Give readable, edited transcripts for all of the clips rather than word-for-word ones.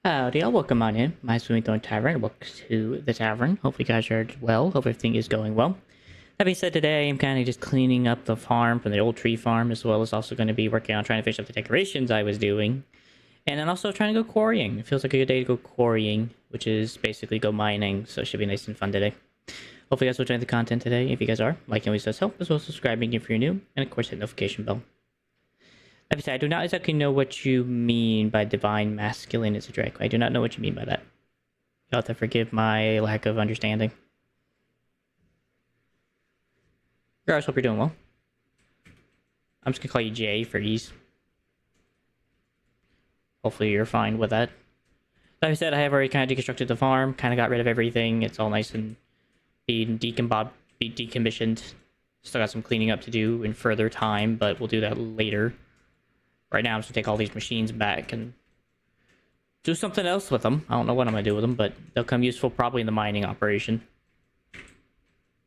Howdy, all. Welcome on in. My Swimming Thorn Tavern. Welcome to the tavern. Hopefully you guys are well. Hope everything is going well. That being said, today I'm kind of just cleaning up the farm from the old tree farm, as well as also going to be working on trying to finish up the decorations I was doing. And then also trying to go quarrying. It feels like a good day to go quarrying, which is basically go mining, so it should be nice and fun today. Hopefully you guys will enjoy the content today. If you guys are, liking always does help, as well as subscribing if you're new, and of course hit the notification bell. That being said, I do not exactly know what you mean by divine masculine is a drag. I do not know what you mean by that. You'll have to forgive my lack of understanding. Regardless, hope you're doing well. I'm just gonna call you Jay for ease. Hopefully you're fine with that. Like I said, I have already kind of deconstructed the farm, kind of got rid of everything. It's all nice and being decommissioned. Still got some cleaning up to do in further time, but we'll do that later. Right now, I'm just gonna take all these machines back and do something else with them. I don't know what I'm gonna do with them, but they'll come useful probably in the mining operation.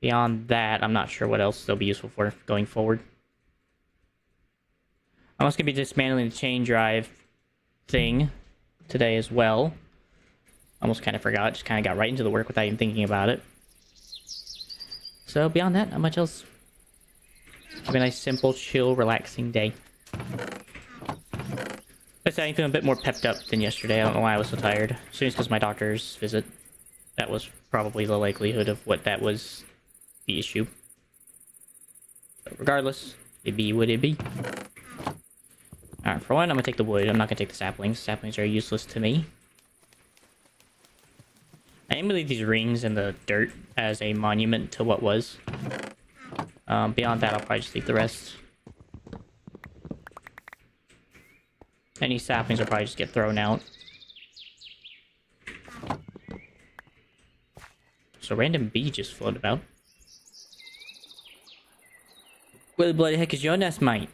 Beyond that, I'm not sure what else they'll be useful for going forward. I'm also gonna be dismantling the chain drive thing today as well. Almost kind of forgot, just kind of got right into the work without even thinking about it. So beyond that, not much else. Have a nice, simple, chill, relaxing day. I said I'm feeling a bit more pepped up than yesterday. I don't know why I was so tired. Soon as because my doctor's visit. That was probably the likelihood of what that was the issue. But regardless, it be what it be. Alright, for one, I'm gonna take the wood. I'm not gonna take the saplings. Saplings are useless to me. I am gonna leave these rings in the dirt as a monument to what was. Beyond that, I'll probably just leave the rest. Any saplings will probably just get thrown out. So random bee just floated about. Where the bloody heck is your nest, mate?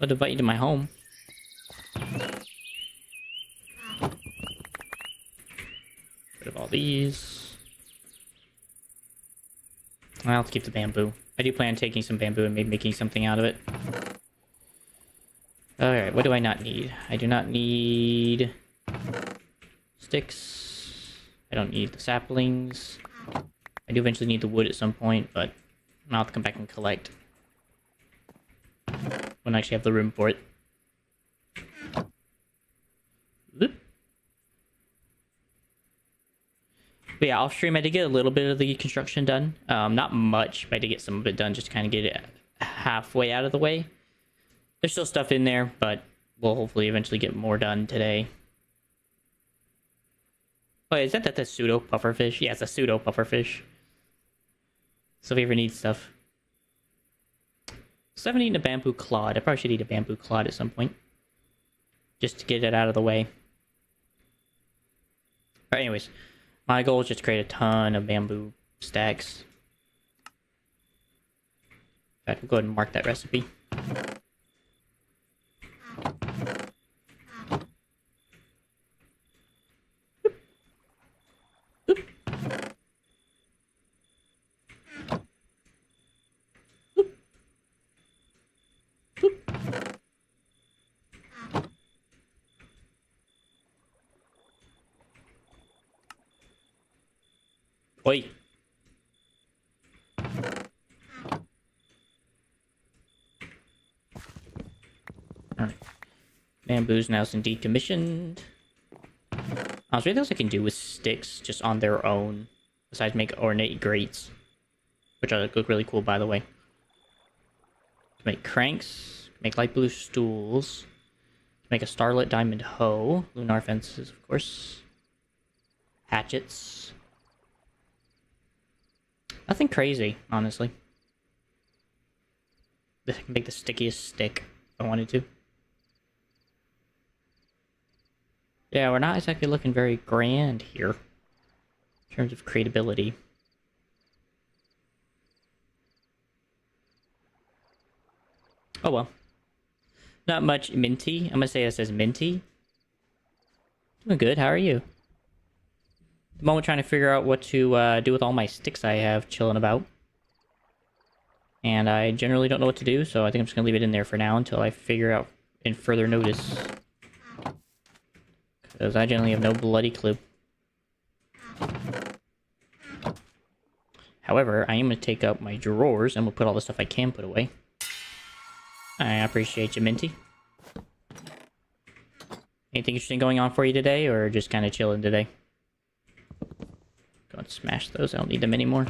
I'd invite you to my home. Rid of all these. I'll have to keep the bamboo. I do plan on taking some bamboo and maybe making something out of it. Alright, what do I not need? I do not need sticks. I don't need the saplings. I do eventually need the wood at some point, but I'll have to come back and collect when I actually have the room for it. Oop. But yeah, off stream I did get a little bit of the construction done. Not much, but I did get some of it done just to kind of get it halfway out of the way. There's still stuff in there, but we'll hopefully eventually get more done today. Oh, is that the pseudo pufferfish? Yeah, it's a pseudo pufferfish. So if you ever need stuff. So I haven't eaten a bamboo clod. I probably should eat a bamboo clod at some point. Just to get it out of the way. But anyways, my goal is just to create a ton of bamboo stacks. In fact, we'll go ahead and mark that recipe. Oi. Alright. Bamboo's now been decommissioned. There's really else I can do with sticks just on their own, besides make ornate grates, which are look really cool, by the way. Make cranks, make light blue stools, make a starlit diamond hoe, lunar fences, of course, hatchets. Nothing crazy, honestly. I can make the stickiest stick if I wanted to. Yeah, we're not exactly looking very grand here in terms of creatability. Oh well. Not much minty. I'm gonna say this as minty. Doing good, how are you? At the moment trying to figure out what to do with all my sticks I have chilling about. And I generally don't know what to do, so I think I'm just gonna leave it in there for now until I figure out in further notice. Because I generally have no bloody clue. However, I am going to take out my drawers and we'll put all the stuff I can put away. I appreciate you, Minty. Anything interesting going on for you today, or just kind of chilling today? Go and smash those. I don't need them anymore.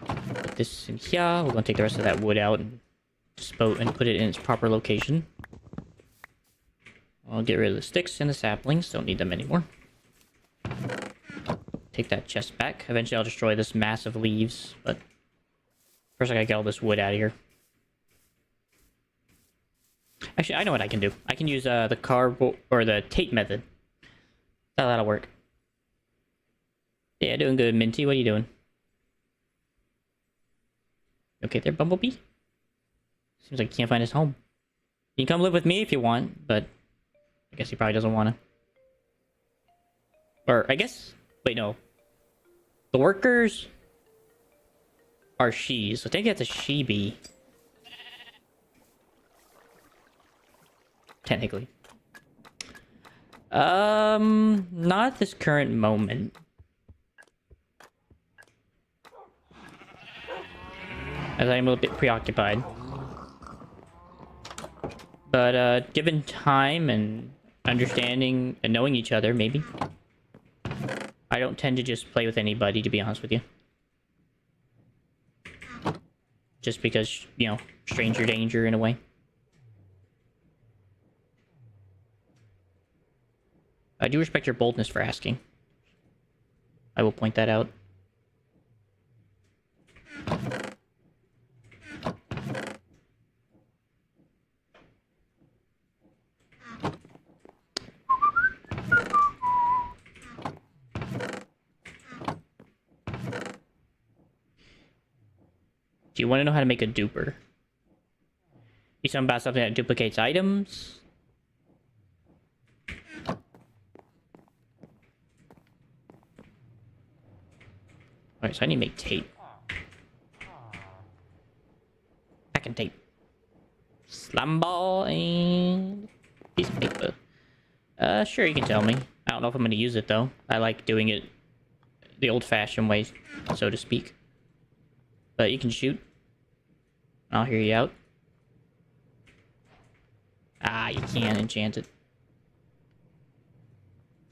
Put this in here. We're going to take the rest of that wood out and dispose and put it in its proper location. I'll get rid of the sticks and the saplings. Don't need them anymore. Take that chest back. Eventually I'll destroy this mass of leaves, but first I gotta get all this wood out of here. Actually, I know what I can do. I can use the cardboard or the tape method. That'll work. Yeah, doing good, Minty. What are you doing? Okay there, Bumblebee? Seems like he can't find his home. You can come live with me if you want, but I guess he probably doesn't want to. Or, I guess... Wait, no. The workers are she's. So I think that's a she-bee. Technically. Not at this current moment. As I'm a little bit preoccupied. But, given time and understanding and knowing each other, maybe. I don't tend to just play with anybody, to be honest with you. Just because, you know, stranger danger in a way. I do respect your boldness for asking. I will point that out. Do you want to know how to make a duper? Be something about something that duplicates items? Alright, so I need to make tape. Packing tape. Slime ball and piece of paper. Sure, you can tell me. I don't know if I'm going to use it, though. I like doing it the old-fashioned way, so to speak. But you can shoot. I'll hear you out. Ah, you can't enchant it.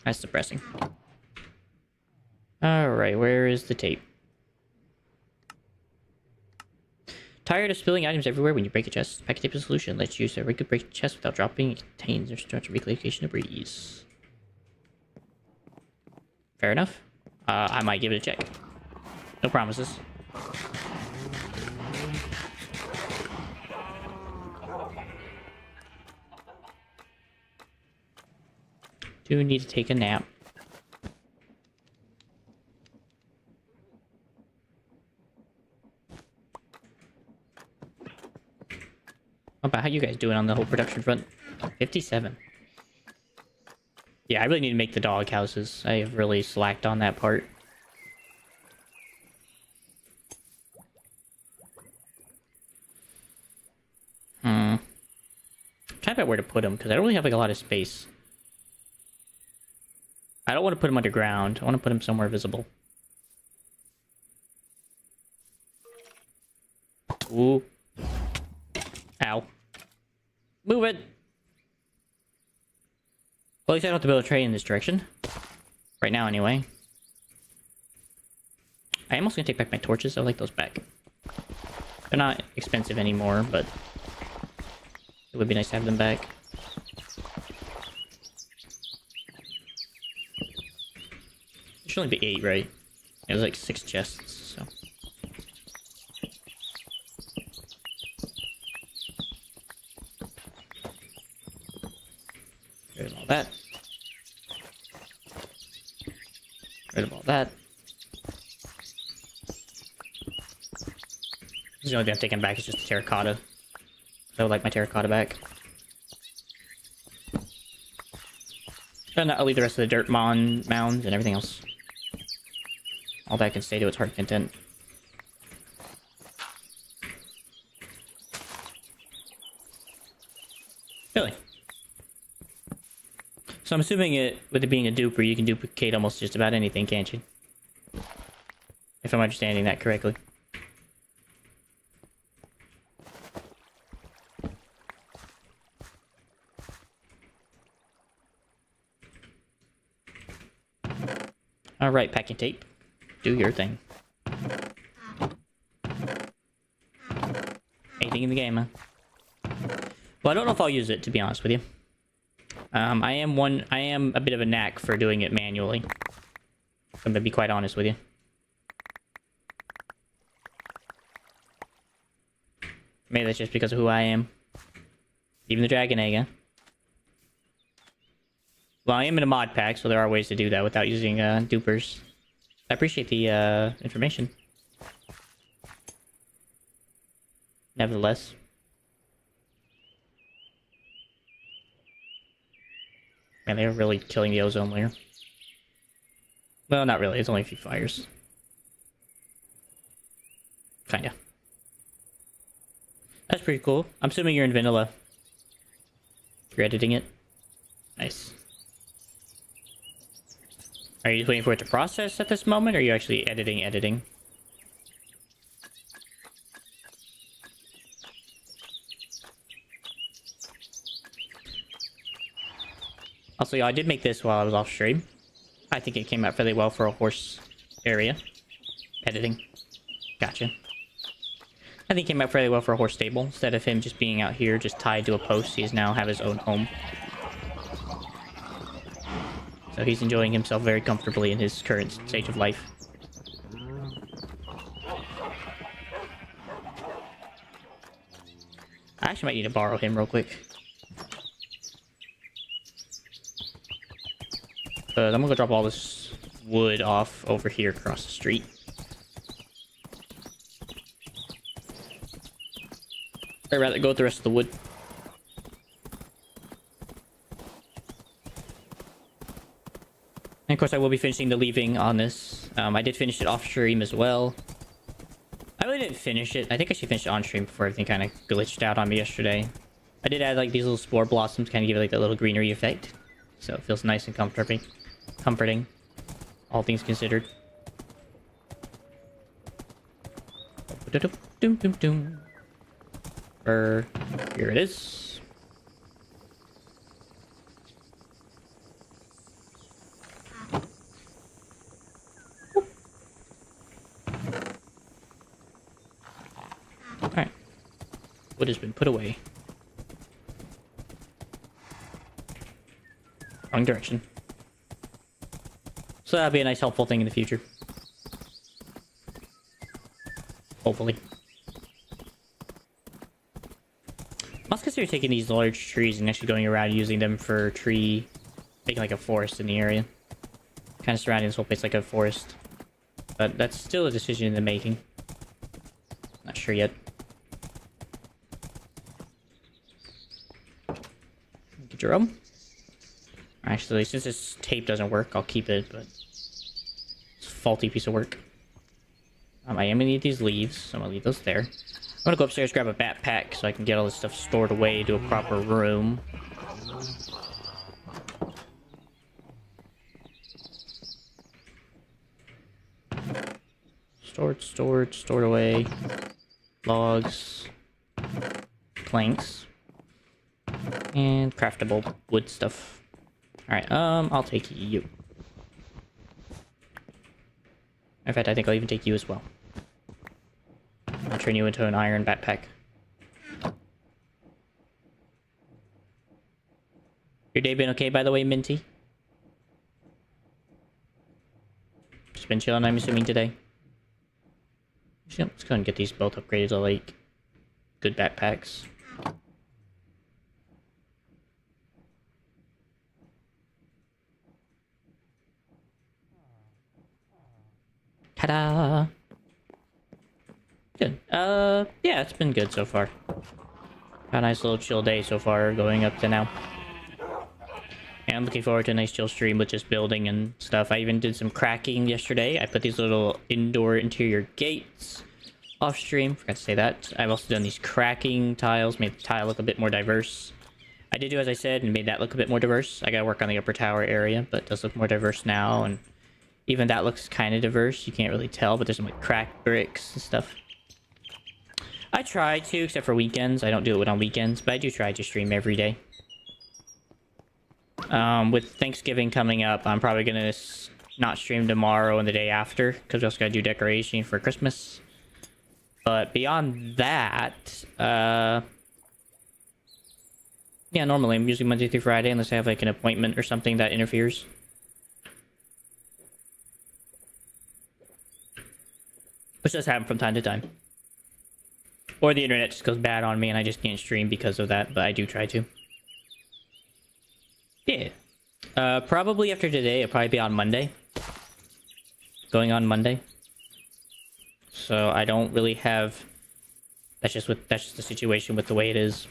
That's depressing. Alright, where is the tape? Tired of spilling items everywhere when you break a chest? Packet tape is a solution. Let's use it. We could break a chest without dropping. It contains or starts a relocation of breeze. Fair enough. I might give it a check. No promises. Do need to take a nap. How about how you guys doing on the whole production front? 57. Yeah, I really need to make the dog houses. I have really slacked on that part. I'm trying to figure out where to put them, because I don't really have like a lot of space. I don't want to put them underground. I want to put them somewhere visible. Ooh. Ow. Move it! Well, at least I don't have to build a tray in this direction. Right now, anyway. I am also going to take back my torches. I like those back. They're not expensive anymore, but it would be nice to have them back. There should only be 8, right? It was like 6 chests, so... Rid of all that. Rid of all that. This is the only thing I'm taking back is just the terracotta. I would like my terracotta back. And I'll leave the rest of the dirt mounds and everything else. All that can stay to its heart content. Really? So I'm assuming with it being a duper, you can duplicate almost just about anything, can't you? If I'm understanding that correctly. Alright, packing tape. Do your thing. Anything in the game, huh? Well, I don't know if I'll use it, to be honest with you. I am a bit of a knack for doing it manually. I'm gonna be quite honest with you. Maybe that's just because of who I am. Even the dragon egg, huh? Well, I am in a mod pack, so there are ways to do that without using dupers. I appreciate the information. Nevertheless. Man, they're really killing the ozone layer. Well, not really. It's only a few fires. Kinda. That's pretty cool. I'm assuming you're in vanilla. You're editing it. Nice. Are you just waiting for it to process at this moment, or are you actually editing? Also, yeah, I did make this while I was off stream. I think it came out fairly well for a horse area. Editing. Gotcha. I think it came out fairly well for a horse stable. Instead of him just being out here, just tied to a post, he's now have his own home. So he's enjoying himself very comfortably in his current stage of life. I actually might need to borrow him real quick. I'm gonna go drop all this wood off over here across the street. I'd rather go with the rest of the wood. And of course, I will be finishing the leaving on this. I did finish it off stream as well. I really didn't finish it. I think I should finish it on stream before everything kind of glitched out on me yesterday. I did add like these little spore blossoms, kind of give it like that little greenery effect. So it feels nice and comforting. All things considered. Here it is. Alright. Wood has been put away. Wrong direction. So that'll be a nice helpful thing in the future. Hopefully. I was considering taking these large trees and actually going around using them for making like a forest in the area. Kind of surrounding this whole place like a forest. But that's still a decision in the making. Not sure yet. Get your own. Actually, since this tape doesn't work, I'll keep it, but it's a faulty piece of work. I am gonna need these leaves, so I'm gonna leave those there. I'm gonna go upstairs, grab a backpack, so I can get all this stuff stored away to a proper room. Stored away. Logs. Planks. And craftable wood stuff. Alright, I'll take you. In fact, I think I'll even take you as well. I'll turn you into an iron backpack. Your day been okay, by the way, Minty? Just been chilling, I'm assuming, today. Let's go and get these both upgraded to, like, good backpacks. Ta-da! Good. Yeah, it's been good so far. Got a nice little chill day so far, going up to now. And I'm looking forward to a nice chill stream with just building and stuff. I even did some cracking yesterday. I put these little indoor interior gates off stream. Forgot to say that. I've also done these cracking tiles, made the tile look a bit more diverse. I did do as I said and made that look a bit more diverse. I gotta work on the upper tower area, but it does look more diverse now, and even that looks kind of diverse. You can't really tell, but there's some like cracked bricks and stuff. I try to, except for weekends. I don't do it on weekends, but I do try to stream every day. With Thanksgiving coming up, I'm probably gonna not stream tomorrow and the day after, because we also gotta do decoration for Christmas. But beyond that, yeah, normally I'm usually Monday through Friday, unless I have like an appointment or something that interferes. Which does happen from time to time. Or the internet just goes bad on me and I just can't stream because of that, but I do try to. Yeah. Probably after today, it'll probably be on Monday. Going on Monday. So I don't really have... That's just the situation with the way it is.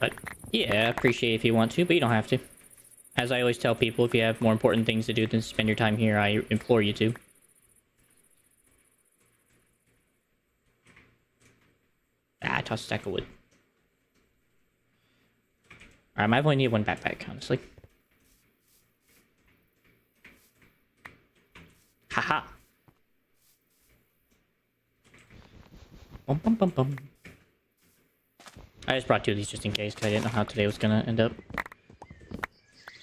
But yeah, appreciate it if you want to, but you don't have to. As I always tell people, if you have more important things to do than spend your time here, I implore you to. Ah, toss a stack of wood. Alright, I might only need one backpack, honestly. Haha. Bum bum bum bum. I just brought two of these just in case, because I didn't know how today was gonna end up.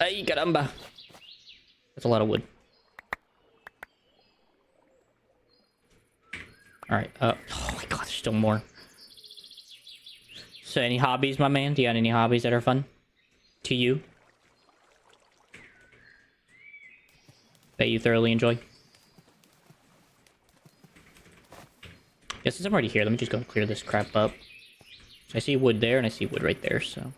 Ay, caramba! That's a lot of wood. Alright, oh my god, there's still more. So any hobbies, my man? Do you have any hobbies that are fun? To you? That you thoroughly enjoy? Yeah, since I'm already here, let me just go clear this crap up. So I see wood there, and I see wood right there, so...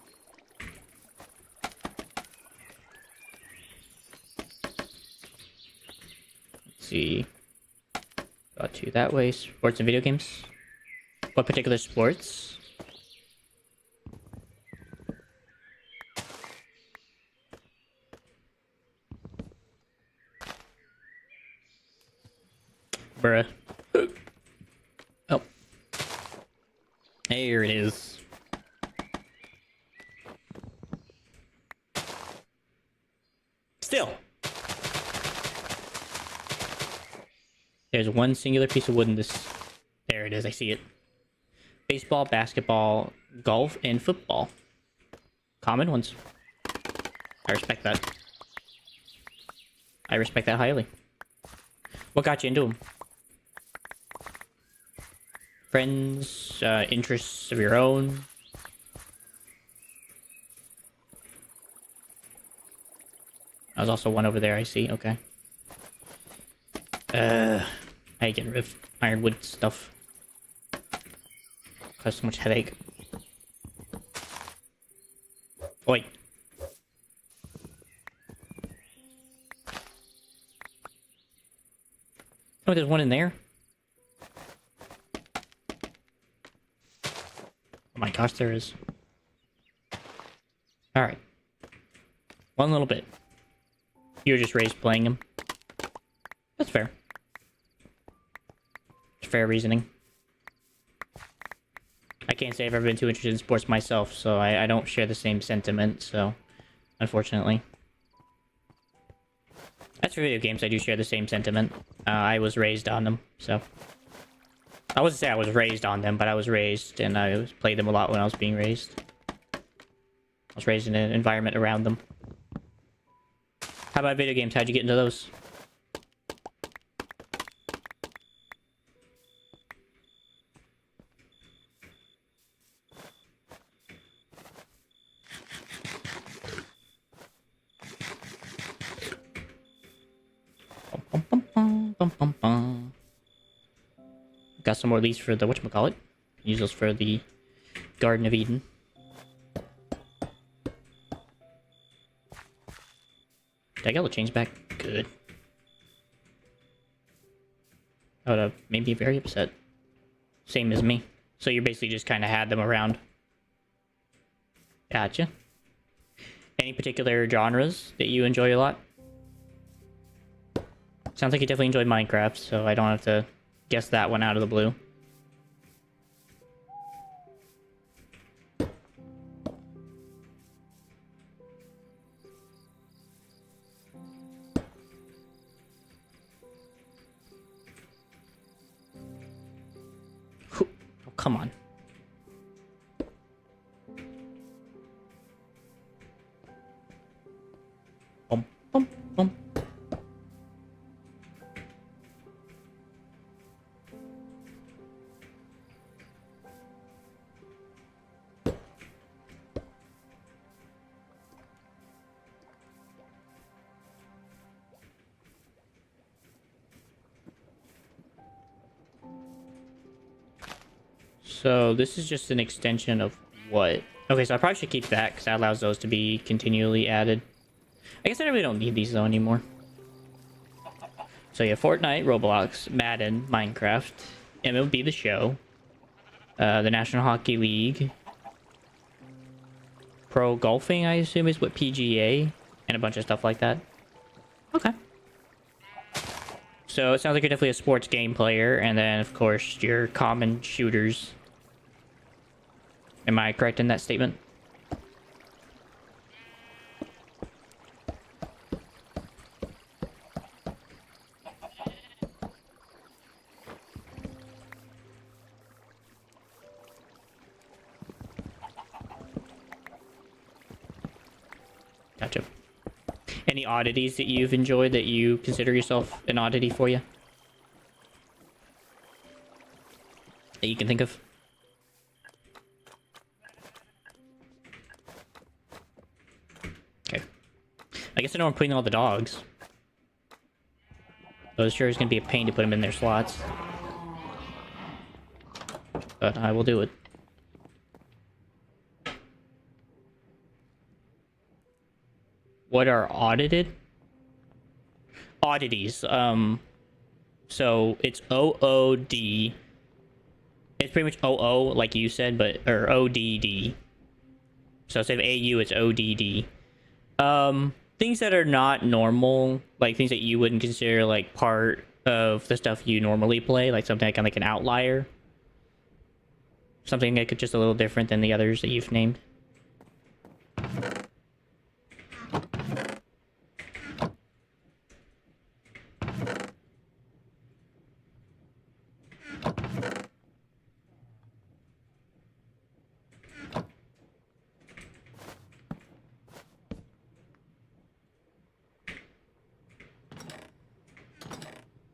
Let's see... Got to that way. Sports and video games? What particular sports? Bruh. Oh. Here it is. Still. There's one singular piece of wood in this. There it is, I see it. Baseball, basketball, golf, and football. Common ones. I respect that. I respect that highly. What got you into them? Friends, interests of your own? There's also one over there, I see. Okay. I hate getting rid of ironwood stuff. Cause so much headache. Oi. Oh, there's one in there? Oh my gosh, there is. Alright. One little bit. You were just raised playing him. That's fair. It's fair reasoning. I can't say I've ever been too interested in sports myself, so I don't share the same sentiment, so... Unfortunately. As for video games, I do share the same sentiment. I was raised on them, so... I wouldn't say I was raised on them, but I was raised, and I played them a lot when I was being raised. I was raised in an environment around them. How about video games? How'd you get into those? Bum, bum, bum, bum, bum, bum. Got some more of these for the whatchamacallit. Use those for the Garden of Eden. Did I get all the chains back? Good. I would have made me very upset. Same as me. So you basically just kind of had them around. Gotcha. Any particular genres that you enjoy a lot? Sounds like you definitely enjoyed Minecraft, so I don't have to guess that one out of the blue. come on. Boom, boom, boom. So this is just an extension of what? Okay, so I probably should keep that because that allows those to be continually added. I guess I really don't need these though anymore. So yeah, Fortnite, Roblox, Madden, Minecraft, MLB The Show, the National Hockey League, Pro Golfing, I assume is what PGA, and a bunch of stuff like that. Okay. So it sounds like you're definitely a sports game player, and then of course your common shooters. Am I correct in that statement? Gotcha. Any oddities that you've enjoyed that you consider yourself an oddity for you? That you can think of? Okay. I guess I know I'm putting all the dogs. So it sure is going to be a pain to put them in their slots. But I will do it. What are audited? Oddities. So it's OOD. It's pretty much OO, like you said, but or ODD. So instead of AU, it's ODD. Things that are not normal, like things that you wouldn't consider like part of the stuff you normally play, like something kind of like an outlier. Something that could just a little different than the others that you've named.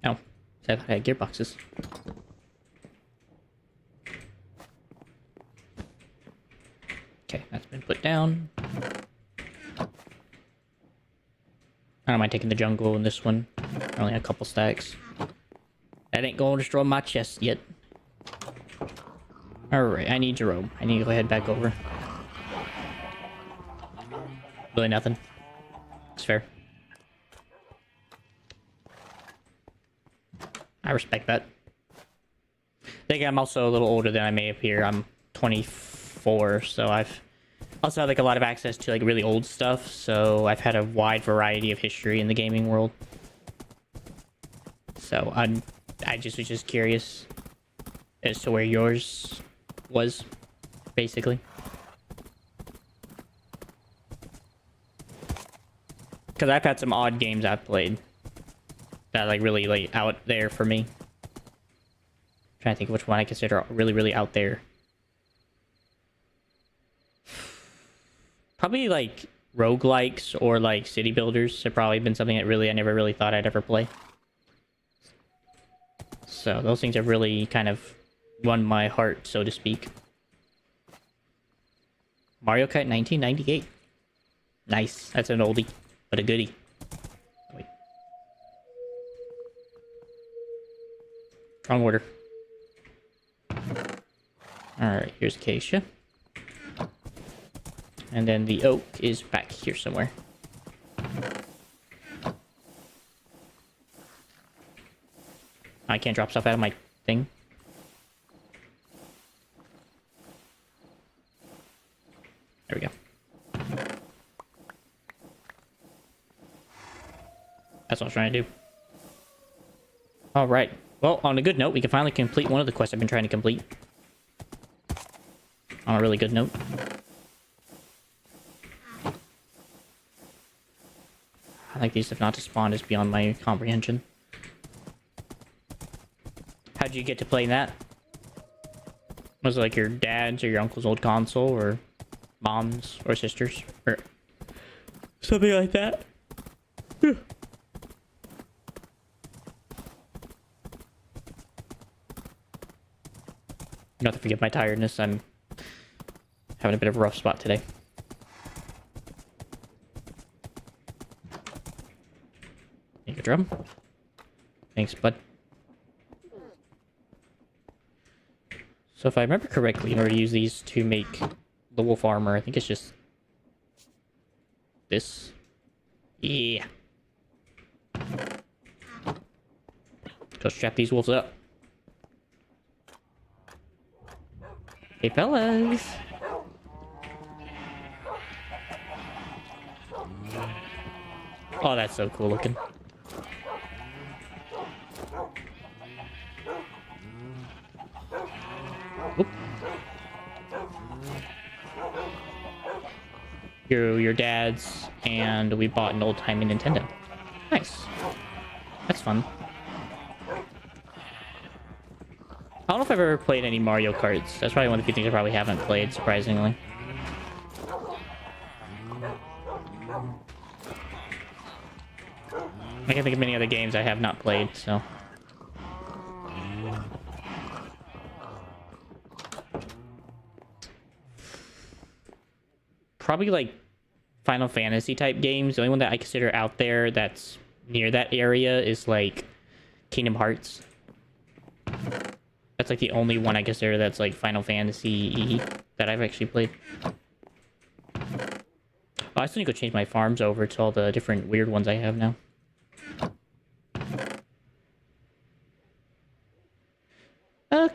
Oh, I had gearboxes. Okay, that's been put down. I don't mind taking the jungle in this one. Only a couple stacks. That ain't gonna destroy my chest yet. Alright, I need Jerome. I need to go ahead back over. Really nothing. It's fair. I respect that. I think I'm also a little older than I may appear. I'm 24, so I've also had like a lot of access to like really old stuff, so I've had a wide variety of history in the gaming world. So I just was just curious as to where yours was, basically. Because I've had some odd games I've played that like really like out there for me. Trying to think of which one I consider really, really out there. Probably like roguelikes or like city builders have probably been something that really I never really thought I'd ever play. So those things have really kind of won my heart, so to speak. Mario Kart 1998. Nice. That's an oldie, but a goodie. Wait. Wrong order. Alright, here's Acacia. And then the oak is back here somewhere. I can't drop stuff out of my thing. There we go. That's what I was trying to do. Alright. Well, on a good note, we can finally complete one of the quests I've been trying to complete. On a really good note. I like these have not to spawn is beyond my comprehension. How'd you get to play that? Was it like your dad's or your uncle's old console, or mom's or sister's, or something like that? Not to forget my tiredness. I'm having a bit of a rough spot today. Take a drum. Thanks, bud. So if I remember correctly, in order to use these to make the wolf armor, I think it's just this. Yeah. Go strap these wolves up. Hey, fellas. Oh, that's so cool looking. Oop. Your dad's, and we bought an old-timey Nintendo. Nice. That's fun. I don't know if I've ever played any Mario Karts. That's probably one of the few things I probably haven't played, surprisingly. I can't think of many other games I have not played, so... Probably, like, Final Fantasy type games. The only one that I consider out there that's near that area is, like, Kingdom Hearts. That's, like, the only one I consider that's, like, Final Fantasy that I've actually played. Oh, I still need to go change my farms over to all the different weird ones I have now.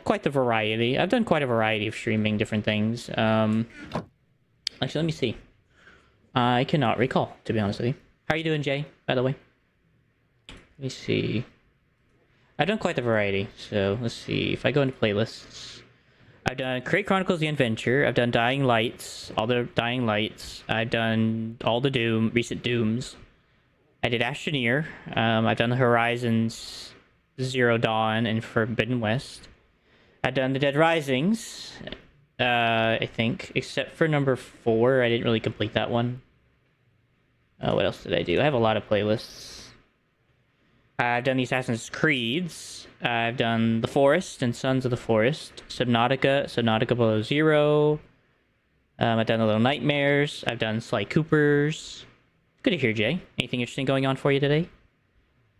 Quite the variety. I've done quite a variety of streaming different things. Actually, let me see. I cannot recall, to be honest with you. How are you doing, Jay, by the way? Let me see. I've done quite the variety, so let's see. If I go into playlists, I've done Create Chronicles: The Endventure. I've done Dying Lights, all the Dying Lights. I've done all the recent Dooms. I did Astroneer. I've done the Horizons Zero Dawn and Forbidden West. I've done the Dead Risings, I think, except for number 4. I didn't really complete that one. What else did I do? I have a lot of playlists. I've done the Assassin's Creeds. I've done The Forest and Sons of the Forest. Subnautica Below Zero. I've done The Little Nightmares. I've done Sly Coopers. Good to hear, Jay. Anything interesting going on for you today?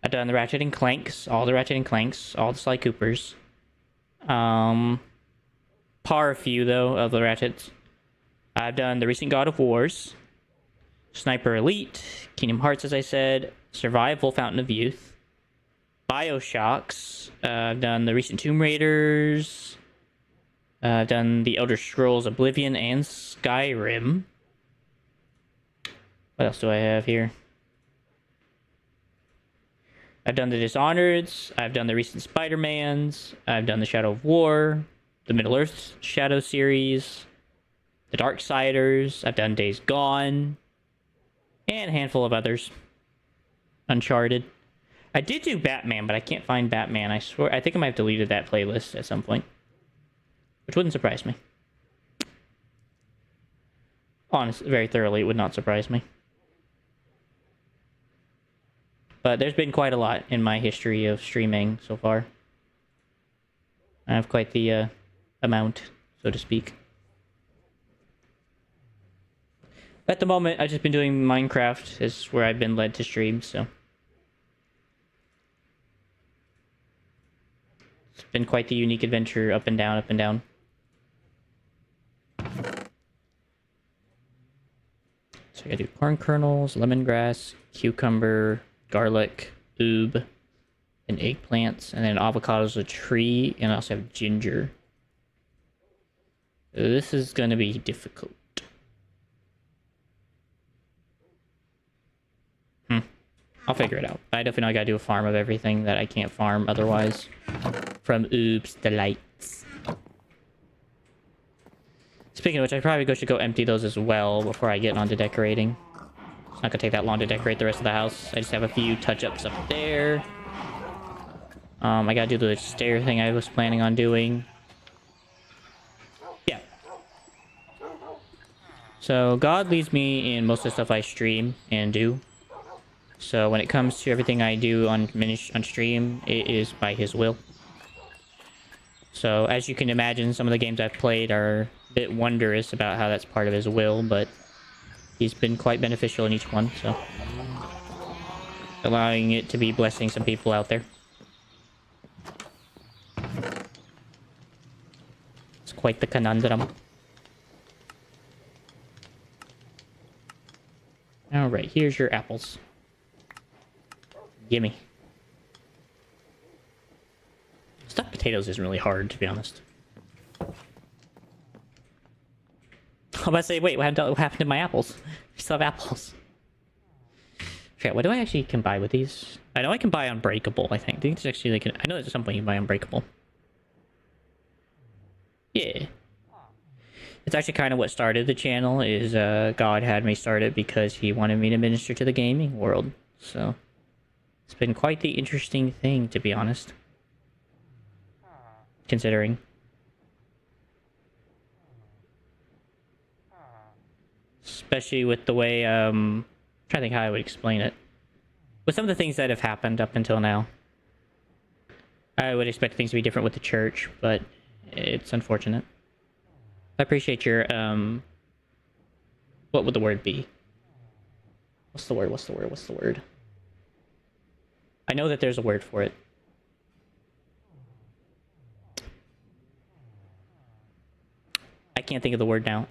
I've done the Ratchet and Clanks, all the Ratchet and Clanks, all the Sly Coopers. Par a few, though, of the Ratchets. I've done the recent God of Wars, Sniper Elite, Kingdom Hearts, as I said, Survival Fountain of Youth, Bioshocks. I've done the recent Tomb Raiders. I've done the Elder Scrolls Oblivion and Skyrim. What else do I have here? I've done the Dishonoreds. I've done the recent Spider-Mans. I've done the Shadow of War, the Middle-earth Shadow series, the Darksiders. I've done Days Gone, and a handful of others. Uncharted. I did do Batman, but I can't find Batman. I swear, I think I might have deleted that playlist at some point, which wouldn't surprise me. Honestly, very thoroughly, it would not surprise me. But there's been quite a lot in my history of streaming so far. I have quite the amount, so to speak. At the moment, I've just been doing Minecraft, is where I've been led to stream, so. It's been quite the unique adventure, up and down, up and down. So I gotta do corn kernels, lemongrass, cucumber, garlic, oob, and eggplants, and then avocados, a tree, and I also have ginger. This is gonna be difficult. I'll figure it out. I definitely know I gotta do a farm of everything that I can't farm otherwise. From Oops Delights. Speaking of which, I probably should go empty those as well before I get on to decorating. It's not gonna take that long to decorate the rest of the house. I just have a few touch-ups up there. I gotta do the stair thing I was planning on doing. So God leads me in most of the stuff I stream and do. So when it comes to everything I do on stream, it is by His will. So as you can imagine, some of the games I've played are a bit wondrous about how that's part of His will, but He's been quite beneficial in each one, so allowing it to be blessing some people out there. It's quite the conundrum. Alright, here's your apples. Gimme. Stuffed potatoes isn't really hard, to be honest. I'm about to say, wait, what happened to my apples? I still have apples. Okay, what do I actually can buy with these? I know I can buy Unbreakable, I think. I think it's actually like... I know there's some point you can buy Unbreakable. Yeah. It's actually kind of what started the channel, is God had me start it because He wanted me to minister to the gaming world. So, it's been quite the interesting thing, to be honest. Considering. Especially with the way, I'm trying to think how I would explain it. With some of the things that have happened up until now. I would expect things to be different with the church, but it's unfortunate. I appreciate your, what would the word be? What's the word? I know that there's a word for it. I can't think of the word now.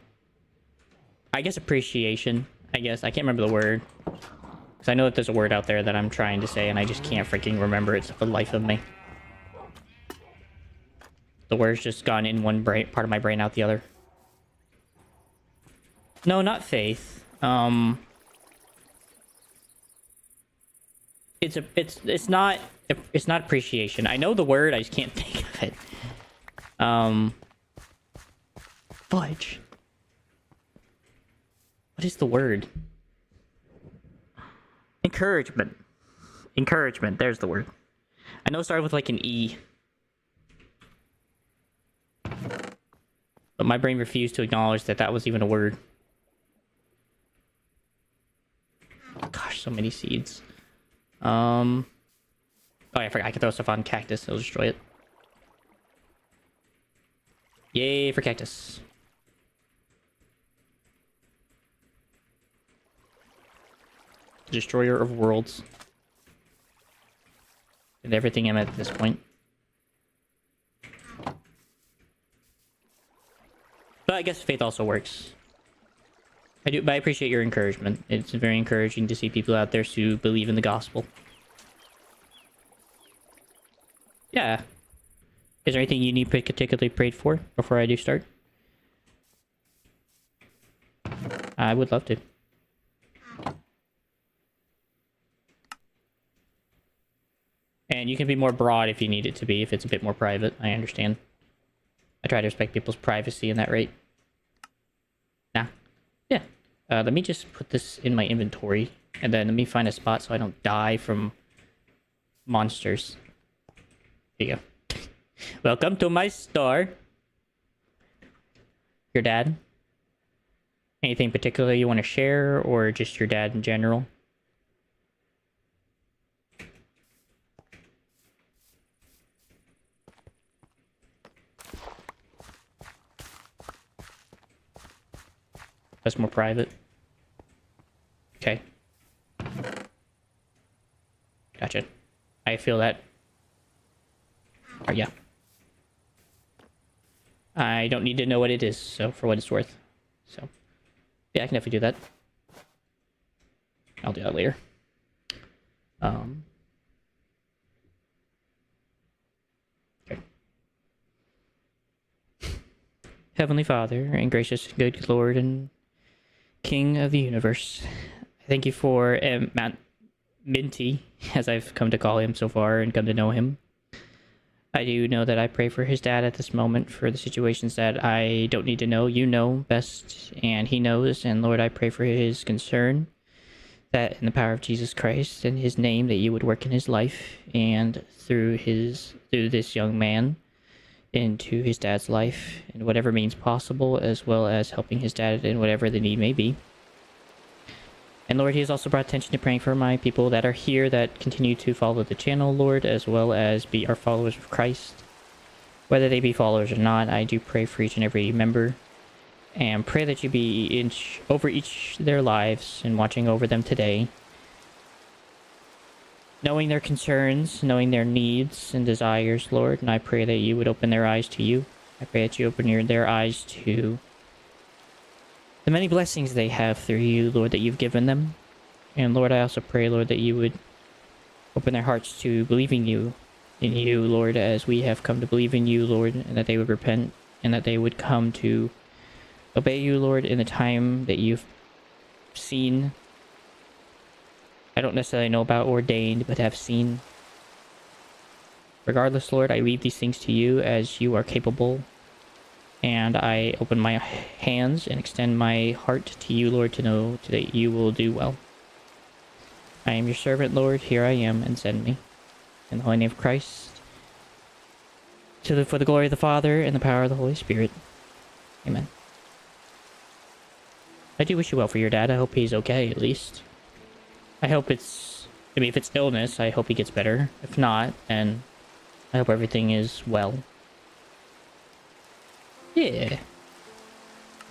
I guess appreciation. I guess. I can't remember the word. Because I know that there's a word out there that I'm trying to say, and I just can't freaking remember it for the life of me. The word's just gone in one part of my brain, out the other. No, not faith. It's not appreciation. I know the word, I just can't think of it. Fudge. What is the word? Encouragement. Encouragement, there's the word. I know it started with like an E. But my brain refused to acknowledge that that was even a word. Gosh, so many seeds. Oh yeah, I forgot I can throw stuff on cactus, it'll destroy it. Yay for cactus. Destroyer of worlds. And everything I'm at this point. But I guess faith also works. But I appreciate your encouragement. It's very encouraging to see people out there who believe in the gospel. Yeah. Is there anything you need particularly prayed for before I do start? I would love to. And you can be more broad if you need it to be, if it's a bit more private. I understand. I try to respect people's privacy in that rate. Nah. Yeah. Let me just put this in my inventory. And then let me find a spot so I don't die from monsters. Here you go. Welcome to my store. Your dad? Anything particular you want to share, or just your dad in general? That's more private. Okay. Gotcha. I feel that. Oh, yeah. I don't need to know what it is, so for what it's worth. So, yeah, I can definitely do that. I'll do that later. Okay. Heavenly Father, and gracious, good Lord, and King of the universe, thank you for Minty, as I've come to call him so far and come to know him. I do know that I pray for his dad at this moment, for the situations that I don't need to know. You know best, and he knows. And Lord, I pray for his concern, that in the power of Jesus Christ and his name, that you would work in his life and through this young man, into his dad's life in whatever means possible, as well as helping his dad in whatever the need may be. And Lord, he has also brought attention to praying for my people that are here that continue to follow the channel, Lord, as well as be our followers of Christ. Whether they be followers or not, I do pray for each and every member and pray that you be over each their lives and watching over them today. Knowing their concerns, knowing their needs and desires, Lord, and I pray that you would open their eyes to you. I pray that you open their eyes to the many blessings they have through you, Lord, that you've given them. And Lord, I also pray, Lord, that you would open their hearts to believing in you, Lord, as we have come to believe in you, Lord, and that they would repent and that they would come to obey you, Lord, in the time that you've seen. I don't necessarily know about ordained, but have seen. Regardless, Lord, I leave these things to you as you are capable. And I open my hands and extend my heart to you, Lord, to know that you will do well. I am your servant, Lord. Here I am, and send me. In the holy name of Christ. For the glory of the Father and the power of the Holy Spirit. Amen. I do wish you well for your dad. I hope he's okay, at least. I hope if it's illness, I hope he gets better. If not, then I hope everything is well. Yeah.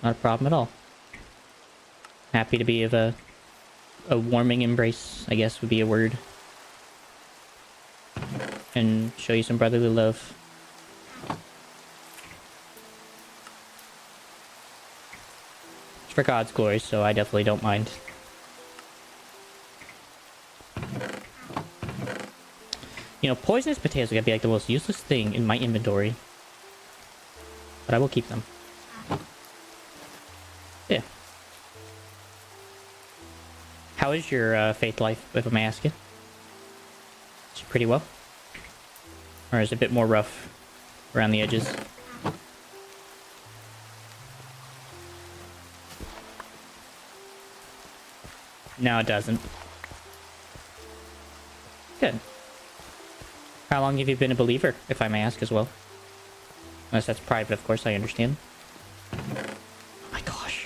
Not a problem at all. Happy to be of a warming embrace, I guess would be a word. And show you some brotherly love. It's for God's glory, so I definitely don't mind. You know, poisonous potatoes are gonna be like the most useless thing in my inventory. But I will keep them. Yeah. How is your faith life, if I may ask you? Is it pretty well? Or is it a bit more rough around the edges? No, it doesn't. Good. How long have you been a believer, if I may ask as well? Unless that's private, of course, I understand. Oh my gosh.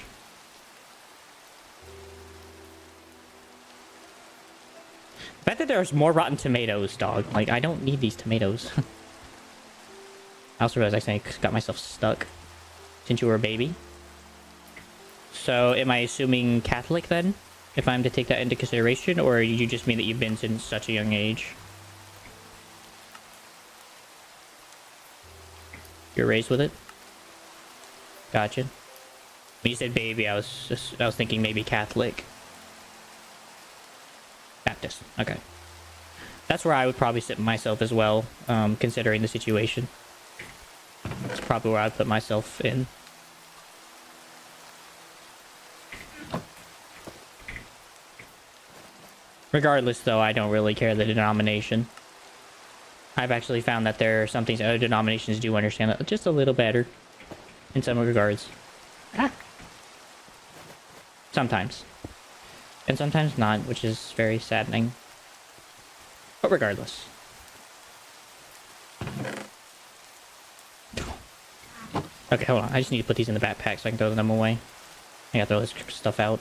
The fact that there's more rotten tomatoes, dog. Like, I don't need these tomatoes. I also realized I got myself stuck since you were a baby. So, am I assuming Catholic then? If I'm to take that into consideration, or you just mean that you've been since such a young age? You're raised with it? Gotcha. When you said baby, I was thinking maybe Catholic. Baptist. Okay. That's where I would probably sit myself as well, considering the situation. That's probably where I'd put myself in. Regardless, though, I don't really care the denomination. I've actually found that there are some things other denominations do understand just a little better. In some regards. Sometimes. And sometimes not, which is very saddening. But regardless. Okay, hold on. I just need to put these in the backpack so I can throw them away. I gotta throw this stuff out.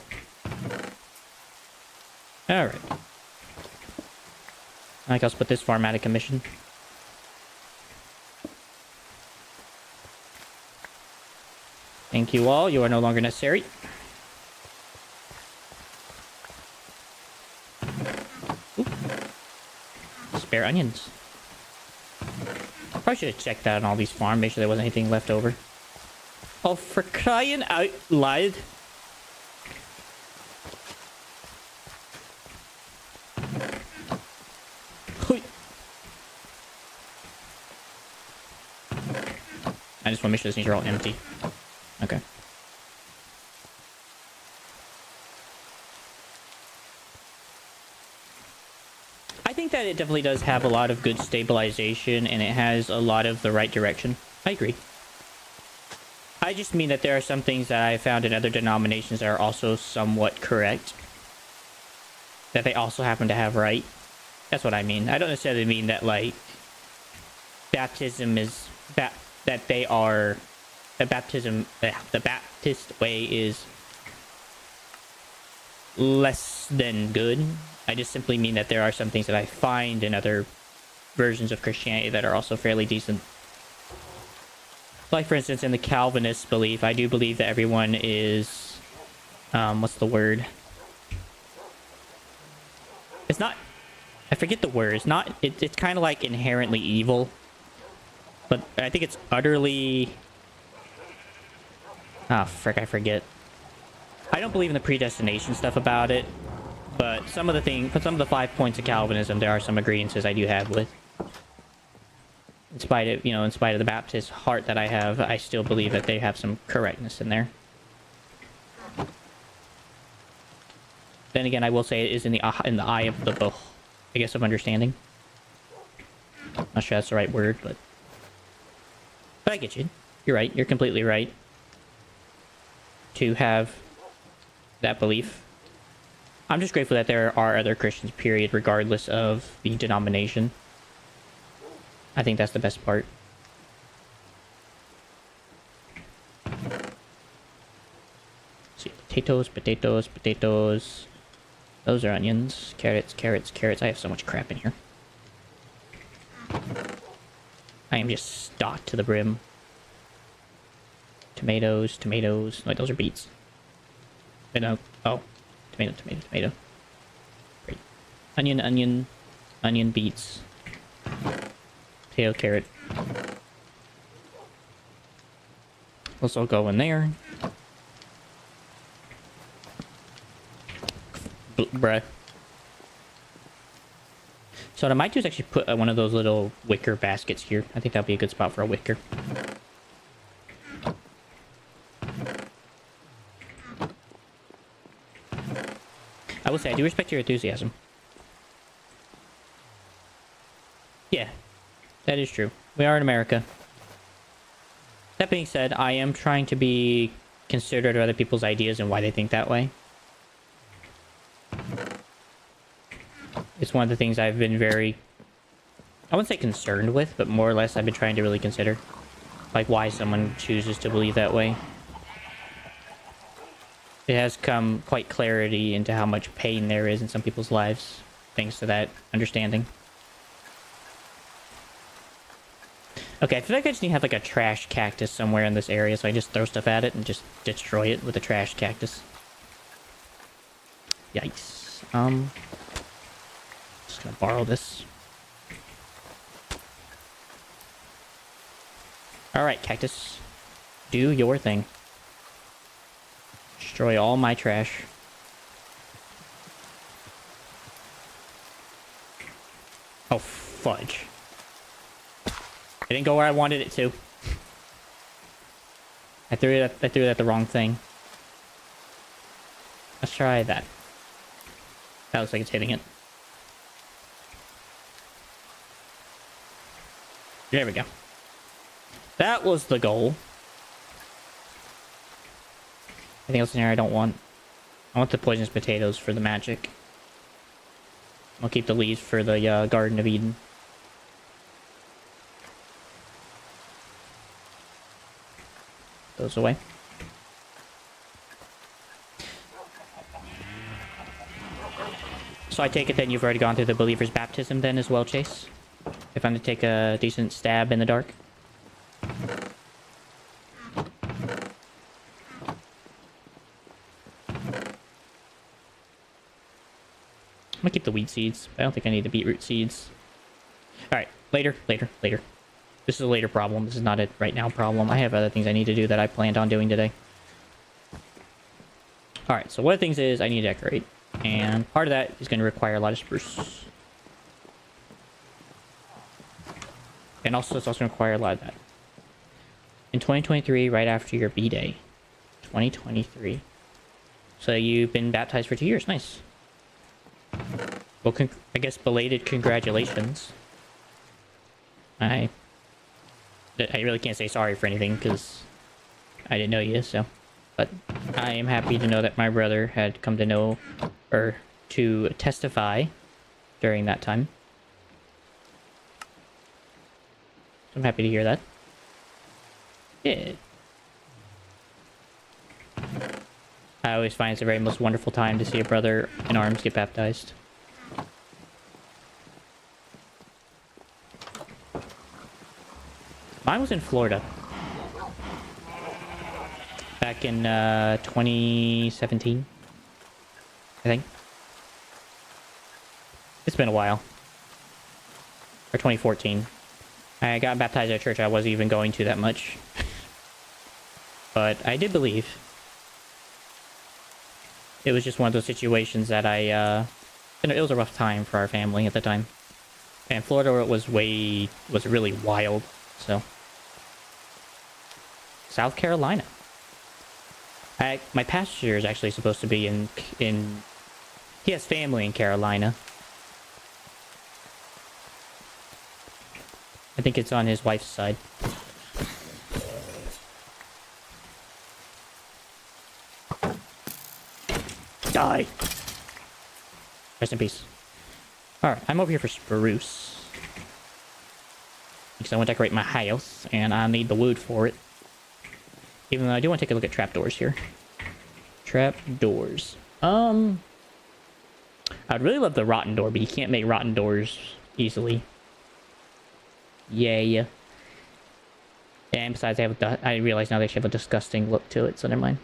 Alright. I guess I'll put this farm out of commission. Thank you all. You are no longer necessary. Ooh. Spare onions. Probably should have checked out on all these farms, make sure there wasn't anything left over. Oh, for crying out loud. I just want to make sure these are all empty. Okay. I think that it definitely does have a lot of good stabilization, and it has a lot of the right direction. I agree. I just mean that there are some things that I found in other denominations that are also somewhat correct. That they also happen to have right. That's what I mean. I don't necessarily mean that, like, baptism is... that they are the Baptist way is less than good. I just simply mean that there are some things that I find in other versions of Christianity that are also fairly decent. Like, for instance, in the Calvinist belief, I do believe that everyone is... what's the word? It's not... I forget the word. It's not... It's kind of like inherently evil. But I think it's utterly... Ah, frick, I forget. I don't believe in the predestination stuff about it. But some of the 5 points of Calvinism, there are some agreements I do have with. In spite of the Baptist heart that I have, I still believe that they have some correctness in there. Then again, I will say it is in the eye of the, I guess, of understanding. Not sure that's the right word, but I get you. You're right. You're completely right. To have that belief. I'm just grateful that there are other Christians, period, regardless of the denomination. I think that's the best part. Let's see, potatoes. Those are onions. Carrots. I have so much crap in here. I am just stocked to the brim. Tomatoes. Wait, those are beets. Wait, no. Oh. Tomato. Great. Onion, beets. Potato, carrot. Those all go in there. Bruh. So what I might do is actually put one of those little wicker baskets here. I think that'll be a good spot for a wicker. I will say, I do respect your enthusiasm. Yeah, that is true. We are in America. That being said, I am trying to be considerate of other people's ideas and why they think that way. It's one of the things I've been very... I wouldn't say concerned with, but more or less I've been trying to really consider. Like, why someone chooses to believe that way. It has come quite clarity into how much pain there is in some people's lives, thanks to that understanding. Okay, I feel like I just need to have like a trash cactus somewhere in this area, so I just throw stuff at it and just destroy it with a trash cactus. Yikes. Just gonna borrow this. Alright, cactus. Do your thing. Destroy all my trash. Oh, fudge. It didn't go where I wanted it to. I threw it at the wrong thing. Let's try that. That looks like it's hitting it. There we go. That was the goal. Anything else in here I don't want? I want the poisonous potatoes for the magic. I'll keep the leaves for the Garden of Eden. Those away. So I take it then you've already gone through the believer's baptism then as well, Chase? If I'm to take a decent stab in the dark? I'm gonna keep the wheat seeds. I don't think I need the beetroot seeds. Alright, later. This is a later problem. This is not a right now problem. I have other things I need to do that I planned on doing today. Alright, so one of the things is I need to decorate. And part of that is going to require a lot of spruce. And also, it's also going to require a lot of that. In 2023, right after your B-Day. 2023. So you've been baptized for 2 years. Nice. Well, I guess belated congratulations. I really can't say sorry for anything because I didn't know you, so. But I am happy to know that my brother had come to know, or to testify during that time. So I'm happy to hear that. Yeah. I always find it's a very most wonderful time to see a brother in arms get baptized. Mine was in Florida. Back in 2017, I think. It's been a while. Or 2014. I got baptized at a church I wasn't even going to that much. But I did believe. It was just one of those situations that it was a rough time for our family at the time. And Florida was really wild, so. South Carolina. My pastor is actually supposed to be in he has family in Carolina. I think it's on his wife's side. Die! Rest in peace. Alright, I'm over here for spruce. Because I want to decorate my house, and I need the wood for it. Even though I do want to take a look at trapdoors here. Trapdoors. I'd really love the rotten door, but you can't make rotten doors easily. Yeah. And besides, I realize now they should have a disgusting look to it, so never mind.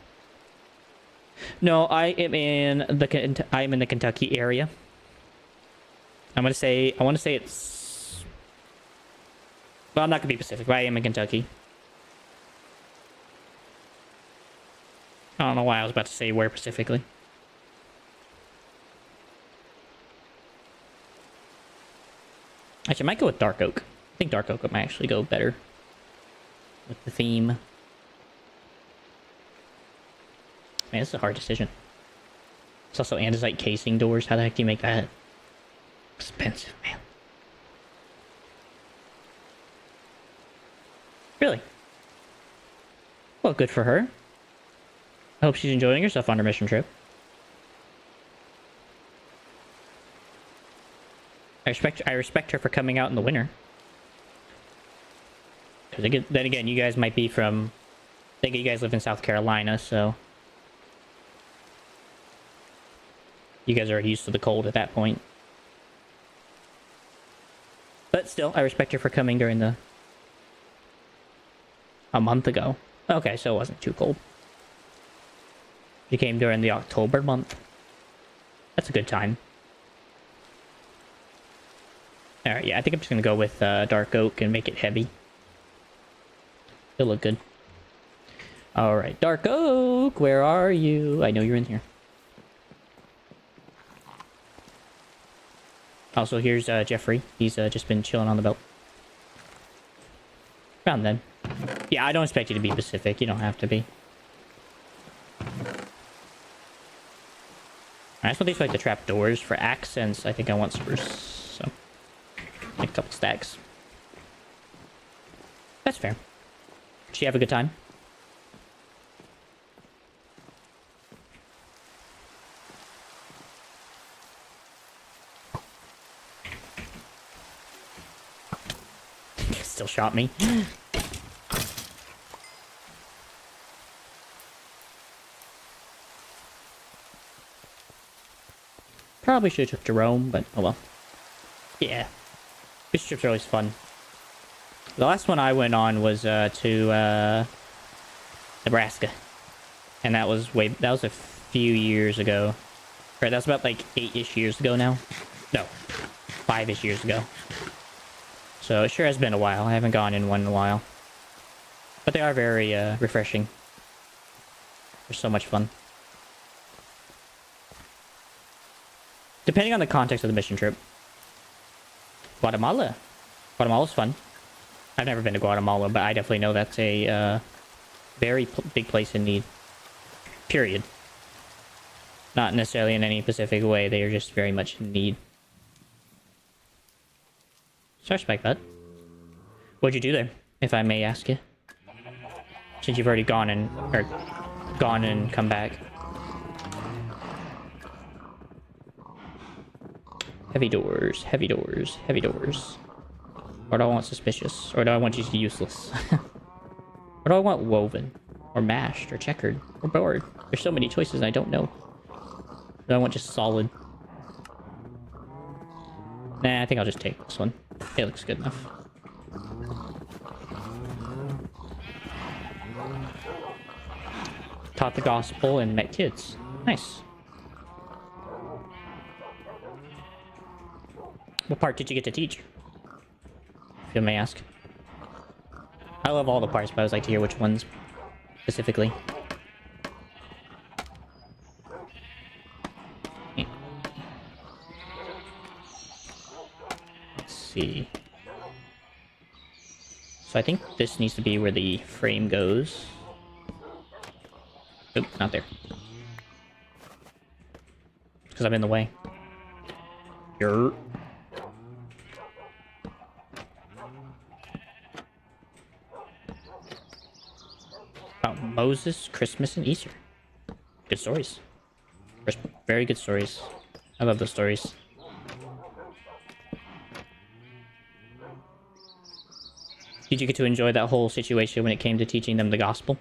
No, I'm in the Kentucky area. I want to say it's. Well, I'm not gonna be specific, but I am in Kentucky. I don't know why I was about to say where specifically. Actually, I might go with dark oak. I think dark oak might actually go better with the theme. Man, this is a hard decision. It's also andesite casing doors. How the heck do you make that? Expensive, man. Really? Well, good for her. I hope she's enjoying herself on her mission trip. I respect her for coming out in the winter. Because then again, you guys might be from. I think you guys live in South Carolina, so you guys are used to the cold at that point. But still, I respect her for coming during a month ago. Okay, so it wasn't too cold. She came during the October month. That's a good time. Alright, yeah, I think I'm just gonna go with dark oak and make it heavy. It'll look good. Alright, dark oak, where are you? I know you're in here. Also, here's Jeffrey. He's just been chilling on the belt. Around then. Yeah, I don't expect you to be Pacific. You don't have to be. I just want these like the trap doors for accents. I think I want spruce, so make a couple stacks. That's fair. Did she have a good time? Still shot me. Probably should have took Jerome, but oh well. Yeah. Fish trips are always fun. The last one I went on was to Nebraska. And that was a few years ago. Right, that was about like 8-ish years ago now. No. 5-ish years ago. So it sure has been a while. I haven't gone in one in a while. But they are very refreshing. They're so much fun. Depending on the context of the mission trip. Guatemala. Guatemala's fun. I've never been to Guatemala, but I definitely know that's a very big place in need. Period. Not necessarily in any specific way. They are just very much in need. So I respect that. What'd you do there, if I may ask you? Since you've already gone and come back. Heavy doors, heavy doors, heavy doors. Or do I want suspicious? Or do I want you to be useless? What What do I want woven? Or mashed? Or checkered? Or board? There's so many choices I don't know. Do I want just solid? Nah, I think I'll just take this one. It looks good enough. Taught the gospel and met kids. Nice. What part did you get to teach? If you may ask. I love all the parts, but I would like to hear which ones specifically. Let's see. So I think this needs to be where the frame goes. Oop, not there. Because I'm in the way. Yerp. About Moses, Christmas, and Easter. Good stories. Very good stories. I love those stories. Did you get to enjoy that whole situation when it came to teaching them the gospel?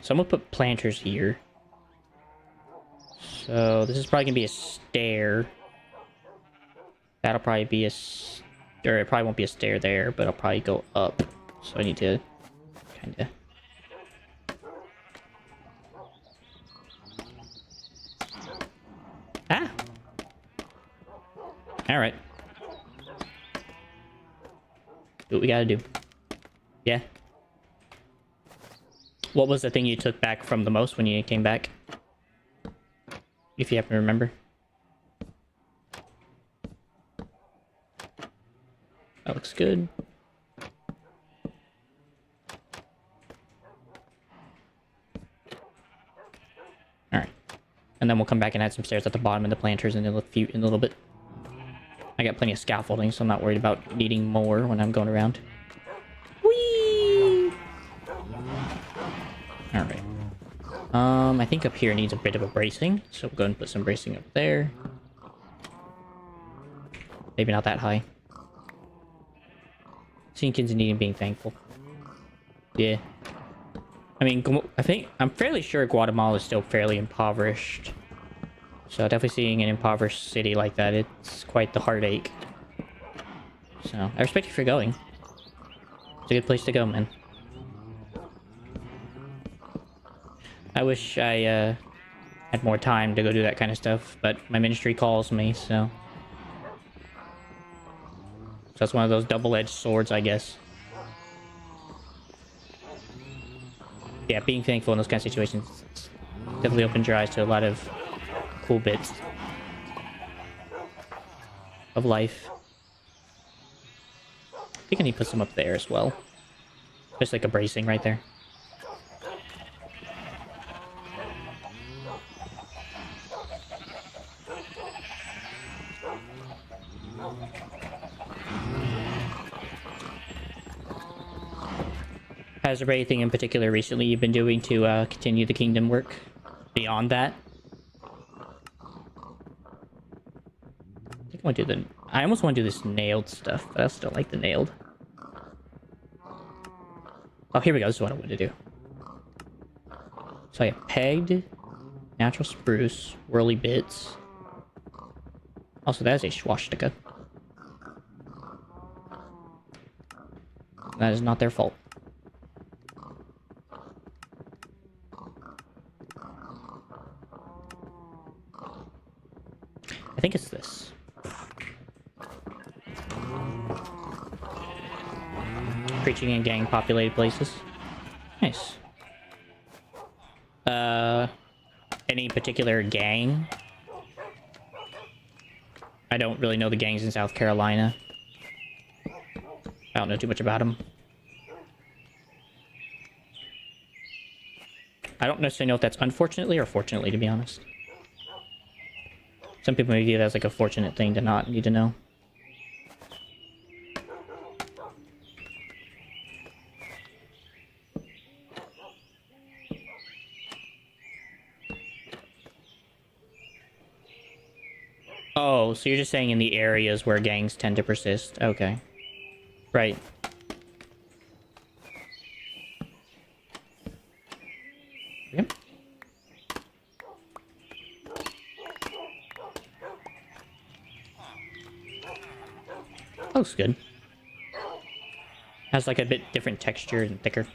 So I'm gonna put planters here. So this is probably gonna be a stair. That'll probably be a... Or it probably won't be a stair there, but I'll probably go up. So I need to kind of... Ah! Alright. Do what we gotta do. Yeah. What was the thing you took back from the most when you came back? If you happen to remember. That looks good. Alright. And then we'll come back and add some stairs at the bottom of the planters in a little bit. I got plenty of scaffolding, so I'm not worried about needing more when I'm going around. Whee! Alright. I think up here needs a bit of a bracing, so we'll go and put some bracing up there. Maybe not that high. Seeing kids in need and being thankful. Yeah. I mean, I'm fairly sure Guatemala is still fairly impoverished. So definitely seeing an impoverished city like that, it's quite the heartache. So, I respect you for going. It's a good place to go, man. I wish I had more time to go do that kind of stuff, but my ministry calls me, so... So that's one of those double-edged swords, I guess. Yeah, being thankful in those kind of situations definitely opens your eyes to a lot of cool bits of life. I think I need to put some up there as well. Just like a bracing right there. Has there anything in particular recently you've been doing to continue the kingdom work beyond that? I think I want to do the... I almost want to do this nailed stuff, but I still don't like the nailed. Oh, here we go. This is what I want to do. So I have pegged, natural spruce, whirly bits. Also, that is a swastika. That is not their fault. I think it's this. Preaching in gang-populated places. Nice. Any particular gang? I don't really know the gangs in South Carolina. I don't know too much about them. I don't necessarily know if that's unfortunately or fortunately, to be honest. Some people may view that as like a fortunate thing to not need to know. Oh, so you're just saying in the areas where gangs tend to persist. Okay. Right. Yep. Looks good. Has like a bit different texture and thicker.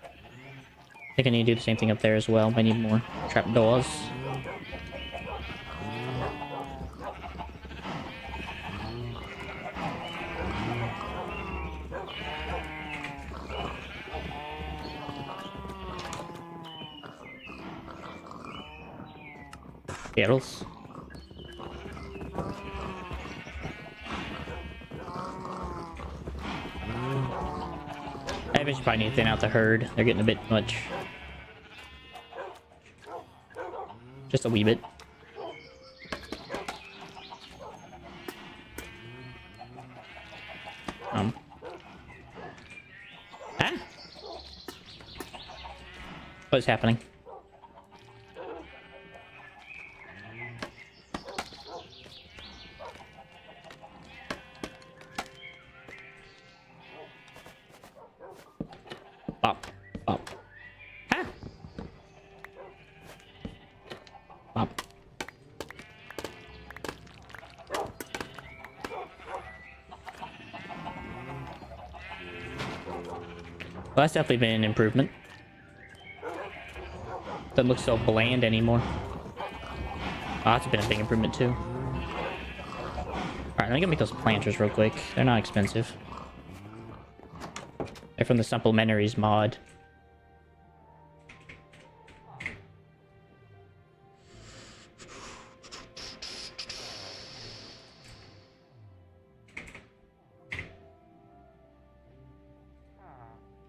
I think I need to do the same thing up there as well. I need more trapdoors. Barrels. I eventually probably need to thin out the herd. They're getting a bit much. Just a wee bit. Ah! What is happening? Bop. Bop. Ah! Bop. Well, that's definitely been an improvement. Doesn't look so bland anymore. Oh, that's been a big improvement too. Alright, let me go make those planters real quick. They're not expensive. They're from the Supplementaries mod.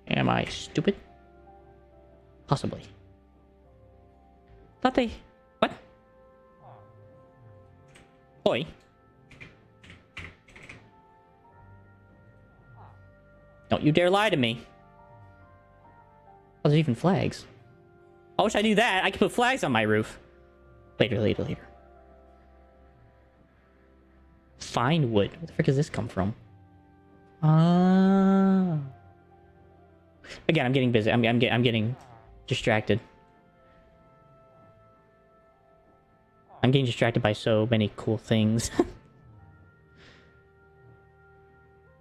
Am I stupid? Possibly. Thought they... What? Oi. Don't you dare lie to me. Oh, there's even flags. I wish I knew that. I could put flags on my roof. Later, later, later. Fine wood. Where the frick does this come from? Ah. Again, I'm getting busy. I'm getting distracted. I'm getting distracted by so many cool things.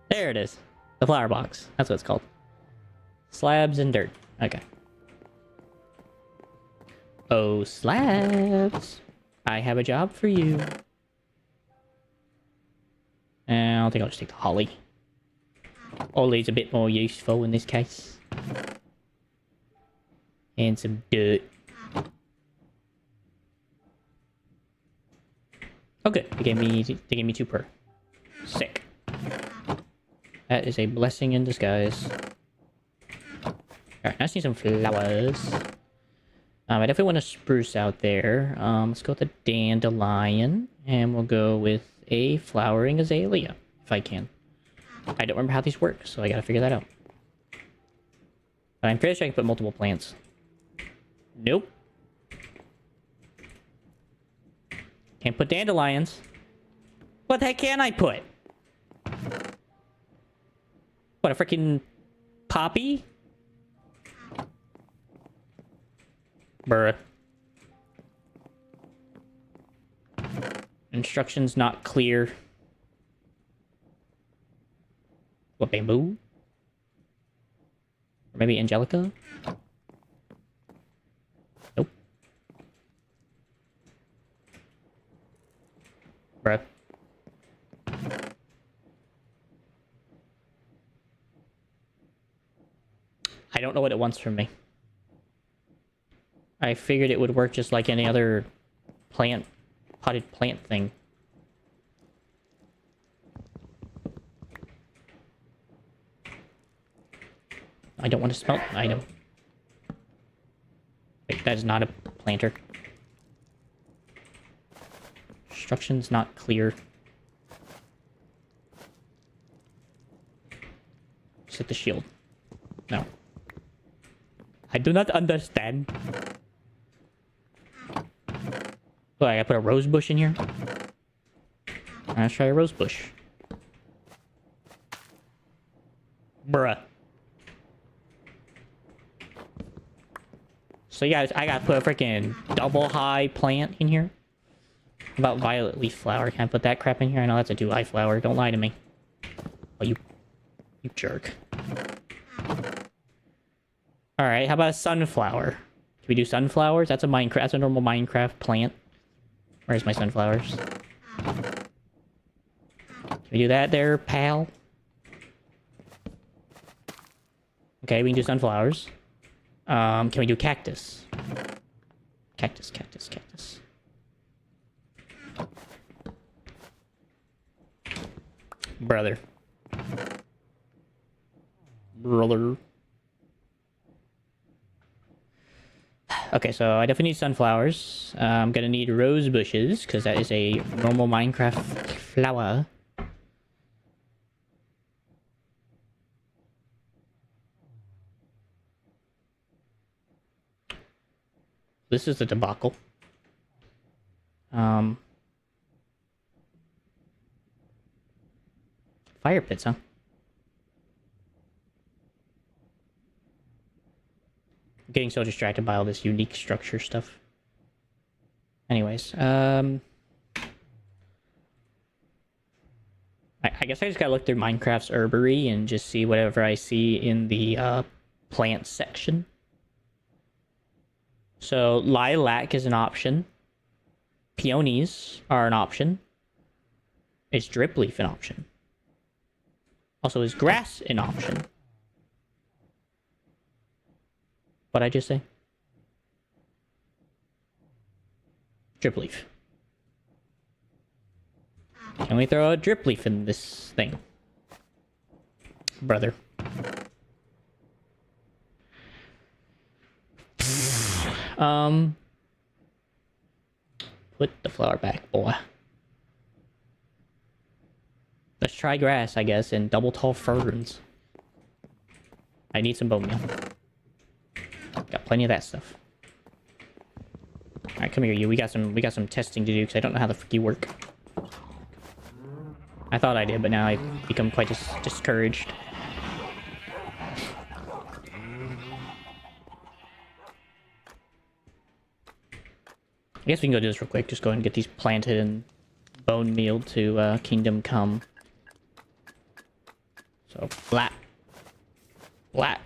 There it is. The flower box. That's what it's called. Slabs and dirt. Okay. Oh, slabs. I have a job for you. And I think I'll just take the holly. Holly's a bit more useful in this case. And some dirt. Oh, good. They gave me 2 per. Sick. That is a blessing in disguise. Alright, now I just need some flowers. I definitely want to spruce out there. Let's go with a dandelion. And we'll go with a flowering azalea, if I can. I don't remember how these work, so I gotta figure that out. But I'm pretty sure I can put multiple plants. Nope. Can't put dandelions. What the heck can I put? What, a freaking poppy? Bruh. Instructions not clear. What, bamboo? Or maybe Angelica? Nope. Bruh. I don't know what it wants from me. I figured it would work just like any other plant, potted plant thing. I don't want to smelt an item. Wait, that is not a planter. Instructions not clear. Set the shield. No. I do not understand. What, I gotta put a rose bush in here? Let's try a rose bush. Bruh. So yeah, I gotta put a freaking double high plant in here. About violet leaf flower. Can I put that crap in here? I know that's a 2-eye flower. Don't lie to me. Oh, you jerk. Alright, how about a sunflower? Can we do sunflowers? That's a normal Minecraft plant. Where's my sunflowers? Can we do that there, pal? Okay, we can do sunflowers. Can we do cactus? Cactus. Brother. Okay, so I definitely need sunflowers. I'm gonna need rose bushes, because that is a normal Minecraft flower. This is the debacle. Fire pits, huh? I'm getting so distracted by all this unique structure stuff. Anyways, I guess I just gotta look through Minecraft's herbery and just see whatever I see in the plant section. So lilac is an option. Peonies are an option. Is drip leaf an option? Also, is grass an option? What'd I just say? Drip leaf. Can we throw a drip leaf in this thing? Brother. Put the flower back, boy. Let's try grass, I guess, and double tall ferns. I need some bone meal. Got plenty of that stuff. Alright, come here, you. We got some testing to do, because I don't know how the frick you work. I thought I did, but now I've become quite discouraged. I guess we can go do this real quick. Just go ahead and get these planted and bone meal to Kingdom Come. So, flat. Flat.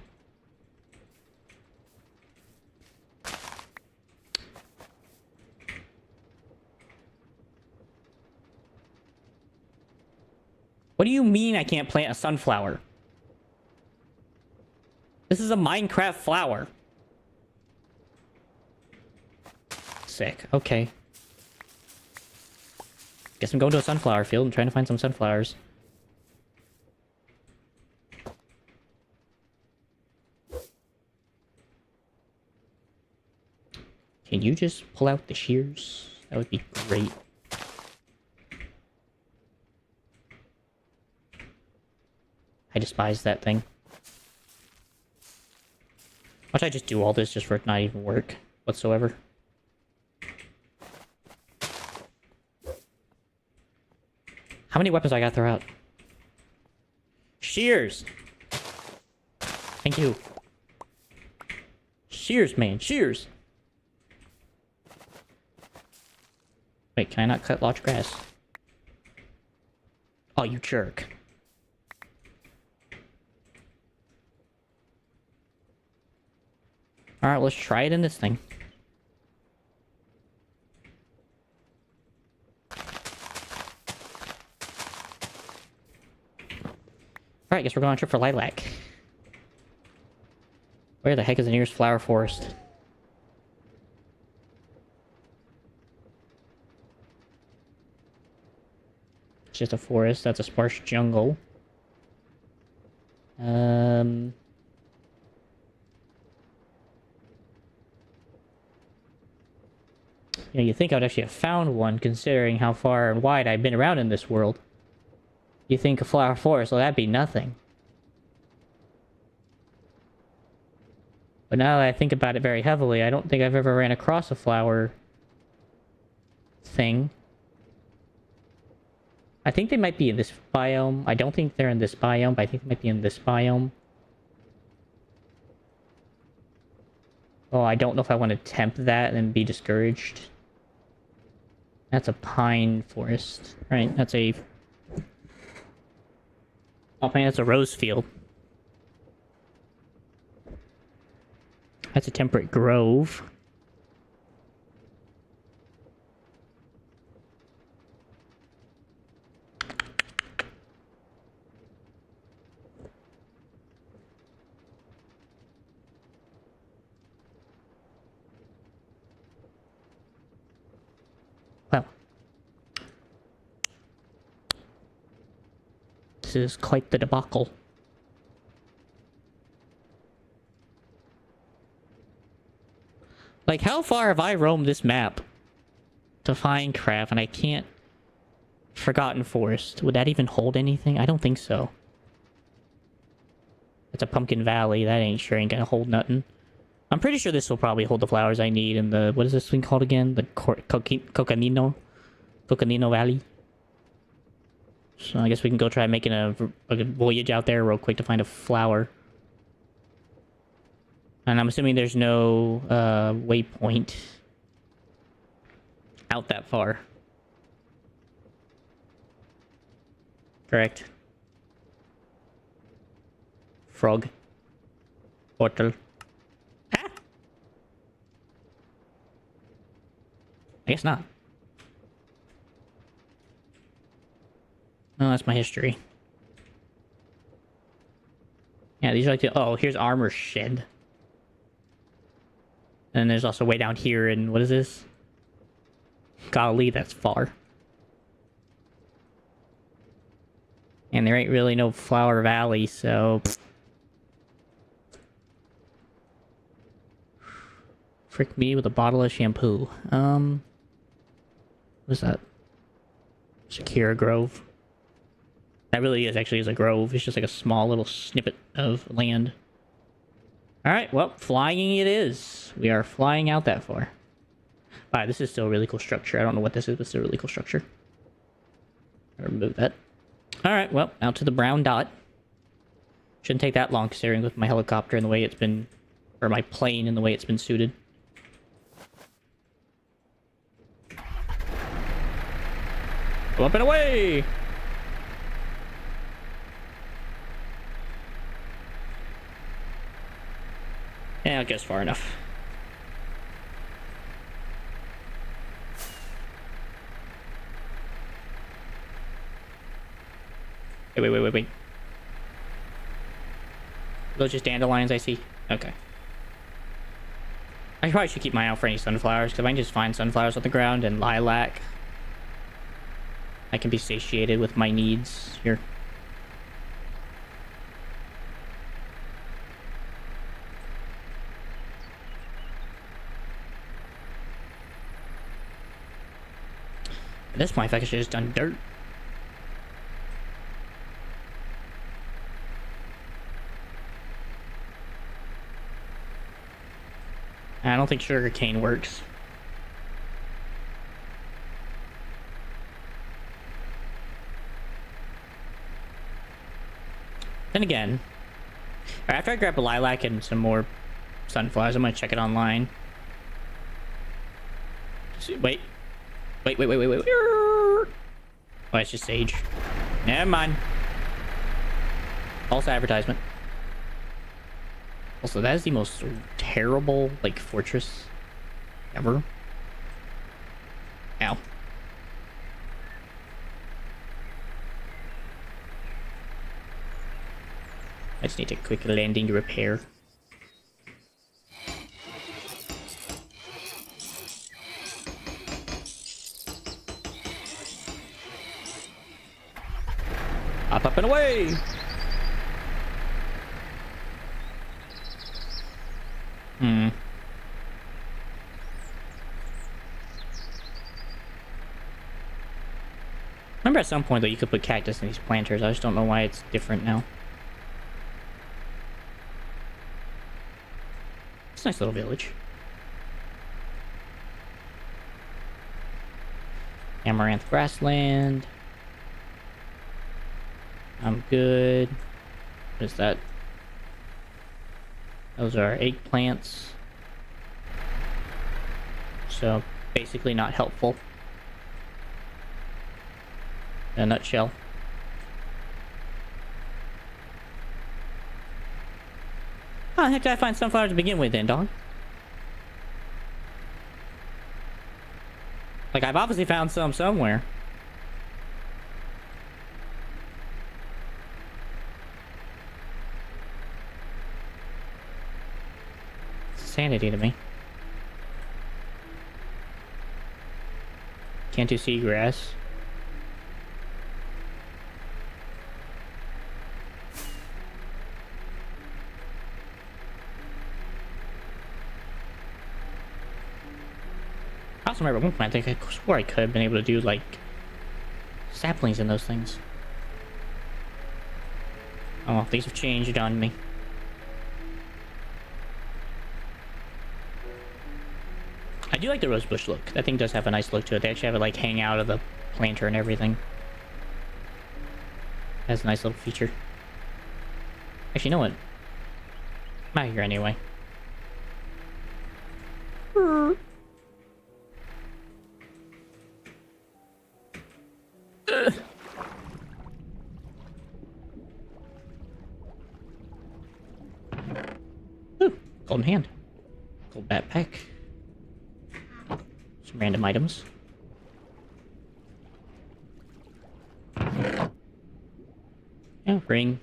What do you mean I can't plant a sunflower? This is a Minecraft flower. Sick. Okay. Guess I'm going to a sunflower field and trying to find some sunflowers. Can you just pull out the shears? That would be great. I despise that thing. Watch I just do all this just for it not even work whatsoever. How many weapons I gotta throw out? Shears! Thank you. Shears, man. Shears! Wait, can I not cut large grass? Oh, you jerk. Alright, let's try it in this thing. Alright, guess we're going on a trip for lilac. Where the heck is the nearest flower forest? It's just a forest. That's a sparse jungle. You know, you think I would actually have found one, considering how far and wide I've been around in this world. You think a flower forest, well, that'd be nothing. But now that I think about it very heavily, I don't think I've ever ran across a flower thing. I think they might be in this biome. I don't think they're in this biome, but I think they might be in this biome. Oh, I don't know if I want to tempt that and be discouraged. That's a pine forest, right? That's a... Oh man, that's a rose field. That's a temperate grove. Well, this is quite the debacle. Like, how far have I roamed this map to find crap, and I can't... Forgotten Forest. Would that even hold anything? I don't think so. It's a Pumpkin Valley. That ain't gonna hold nothing. I'm pretty sure this will probably hold the flowers I need in the... What is this thing called again? The Coconino? Coconino Valley? So I guess we can go try making a voyage out there real quick to find a flower. And I'm assuming there's no waypoint out that far. Correct. Frog. Portal. Ah! I guess not. Oh, that's my history. Yeah, these are like the... Oh, here's armor shed. And there's also way down here in... What is this? Golly, that's far. And there ain't really no Flower Valley, so... Frick me with a bottle of shampoo. What's that? Secure Grove. That really is actually a grove. It's just like a small little snippet of land. Alright, well, flying it is. We are flying out that far. Alright, this is still a really cool structure. I don't know what this is, but it's a really cool structure. I'll remove that. Alright, well, out to the brown dot. Shouldn't take that long considering with my helicopter and the way it's been... Or my plane and the way it's been suited. Go up and away! Yeah, it goes far enough. Wait. Those just dandelions I see? Okay. I probably should keep my eye out for any sunflowers, because if I can just find sunflowers on the ground and lilac, I can be satiated with my needs here. At this point, I should have just done dirt. I don't think sugarcane works. Then again, after I grab a lilac and some more sunflowers, I'm gonna check it online. Wait. Oh, it's just sage. Never mind. False advertisement. Also, that is the most terrible, like, fortress ever. Ow. I just need a quick landing to repair. Up and away! Remember at some point, though, you could put cactus in these planters. I just don't know why it's different now. It's a nice little village. Amaranth grassland. I'm good. What is that? Those are eggplants. So, basically not helpful. In a nutshell. How the heck did I find sunflowers to begin with then, dog? Like, I've obviously found some somewhere. It's insanity to me. Can't do seagrass. I also remember at one point, I think I swore I could have been able to do, like, saplings in those things. Oh, things have changed on me. I do like the rosebush look. That thing does have a nice look to it. They actually have it, like, hang out of the planter and everything. Has a nice little feature. Actually, you know what? I'm out here anyway. Ooh, golden hand. Gold backpack. Some random items. Yeah, ring,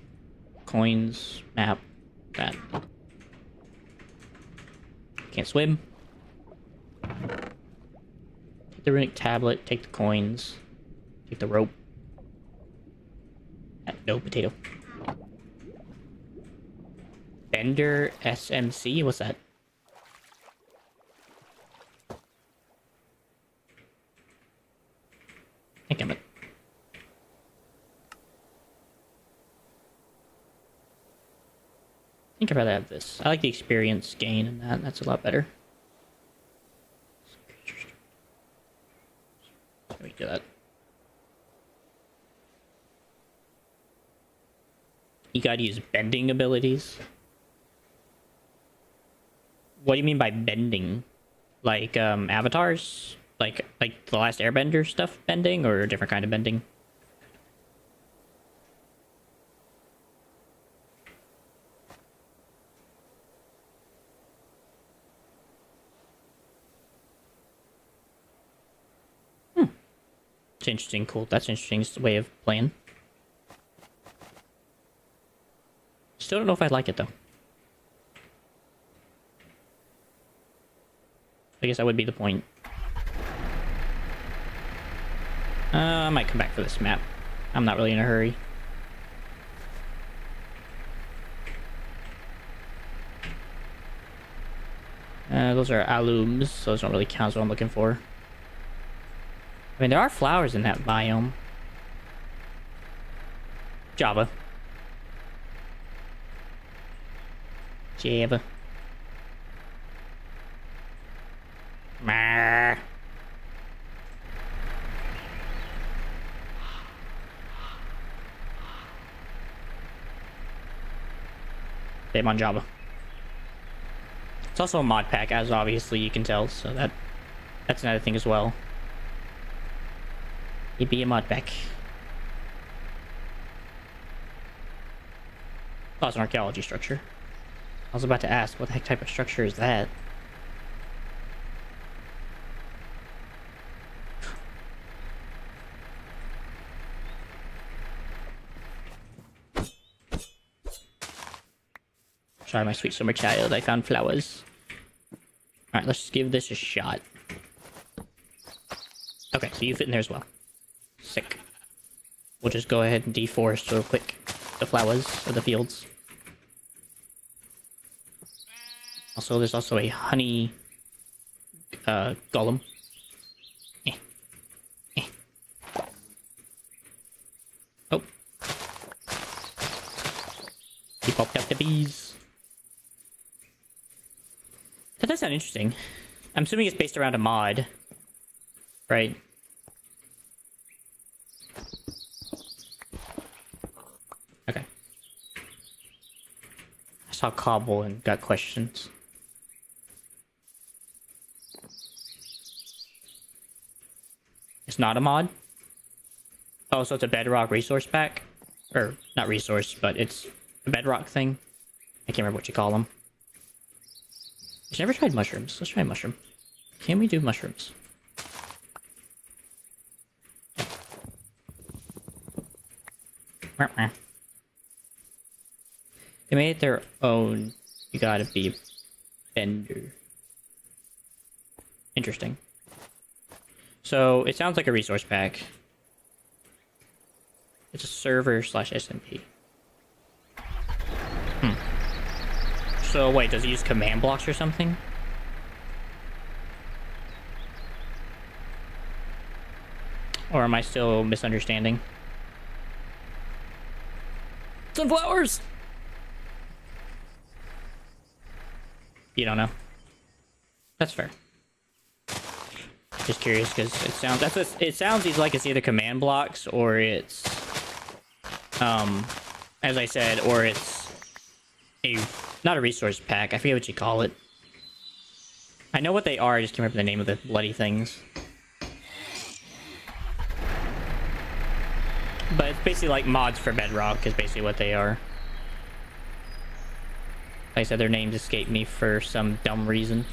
coins, map, that. Can't swim. Take the runic tablet, take the coins, take the rope. No potato. Bender SMC? What's that? I think I'm it. I think I'd rather have this. I like the experience gain in that. That's a lot better. Let me do that. You gotta use bending abilities. What do you mean by bending? Like, avatars? Like the last Airbender stuff bending, or a different kind of bending? It's interesting, cool. That's interesting. It's the way of playing. Still don't know if I like it, though. I guess that would be the point. I might come back for this map. I'm not really in a hurry. Those are alums, so those don't really count as what I'm looking for. I mean, there are flowers in that biome. Java. Java. Marr. Same on Java. It's also a mod pack, as obviously you can tell, so that's another thing as well. It'd be a mod pack. Oh, it's an archaeology structure. I was about to ask, what the heck type of structure is that? Sorry, my sweet summer child, I found flowers. Alright, let's just give this a shot. Okay, so you fit in there as well. Sick. We'll just go ahead and deforest real quick the flowers of the fields. Also, there's also a honey golem. Oh. He popped up the bees. That does sound interesting. I'm assuming it's based around a mod. Right? saw cobble and got questions. It's not a mod? Oh, so it's a bedrock resource pack? Or, not resource, but it's a bedrock thing. I can't remember what you call them. I've never tried mushrooms. Let's try mushroom. Can we do mushrooms? They made their own. You gotta be a bender. Interesting. So, it sounds like a resource pack. It's a server slash SMP. So, wait, does it use command blocks or something? Or am I still misunderstanding? Sunflowers! You don't know. That's fair. Just curious because it sounds it sounds like it's either command blocks or it's as I said, or it's not a resource pack. I forget what you call it. I know what they are, I just can't remember the name of the bloody things. But it's basically like mods for Bedrock is basically what they are. Like I said, their names escape me for some dumb reason.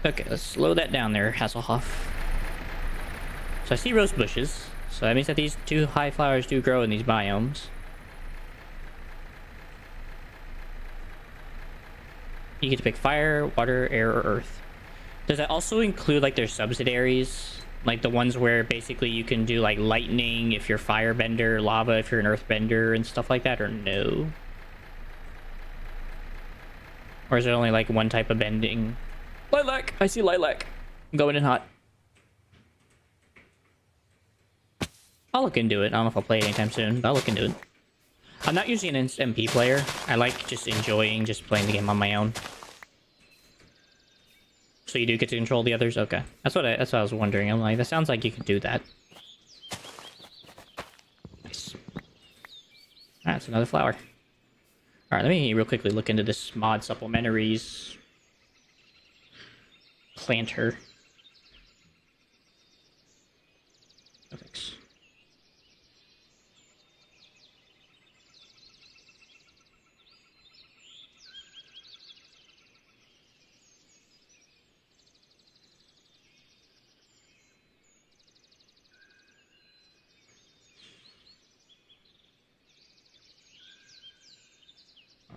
Okay, let's slow that down there, Hasselhoff. So I see rose bushes. So that means that these two high flowers do grow in these biomes. You get to pick fire, water, air, or earth. Does that also include like their subsidiaries? Like the ones where basically you can do like lightning if you're firebender, lava if you're an earthbender, and stuff like that, or no? Or is it only like one type of bending? Lilac! I see lilac. I'm going in hot. I'll look into it. I don't know if I'll play it anytime soon, but I'll look into it. I'm not usually an MP player. I like just enjoying just playing the game on my own. So you do get to control the others? Okay. That's what I was wondering. I'm like, that sounds like you can do that. Nice. Alright, that's another flower. Alright, let me real quickly look into this mod supplementaries. Planter. Oh, thanks.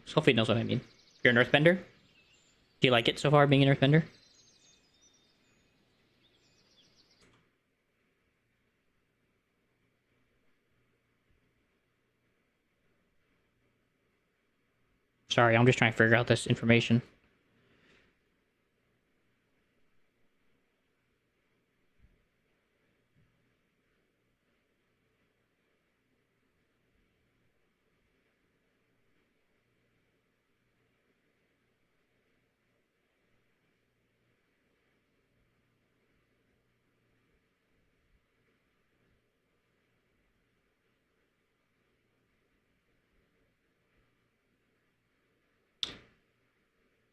Sophie knows what I mean. You're an earthbender? Do you like it so far, being an earthbender? Sorry, I'm just trying to figure out this information.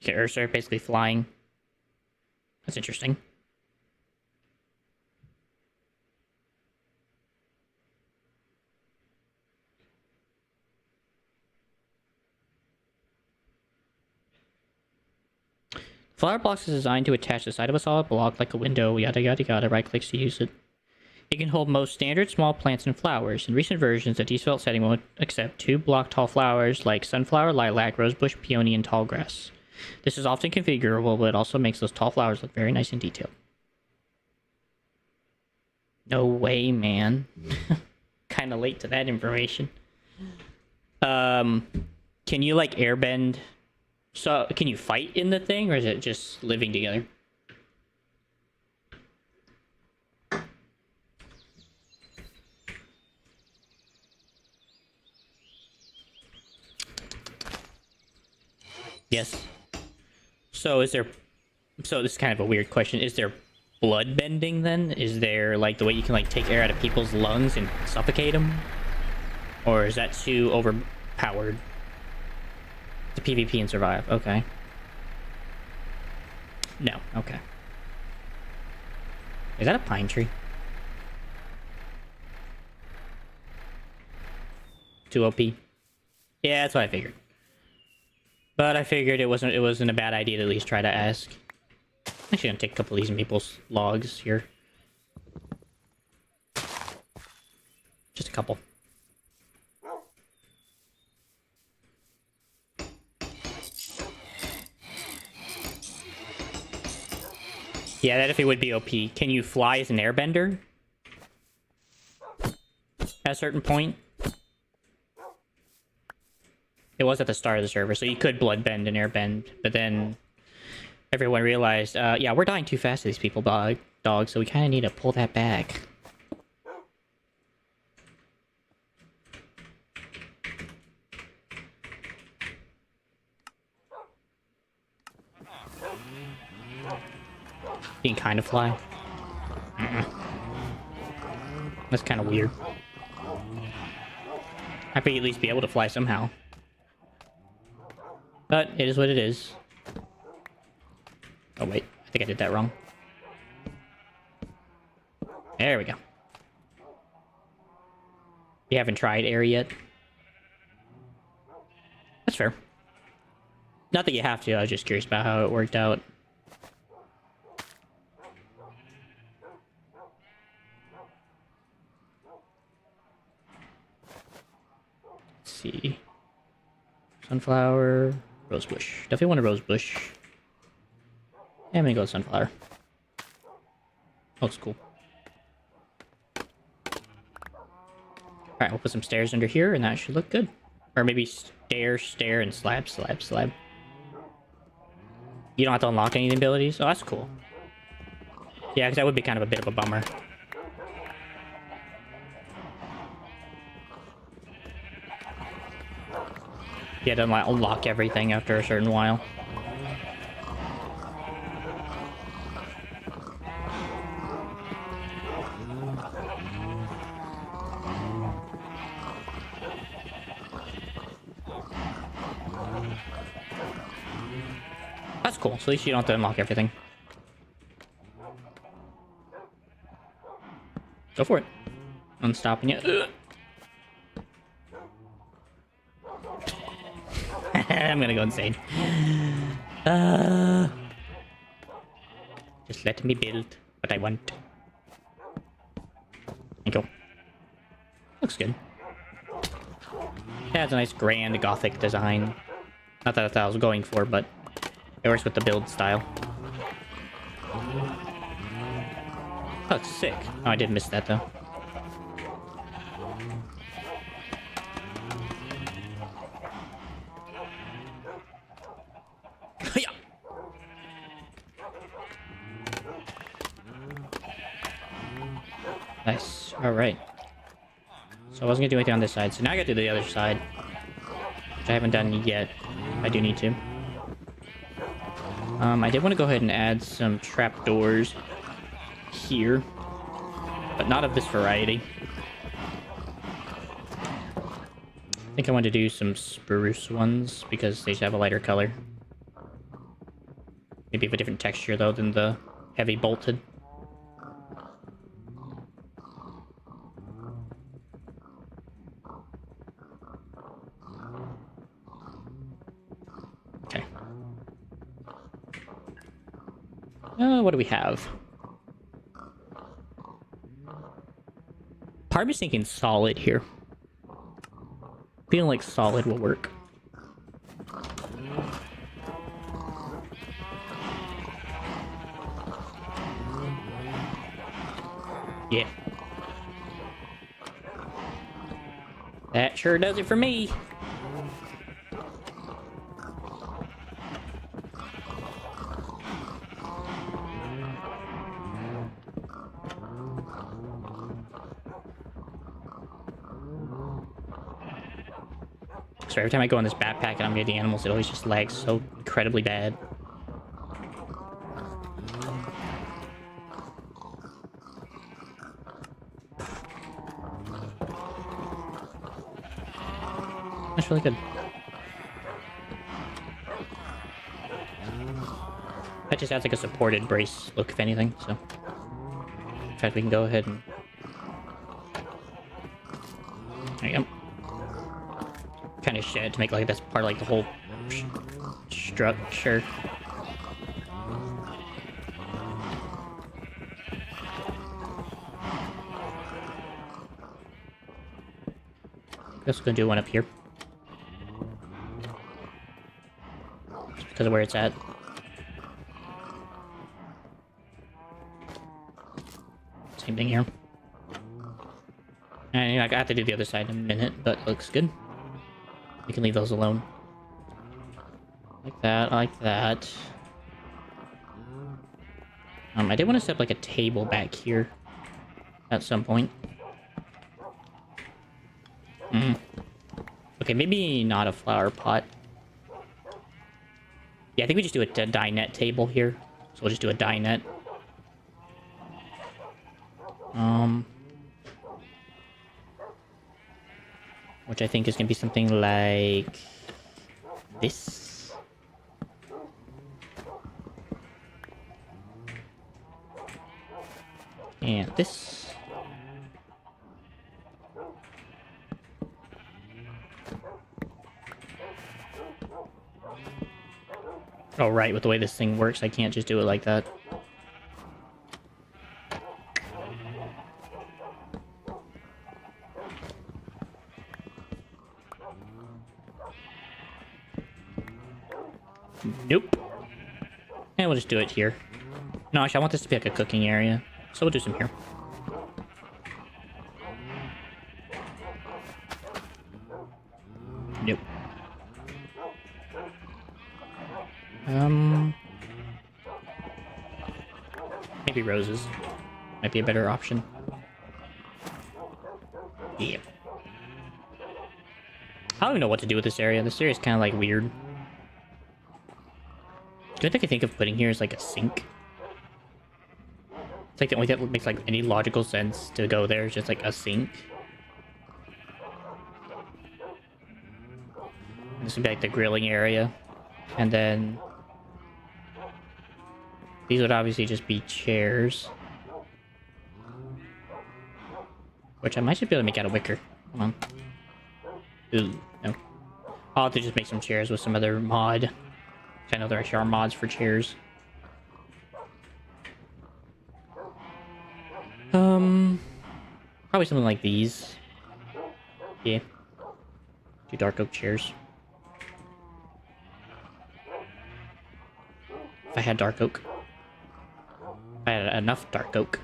Okay, Earths are basically flying. That's interesting. Flower blocks is designed to attach the side of a solid block like a window, yada yada yada, right clicks to use it. It can hold most standard small plants and flowers. In recent versions, the default setting will accept 2 block tall flowers like sunflower, lilac, rosebush, peony, and tall grass. This is often configurable, but it also makes those tall flowers look very nice and detailed. No way, man. Kinda late to that information. Can you, like, airbend? So, can you fight in the thing, or is it just living together? Yes. So is there... So this is kind of a weird question. Is there blood bending then? Is there, like, the way you can, like, take air out of people's lungs and suffocate them? Or is that too overpowered? To PvP and survive. Okay. No. Okay. Is that a pine tree? Too OP. Yeah, that's what I figured. But I figured it wasn't a bad idea to at least try to ask. I'm actually gonna take a couple of these maples logs here. Just a couple. Yeah, that if it would be OP. Can you fly as an airbender? At a certain point? It was at the start of the server, so you could bloodbend and airbend, but then everyone realized, yeah, we're dying too fast to these people, dog, so we kind of need to pull that back. You can kind of fly. That's kind of weird. I think at least be able to fly somehow. But it is what it is. Oh wait, I think I did that wrong. There we go. You haven't tried air yet? That's fair. Not that you have to, I was just curious about how it worked out. Let's see. Sunflower, rosebush. Definitely want a rosebush. Yeah, I'm gonna go with sunflower. Looks cool. Alright, we'll put some stairs under here, and that should look good. Or maybe stair, stair, and slab, slab, slab. You don't have to unlock any abilities? Oh, that's cool. Yeah, because that would be kind of a bit of a bummer. You had to unlock everything after a certain while. That's cool, so at least you don't have to unlock everything. Go for it. I'm stopping you. I'm gonna go insane. Just let me build what I want. Thank you. Looks good. Yeah, it's a nice grand gothic design. Not that that's what I was going for, but it works with the build style. Oh, it's sick. Oh, I did miss that, though. Nice. Alright. So I wasn't gonna do anything on this side, so now I gotta do the other side. Which I haven't done yet. I do need to. I did want to go ahead and add some trapdoors here. But not of this variety. I think I want to do some spruce ones, because they should have a lighter color. Maybe of a different texture, though, than the heavy bolted. Okay. What do we have? Part of me's thinking solid here. Feeling like solid will work. Yeah. That sure does it for me. So every time I go on this backpack and I'm near the animals, it always just lags so incredibly bad. That's really good. That just adds like a supported brace look, if anything, so... In fact, we can go ahead and... There you go. Kind of shed to make like that's part of like the whole structure. Guess we're gonna do one up here. Just because of where it's at. Same thing here. And I have to do the other side in a minute, but it looks good. We can leave those alone. Like that, like that. I did want to set up like a table back here at some point. Okay, maybe not a flower pot. Yeah, I think we just do a dinette table here. So we'll just do a dinette. Which I think is going to be something like this. And this. Oh, right, with the way this thing works, I can't just do it like that. Nope. And we'll just do it here. No, actually, I want this to be like a cooking area. So we'll do some here. Nope. Maybe roses. Might be a better option. Yeah. I don't even know what to do with this area. This area is kind of like weird. The only thing I can think of putting here is like a sink. It's like the only thing that makes like any logical sense to go there is just like a sink. This would be like the grilling area. And then these would obviously just be chairs. Which I might just be able to make out of wicker. Come on. Ooh, no. I'll have to just make some chairs with some other mod. I know there actually are mods for chairs. Probably something like these. Yeah. 2 dark oak chairs. If I had dark oak. If I had enough dark oak.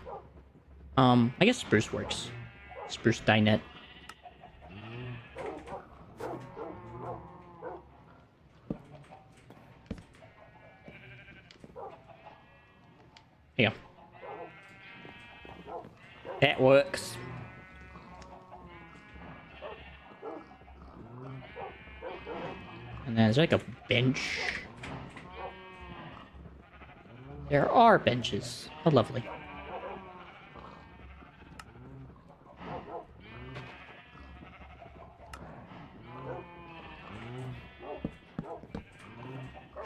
I guess spruce works. Spruce dinette. Here you go. That works. And then there's like a bench. There are benches. Oh, lovely.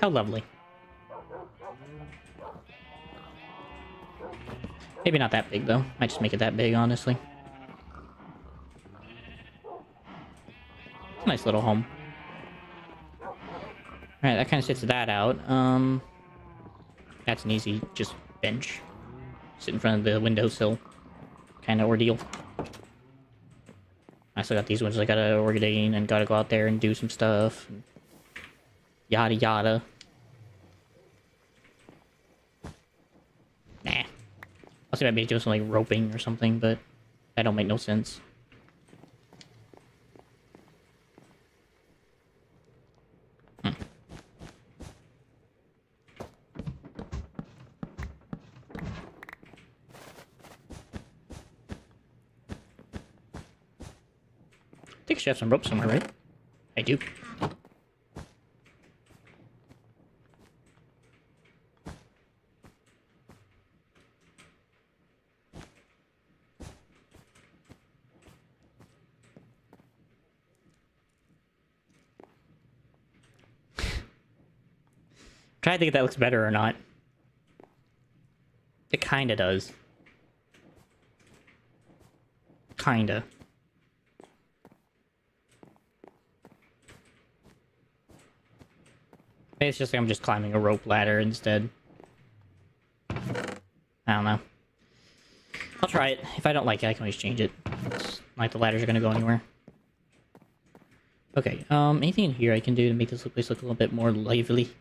How lovely. Maybe not that big, though. Might just make it that big, honestly. It's a nice little home. Alright, that kind of sits that out. That's an easy, just bench. Sit in front of the windowsill. Kind of ordeal. I still got these ones I gotta ordain and gotta go out there and do some stuff. Yada yada. Nah. I was maybe doing some like roping or something, but that don't make no sense. I think I should have some rope somewhere, right? I do. trying to think if that looks better or not. It kinda does. Kinda. Maybe it's just like I'm just climbing a rope ladder instead. I don't know. I'll try it. If I don't like it, I can always change it. It's not like the ladders are gonna go anywhere. Okay, anything in here I can do to make this place look a little bit more lively?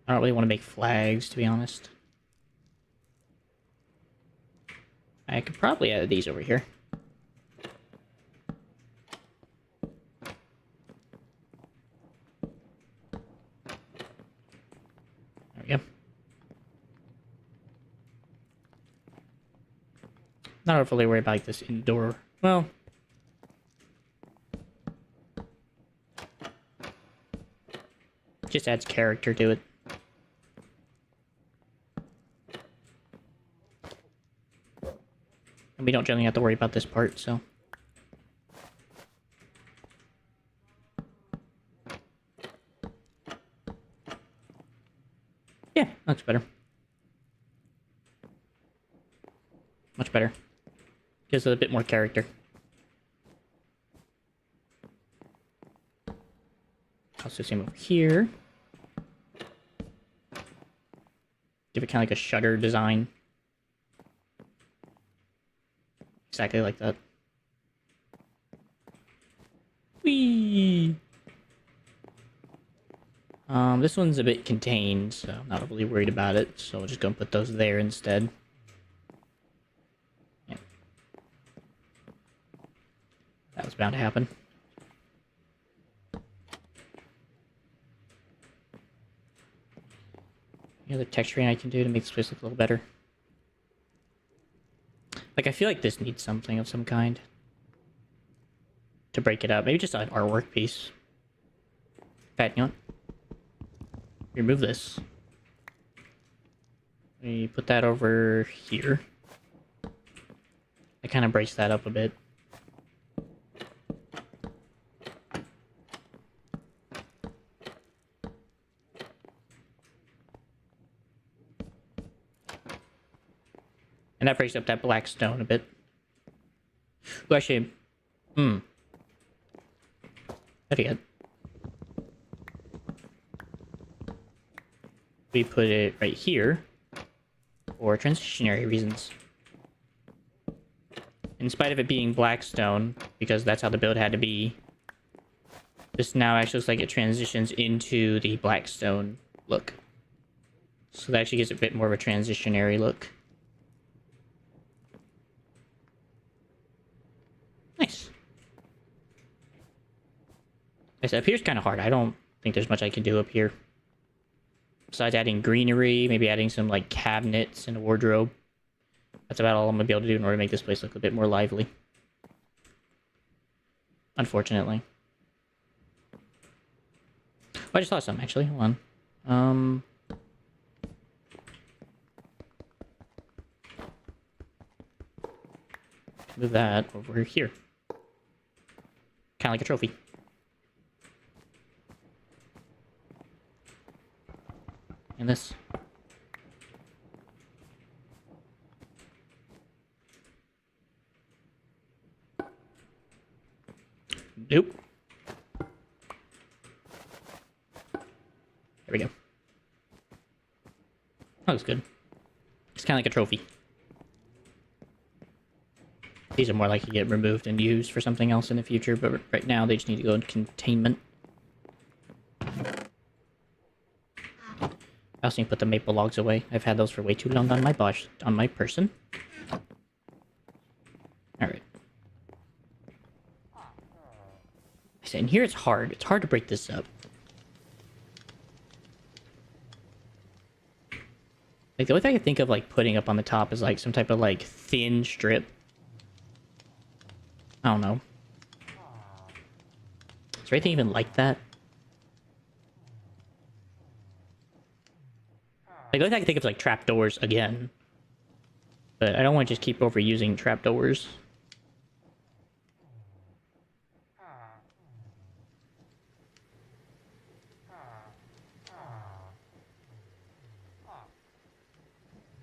I don't really want to make flags, to be honest. I could probably add these over here. There we go. Not overly worried about like, this indoor. Well, just adds character to it. And we don't generally have to worry about this part, so. Yeah, looks better. Much better. Gives it a bit more character. Also same over here. Give it kind of like a shutter design. Exactly like that. Whee! This one's a bit contained, so I'm not overly worried about it. So we're just gonna put those there instead. Yeah. That was bound to happen. Any other texturing I can do to make this place look a little better? Like, I feel like this needs something of some kind to break it up. Maybe just an artwork piece. In fact, you know what? Remove this. We put that over here. I kind of breaks that up a bit. And that breaks up that black stone a bit. Well, actually, I forget. We put it right here for transitionary reasons. In spite of it being black stone, because that's how the build had to be, this now actually looks like it transitions into the black stone look. So that actually gives it a bit more of a transitionary look. Nice. Like I said, up here's kind of hard. I don't think there's much I can do up here. Besides adding greenery, maybe adding some like cabinets and a wardrobe. That's about all I'm gonna be able to do in order to make this place look a bit more lively. Unfortunately. Oh, I just saw some actually. Hold on. Move that over here. Kind of like a trophy. And this. Nope. There we go. That looks good. It's kind of like a trophy. These are more likely to get removed and used for something else in the future, but right now they just need to go in containment. I also need to put the maple logs away. I've had those for way too long on my person. Alright. I said, in here it's hard. It's hard to break this up. Like, the only thing I can think of, like, putting up on the top is, like, some type of, like, thin strip. I don't know. Is there anything even like that? Like, the only thing I can think of is, like, trapdoors again. But I don't want to just keep overusing trapdoors.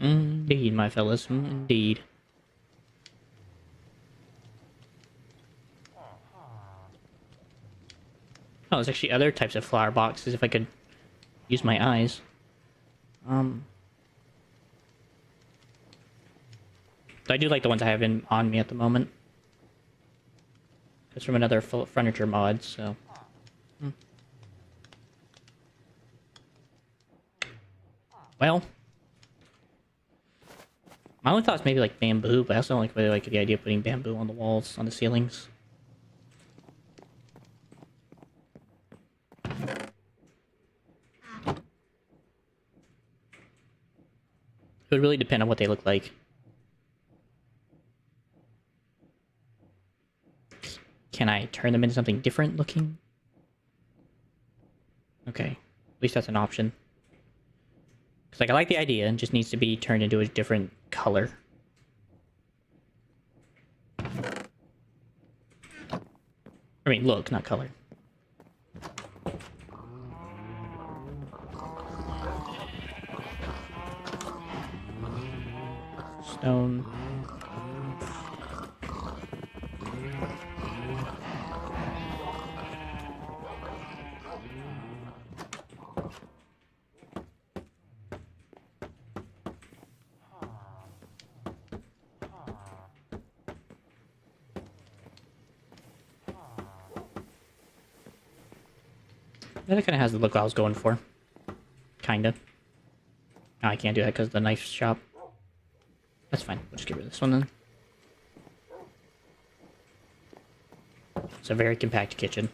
Indeed, my fellas. Indeed. Oh, there's actually other types of flower boxes if I could use my eyes. I do like the ones I have on me at the moment. It's from another furniture mod, so... Well... My only thought was maybe like bamboo, but I also don't really like the idea of putting bamboo on the walls, on the ceilings. It would really depend on what they look like. Can I turn them into something different looking? Okay, at least that's an option. Because like I like the idea, it just needs to be turned into a different color. I mean, look, not color. Stone. That kind of has the look I was going for. Kinda. Oh, I can't do that because of the knife shop. That's fine. We'll just get rid of this one then. It's a very compact kitchen.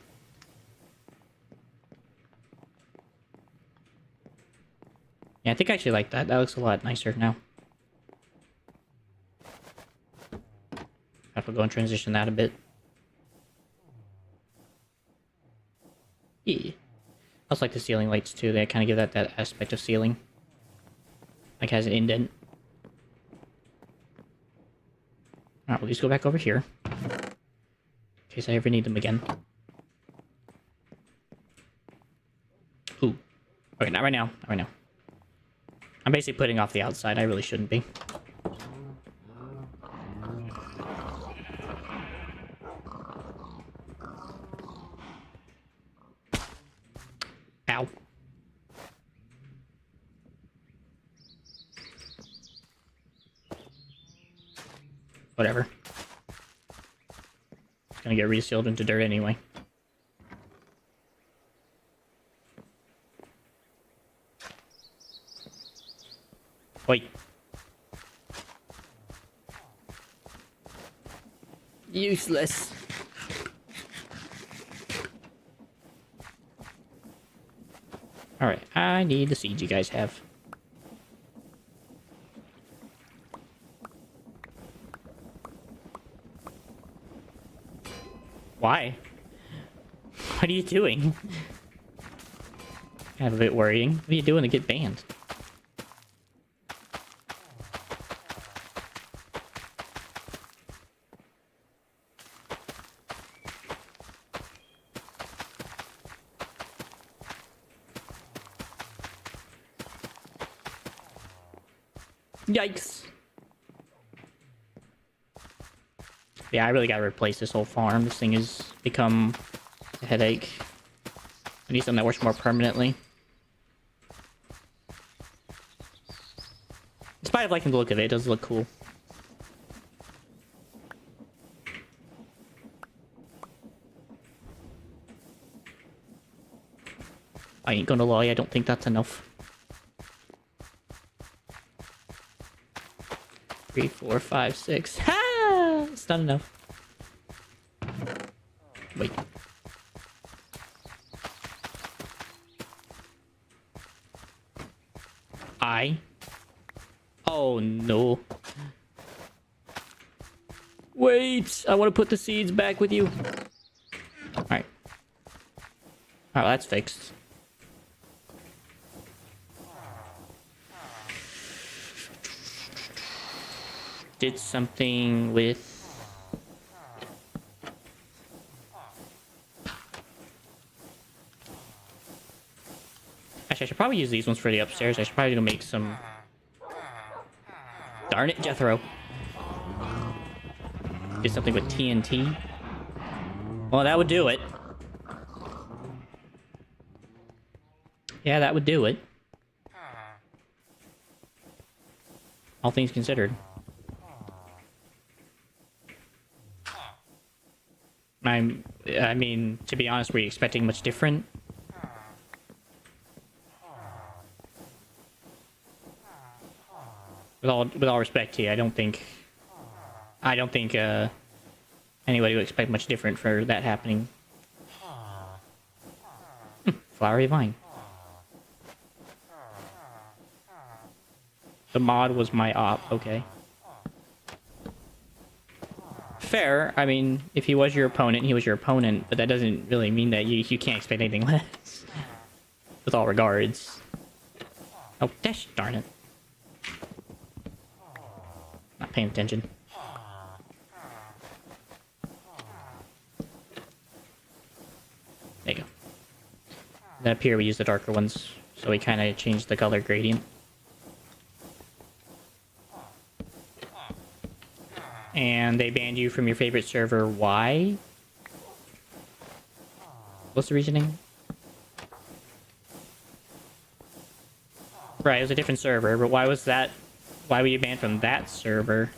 Yeah, I think I actually like that. That looks a lot nicer now. Have to go and transition that a bit. Yeah. I also like the ceiling lights too. They kind of give that aspect of ceiling. Like has an indent. Alright, we'll just go back over here. In case I ever need them again. Ooh. Okay, not right now. Not right now. I'm basically putting off the outside. I really shouldn't be. Ow. Whatever. It's gonna get resealed into dirt anyway. Wait. Useless. Alright, I need the seeds you guys have. Why? What are you doing? Kind of a bit worrying. What are you doing to get banned? Yikes. Yeah, I really gotta replace this whole farm. This thing has become a headache. I need something that works more permanently. In spite of liking the look of it, it does look cool. I ain't gonna lie, I don't think that's enough. 3, 4, 5, 6. Ha! It's not enough. Wait. Oh no. Wait! I want to put the seeds back with you. Alright. Alright, that's fixed. Did something with... Actually, I should probably use these ones for the upstairs. I should probably go make some Darn it, Jethro. Do something with TNT. Well, that would do it. Yeah, that would do it. All things considered. I mean, to be honest, were you expecting much different? With all respect to you, I don't think anybody would expect much different for that happening. Flowery vine. The mod was my op, okay. Fair, I mean, if he was your opponent, he was your opponent, but that doesn't really mean that you can't expect anything less. With all regards. Oh, gosh darn it. Not paying attention. There you go. Then up here we use the darker ones, so we kind of change the color gradient. And they banned you from your favorite server. Why? What's the reasoning? Right, it was a different server, but why was that? Why were you banned from that server?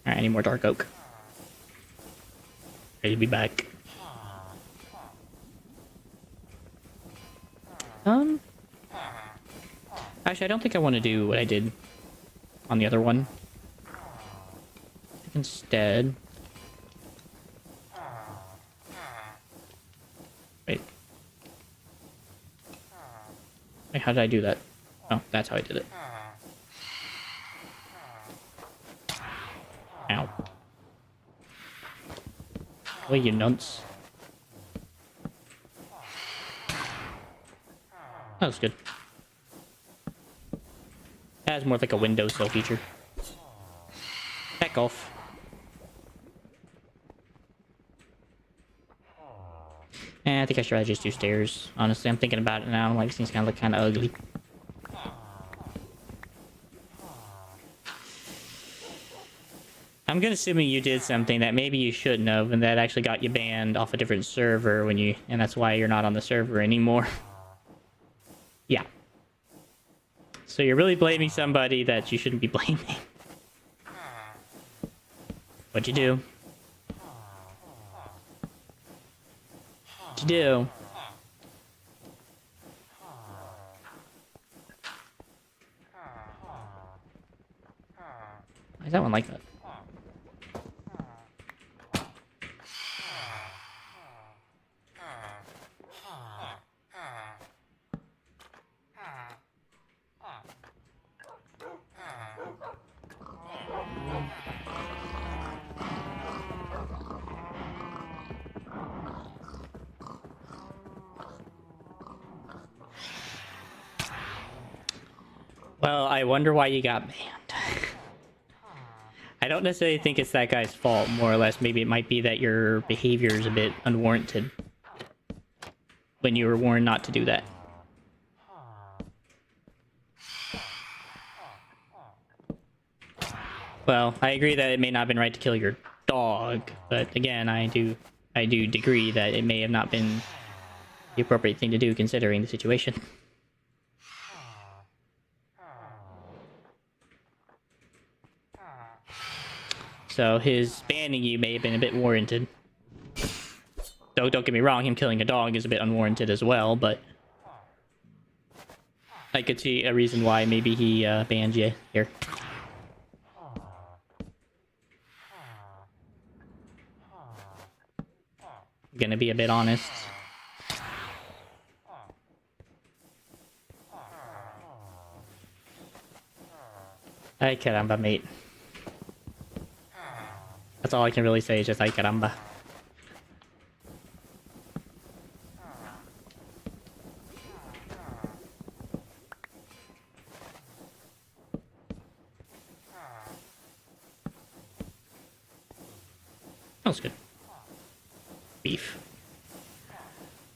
Alright, I need more dark oak. Ready to be back. Actually, I don't think I want to do what I did on the other one. I think instead... Wait. Wait, how did I do that? Oh, that's how I did it. Ow. Oh, you nunts. That was good. That is more like a windowsill feature. Back off. I think I should just do stairs. Honestly, I'm thinking about it now. Like, these things kind of look kind of ugly. I'm gonna assuming you did something that maybe you shouldn't have, and that actually got you banned off a different server when you, and that's why you're not on the server anymore. Yeah. So you're really blaming somebody that you shouldn't be blaming. What'd you do? What'd you do? Why is that one like that? Well, I wonder why you got banned. I don't necessarily think it's that guy's fault, more or less. Maybe it might be that your behavior is a bit unwarranted. When you were warned not to do that. Well, I agree that it may not have been right to kill your dog, but again, I do agree that it may have not been the appropriate thing to do considering the situation. So his banning you may have been a bit warranted. Though, don't get me wrong, him killing a dog is a bit unwarranted as well, but... I could see a reason why maybe he banned you here. I'm gonna be a bit honest. Ay caramba, mate. That's all I can really say is just ay caramba. That was good. Beef.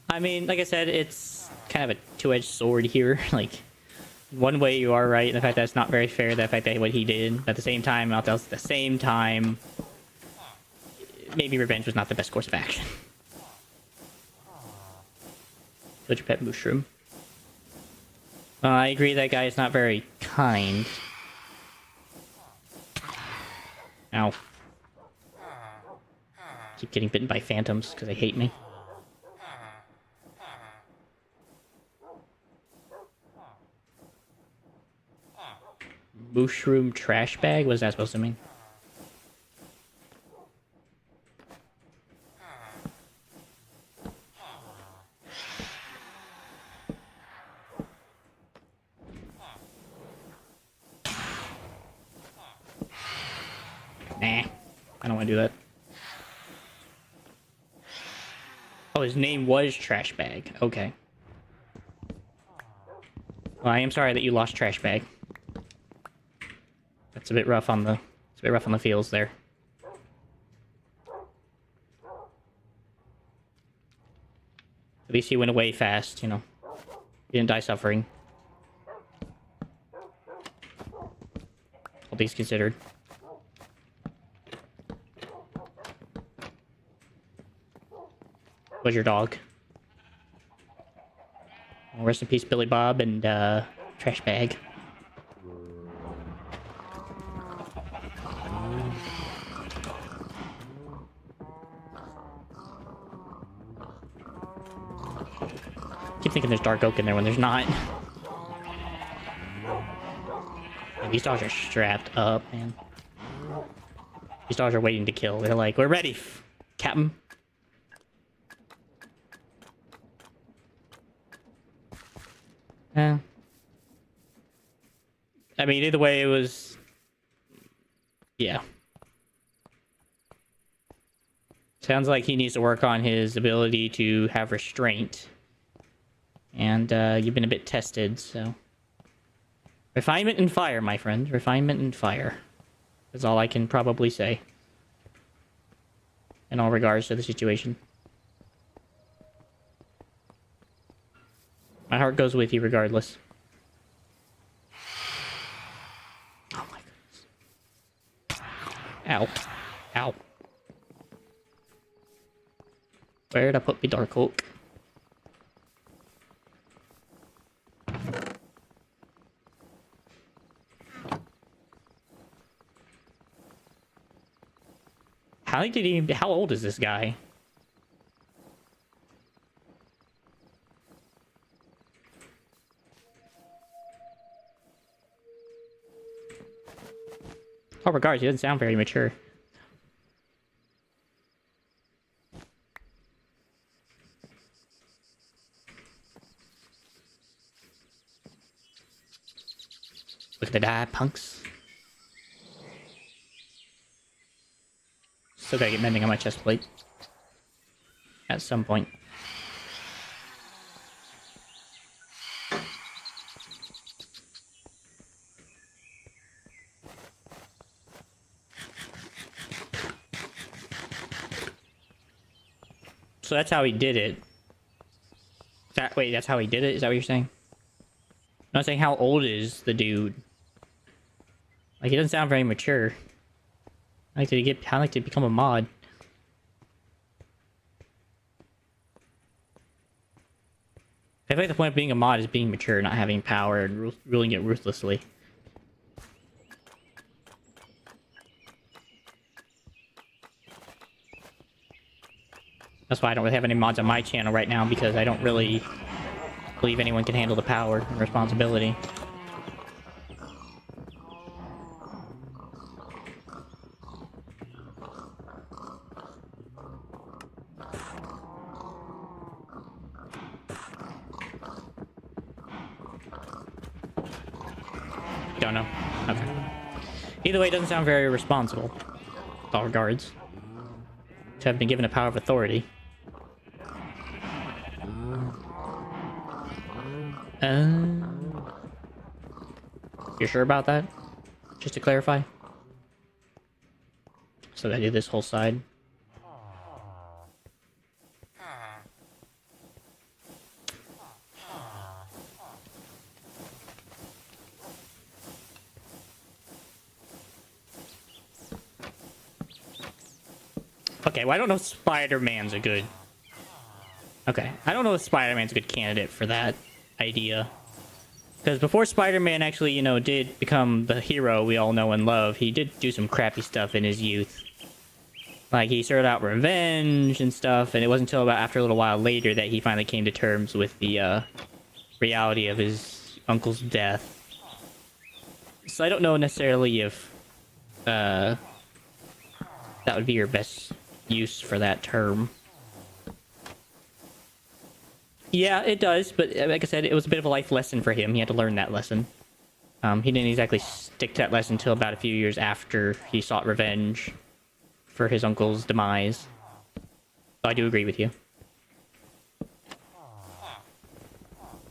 I mean, like I said, it's kind of a two-edged sword here. Like, one way you are right in the fact that it's not very fair, the fact that what he did. But at the same time, maybe revenge was not the best course of action. Killed your pet mushroom. I agree that guy is not very kind. Ow. Keep getting bitten by phantoms because they hate me. Mushroom trash bag? What is that supposed to mean? Nah, I don't want to do that. Oh, his name was Trash Bag. Okay. Well, I am sorry that you lost Trash Bag. That's a bit rough on the feels there. At least he went away fast, you know. He didn't die suffering. All things considered. Was your dog? Well, rest in peace, Billy Bob and Trash Bag. Keep thinking there's dark oak in there when there's not. Man, these dogs are strapped up, man. These dogs are waiting to kill. They're like, we're ready, Captain. Yeah. I mean, either way, it was... Yeah. Sounds like he needs to work on his ability to have restraint. And you've been a bit tested, so... Refinement and fire, my friend. Refinement and fire. That's all I can probably say. In all regards to the situation. My heart goes with you regardless. Oh my goodness. Ow. Ow. Where'd I put my dark oak? How old is this guy? Oh, regards, he doesn't sound very mature. Look at the die, punks. Still gotta get mending on my chest plate. At some point. So that's how he did it. Wait, that's how he did it? Is that what you're saying? I'm not saying how old is the dude. Like, he doesn't sound very mature. I'd like to become a mod. I feel like the point of being a mod is being mature, not having power and ruling it ruthlessly. That's why I don't really have any mods on my channel right now, because I don't really believe anyone can handle the power and responsibility. Don't know. Okay. Either way, it doesn't sound very responsible. With all regards. To have been given a power of authority. You're sure about that? Just to clarify? So I do this whole side. Okay, well, I don't know if Spider-Man's a good... Okay, I don't know if Spider-Man's a good candidate for that idea. Because before Spider-Man actually, you know, did become the hero we all know and love, he did do some crappy stuff in his youth. Like, he started out revenge and stuff, and it wasn't until about after a little while later that he finally came to terms with the, reality of his uncle's death. So I don't know necessarily if, that would be your best use for that term. Yeah, it does, but like I said, it was a bit of a life lesson for him. He had to learn that lesson. He didn't exactly stick to that lesson until about a few years after he sought revenge for his uncle's demise. So I do agree with you.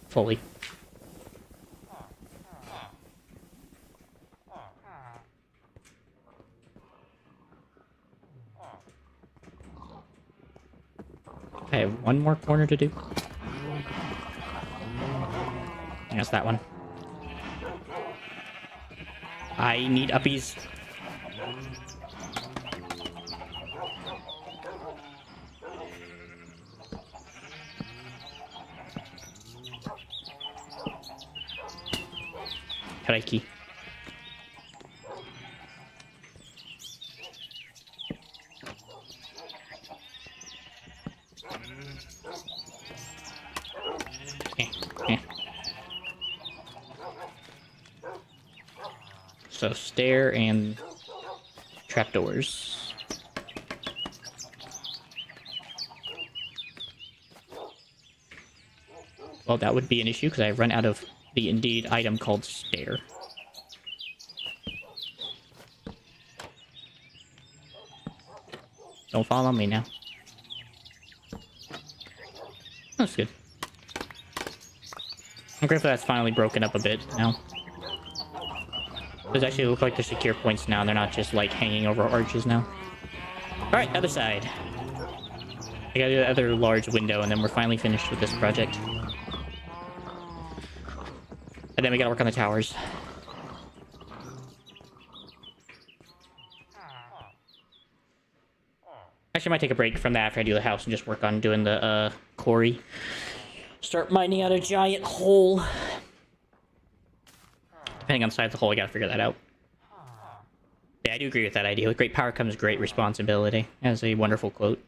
Fully. I have one more corner to do. That's that one. I need uppies. Crikey. So stair and trapdoors. Well, that would be an issue because I've run out of the indeed item called stair. Don't follow me now. That's good. I'm grateful that's finally broken up a bit now. Those actually look like they're secure points now, and they're not just like hanging over arches now. Alright, other side. I got the other large window, and then we're finally finished with this project. And then we gotta work on the towers. Actually, I might take a break from that after I do the house and just work on doing the quarry. Start mining out a giant hole. Depending on the size of the hole, I gotta figure that out. Yeah, I do agree with that idea. With great power comes great responsibility. That's a wonderful quote.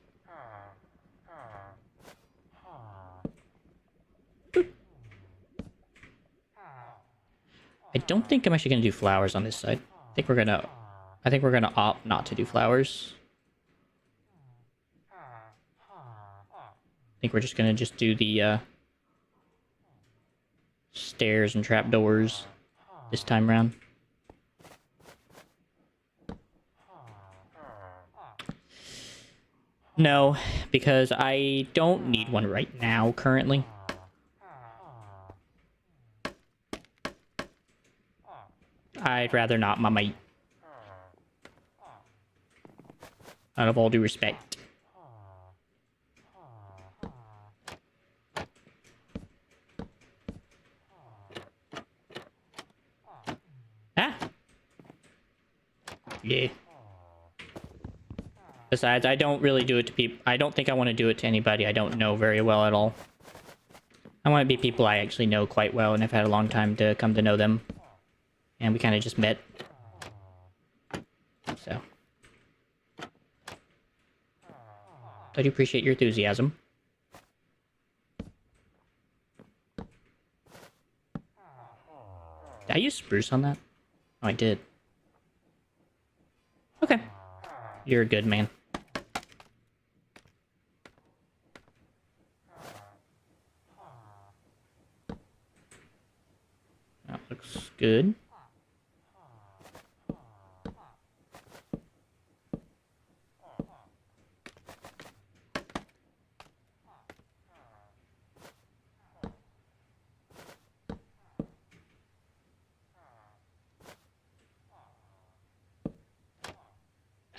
I don't think I'm actually gonna do flowers on this side. I think we're gonna opt not to do flowers. I think we're just gonna do the stairs and trapdoors this time around. No, because I don't need one right now, currently. I'd rather not, mate. Out of all due respect. Ah! Yeah. Besides, I don't really do it to people. I don't think I want to do it to anybody I don't know very well at all. I want to be people I actually know quite well and have had a long time to come to know them. And we kind of just met. So. I do appreciate your enthusiasm. Did I use spruce on that? Oh, I did. Okay. You're a good man. That looks good.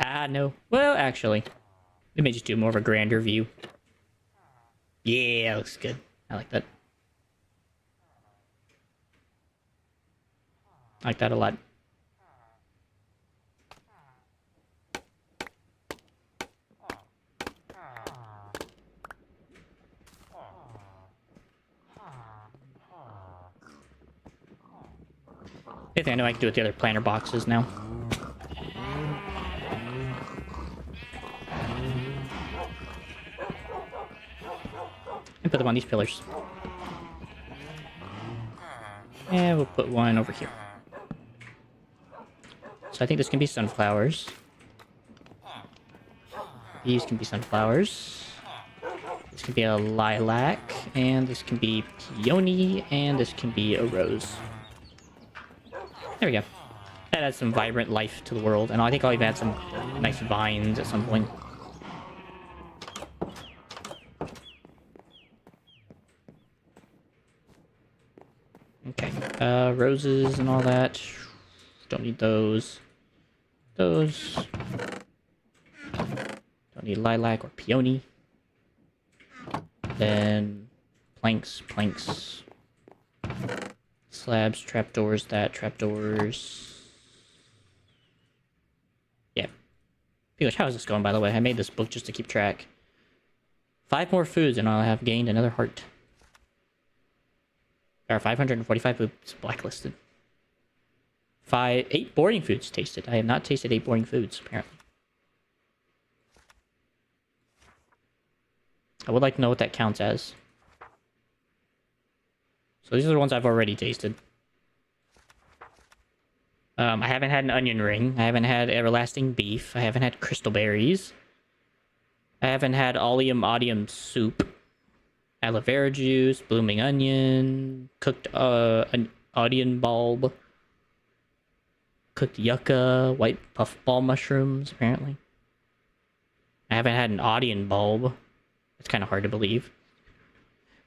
Ah, no. Well, actually, let me just do more of a grander view. Yeah, that looks good. I like that. I like that a lot. I know I can do with the other planter boxes now. And put them on these pillars. And we'll put one over here. So I think this can be sunflowers. These can be sunflowers. This can be a lilac, and this can be peony, and this can be a rose. There we go. That adds some vibrant life to the world, and I think I'll even add some nice vines at some point. Okay, roses and all that. Don't need those. Those. Don't need lilac or peony. Then planks. Slabs, trapdoors, trapdoors. Yeah. Gosh, how is this going, by the way? I made this book just to keep track. 5 more foods and I'll have gained another heart. There are 545 foods blacklisted. 8 boring foods tasted. I have not tasted 8 boring foods, apparently. I would like to know what that counts as. So these are the ones I've already tasted. I haven't had an onion ring. I haven't had everlasting beef. I haven't had crystal berries. I haven't had oleum odium soup. Aloe vera juice, blooming onion, cooked an onion bulb, cooked yucca, white puffball mushrooms, apparently. I haven't had an onion bulb. It's kind of hard to believe.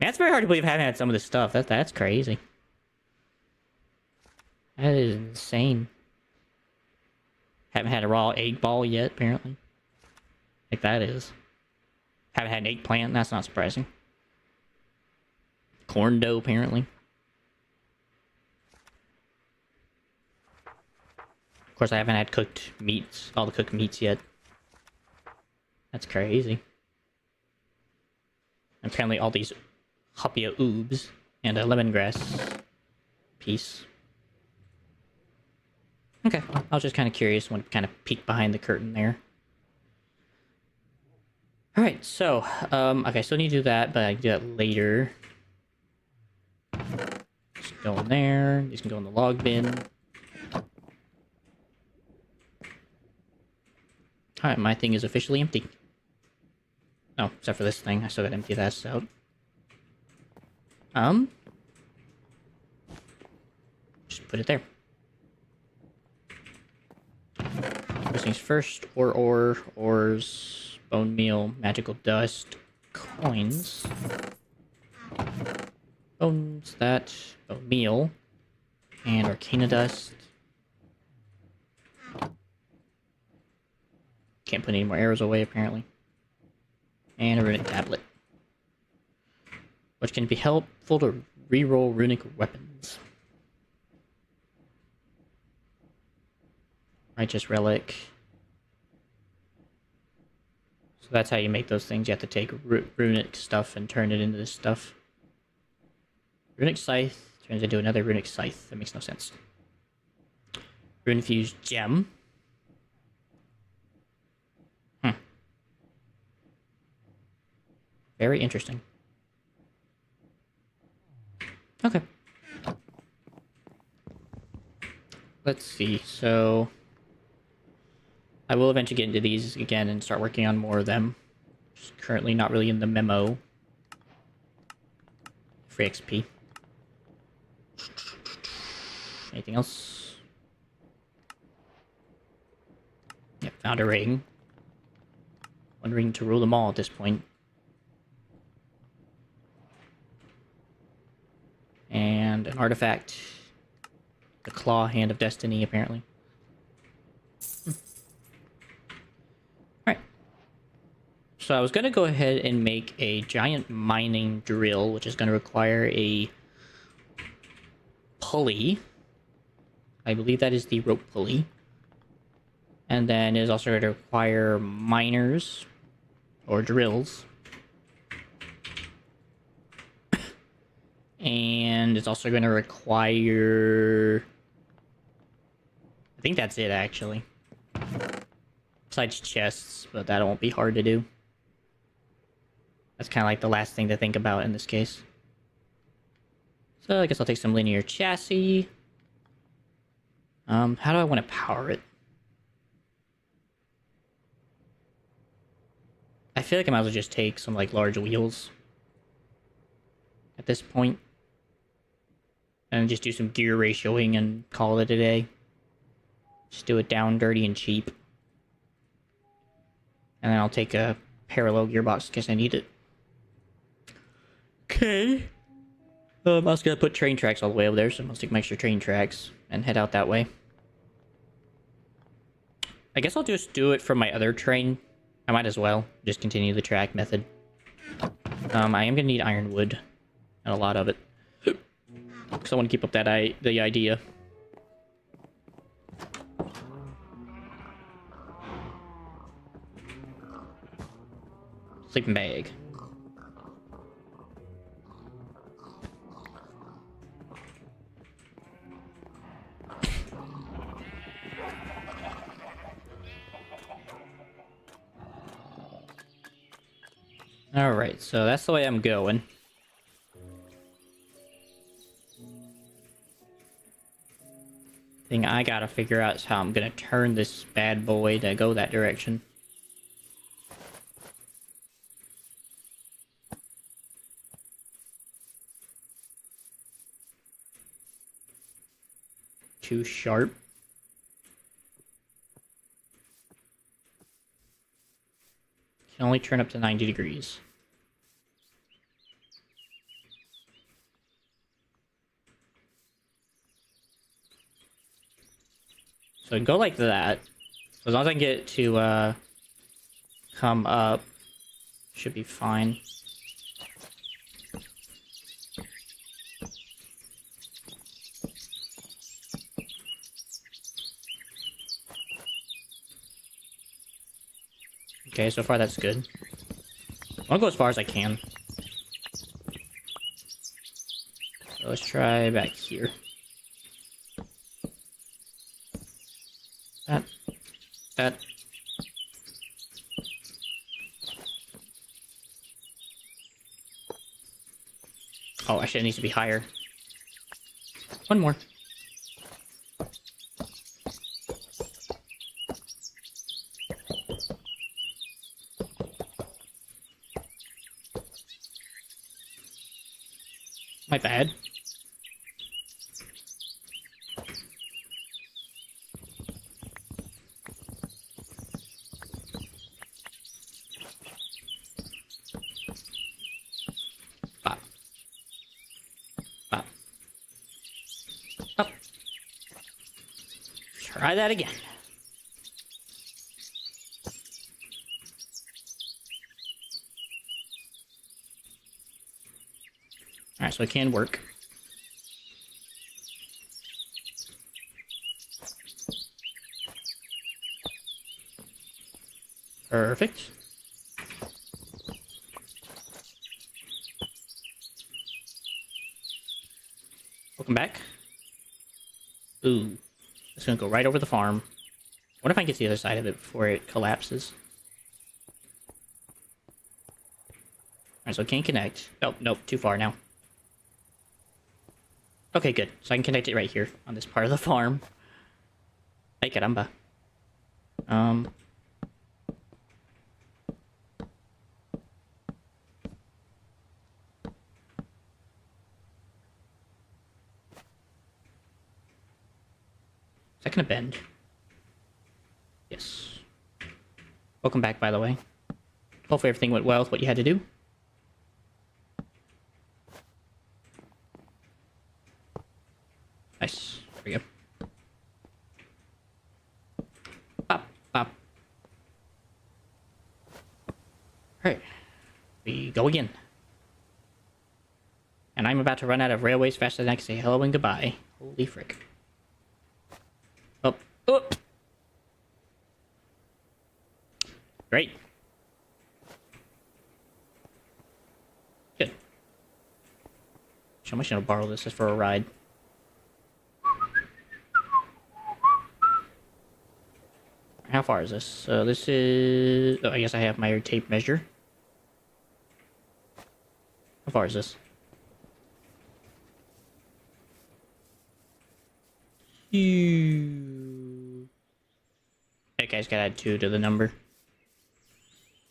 Man, it's very hard to believe I haven't had some of this stuff. That's crazy. That is insane. Haven't had a raw egg ball yet, apparently. Like that is. Haven't had an eggplant. That's not surprising. Corn dough, apparently. Of course, I haven't had cooked meats. All the cooked meats yet. That's crazy. And apparently all these hopia oobs and a lemongrass piece. Okay, I was just kind of curious when kind of peek behind the curtain there. Alright, so, okay, I still need to do that, but I can do that later. Just go in there. These can go in the log bin. Alright, my thing is officially empty. Oh, except for this thing. I still gotta empty that out. Just put it there. First things first. Ores, bone meal, magical dust, coins. Bones, bone meal, and arcana dust. Can't put any more arrows away, apparently. And a runic tablet, which can be helpful to reroll runic weapons. Righteous relic. So that's how you make those things. You have to take runic stuff and turn it into this stuff. Runic scythe turns into another runic scythe. That makes no sense. Rune infused gem. Very interesting. Okay. Let's see. So I will eventually get into these again and start working on more of them. Just currently not really in the memo. Free XP. Anything else? Yep, found a ring. One ring to rule them all at this point. And an artifact. The Claw Hand of Destiny, apparently. Alright. So I was going to go ahead and make a giant mining drill, which is going to require a pulley. I believe that is the rope pulley. And then it is also going to require miners, or drills. And it's also going to require think that's it, actually. Besides chests, but that won't be hard to do. That's kind of like the last thing to think about in this case. So I guess I'll take some linear chassis. How do I want to power it? I feel like I might as well just take some, like, large wheels at this point. And just do some gear ratioing and call it a day. Just do it down, dirty, and cheap. And then I'll take a parallel gearbox in case I need it. Okay. I was gonna put train tracks all the way over there, so I'm gonna take my extra train tracks and head out that way. I guess I'll just do it from my other train. I might as well just continue the track method. I am gonna need ironwood and a lot of it, because I want to keep up that the idea. Sleeping bag. Alright, so that's the way I'm going. Thing I gotta figure out is how I'm gonna turn this bad boy to go that direction. Too sharp. Can only turn up to 90 degrees. So go like that. So as long as I can get it to come up, should be fine. Okay, so far that's good. I'll go as far as I can. So let's try back here. That. Oh, actually it needs to be higher. One more. My bad. Bop. Bop. Up. Try that again. Alright, so it can work. Perfect. Welcome back. Ooh. It's gonna go right over the farm. What if I get to the other side of it before it collapses? Alright, so it can't connect. Oh, nope, too far now. Okay, good. So I can connect it right here on this part of the farm. Ay, caramba. Is that gonna bend? Yes. Welcome back, by the way. Hopefully everything went well with what you had to do. Nice. There we go. Pop, pop. Alright. We go again. And I'm about to run out of railways faster than I can say hello and goodbye. Holy frick. Up. Up. Great. Good. I'm just gonna borrow this just for a ride. How far is this? So this is... Oh, I guess I have my tape measure. How far is this? Okay, I just gotta add 2 to the number.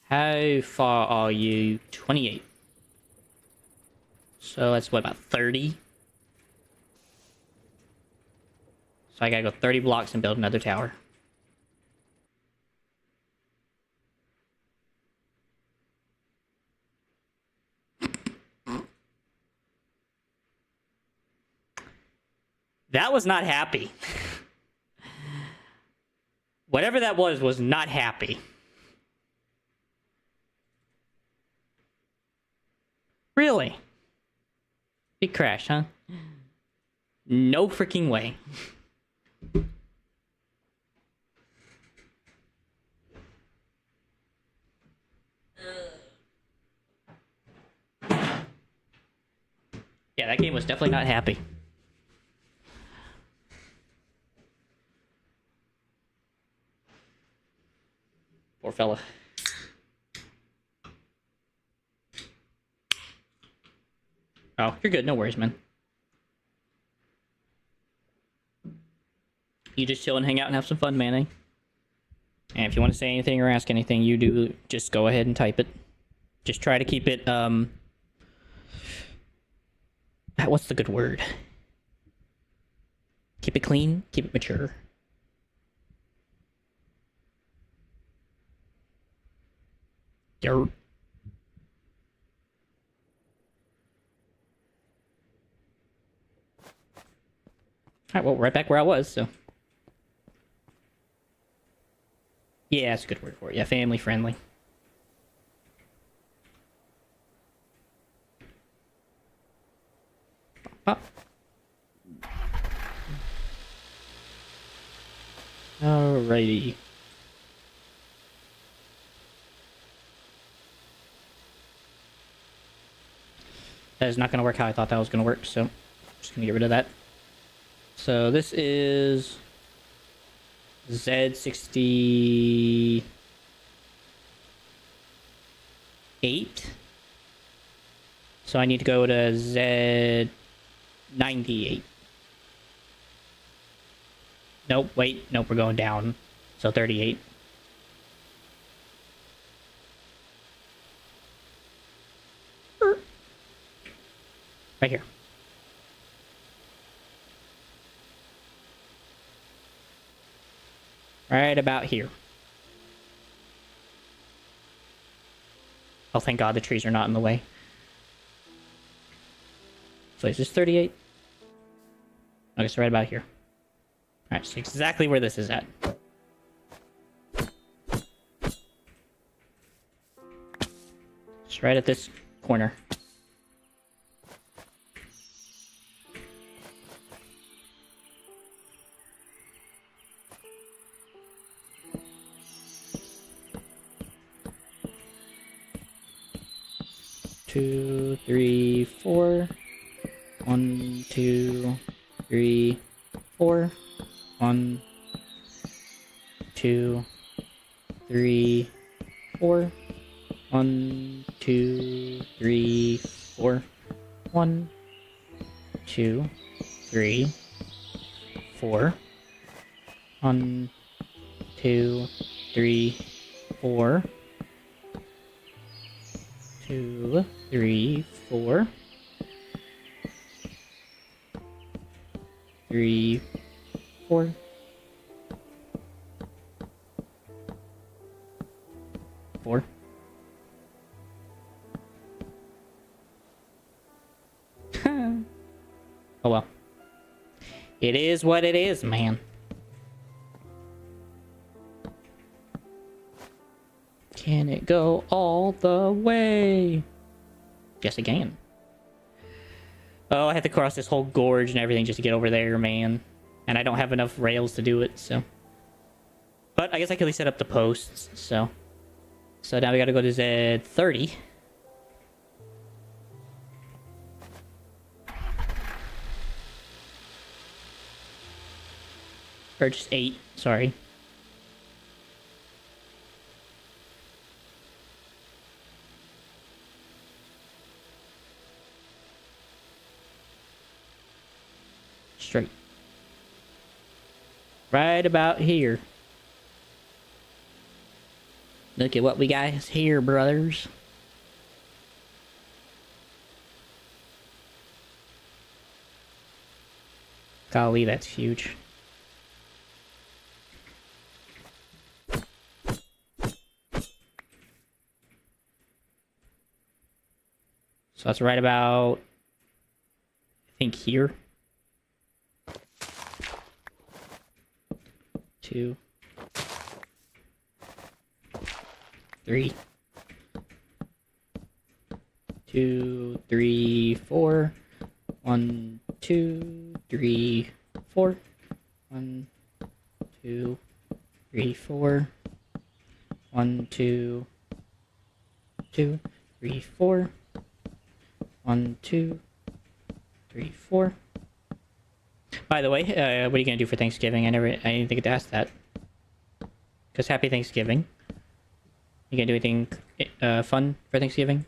How far are you? 28. So that's what, about 30? So I gotta go 30 blocks and build another tower. That was not happy. Whatever that was not happy. Really? It crashed, huh? No freaking way. Yeah, that game was definitely not happy. Poor fella. Oh, you're good. No worries, man. You just chill and hang out and have some fun, man, eh? And if you want to say anything or ask anything, you do just go ahead and type it. Just try to keep it, what's the good word? Keep it clean, keep it mature. Dirt. Alright, well, right back where I was, so. Yeah, that's a good word for it. Yeah, family friendly. Oh. Alrighty. That is not going to work how I thought that was going to work, so I'm just going to get rid of that. So this is Z68. So I need to go to Z98. Nope, wait, nope, we're going down. So 38. Right here. Right about here. Oh, thank God the trees are not in the way. So is this 38? Okay, so right about here. Alright, so exactly where this is at. Just right at this corner. Two, three, four. 1, 2, 3, 4. 1, 2, 3, 4. 1, 2, 3, 4. 1, 2, 3, 4. 1, 2, 3, 4. 2, 3, 4. 3, 4. 4. Oh well. It is what it is, man. Can it go all the way? Yes, it can. Oh, I have to cross this whole gorge and everything just to get over there, man. And I don't have enough rails to do it, so. But I guess I can at least set up the posts, so. So now we gotta go to Z30. Or just 8, sorry. Straight. Right about here. Look at what we got here, brothers. Golly, that's huge. So that's right about, I think, here. 2, 3, 2, 3, 4. 1, 2, 3, 4. 1, 2, 3, 4. 1, 2, 2, 3, 4. 1, 2, 3, 4. By the way, what are you gonna do for Thanksgiving? I didn't think to ask that. Because happy Thanksgiving. You gonna do anything fun for Thanksgiving?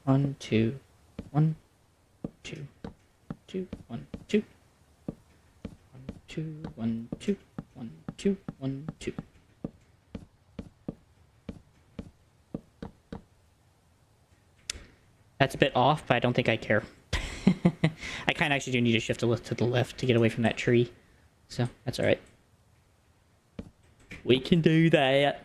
One, two, 1, 2, 2, 1, 2. 1, 2, 1, 2, 1, 2, 1, 2. That's a bit off, but I don't think I care. I kind of actually do need to shift a little to the left to get away from that tree. So, that's alright. We can do that.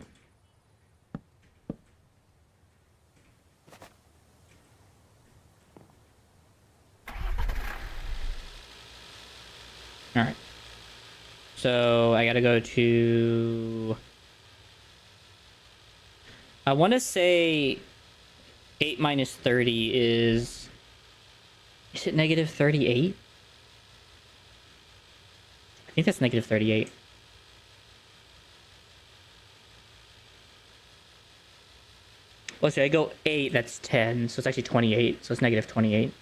Alright. So, I gotta go to... I want to say 8 minus 30 is... Is it negative 38? I think that's negative 38. Well, should I go 8? That's 10. So it's actually 28. So it's negative 28.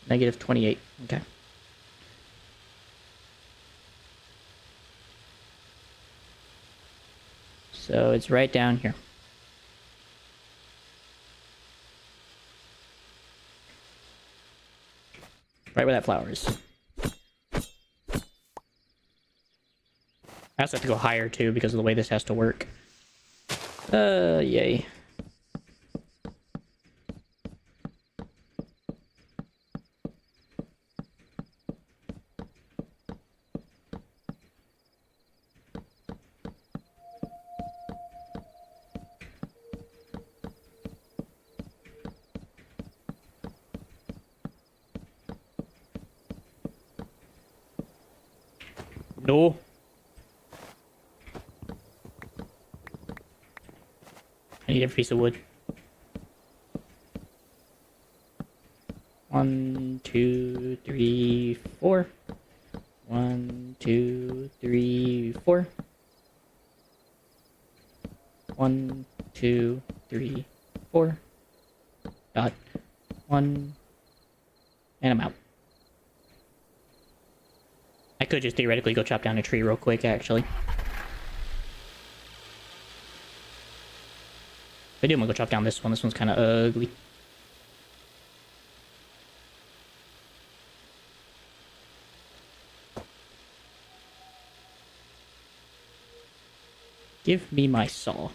Negative 28. Okay. So it's right down here. Right where that flower is. I also have to go higher too because of the way this has to work. Yay. No. I need every piece of wood. 1, 2, 3, 4. 1, 2, 3, 4. 1, 2, 3, 4. Dot. 1. And I'm out. I could just theoretically go chop down a tree real quick, actually. If I do, I'm gonna go chop down this one. This one's kind of ugly. Give me my saw.